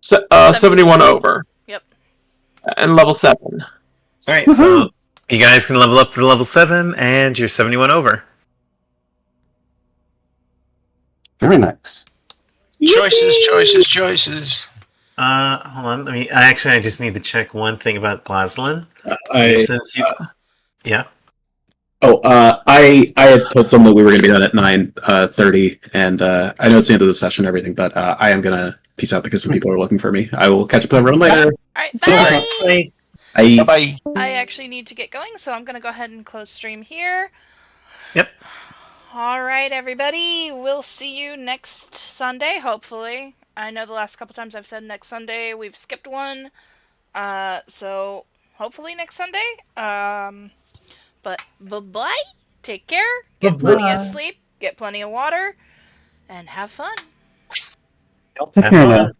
71 over. Yep. And level 7. All right, so you guys can level up to level 7, and you're 71 over. Very nice. Choices. Hold on. I just need to check one thing about Glaslin. Yeah. I had told someone that we were going to be done at 9:30, and I know it's the end of the session and everything, but I am going to peace out because some people are looking for me. I will catch up with everyone later. Alright, bye! Bye-bye. I actually need to get going, so I'm gonna go ahead and close stream here. Yep. All right, everybody. We'll see you next Sunday, hopefully. I know the last couple times I've said next Sunday, we've skipped one. So hopefully next Sunday. But bye-bye. Take care. Get plenty of sleep. Get plenty of water. And have fun. Take care now.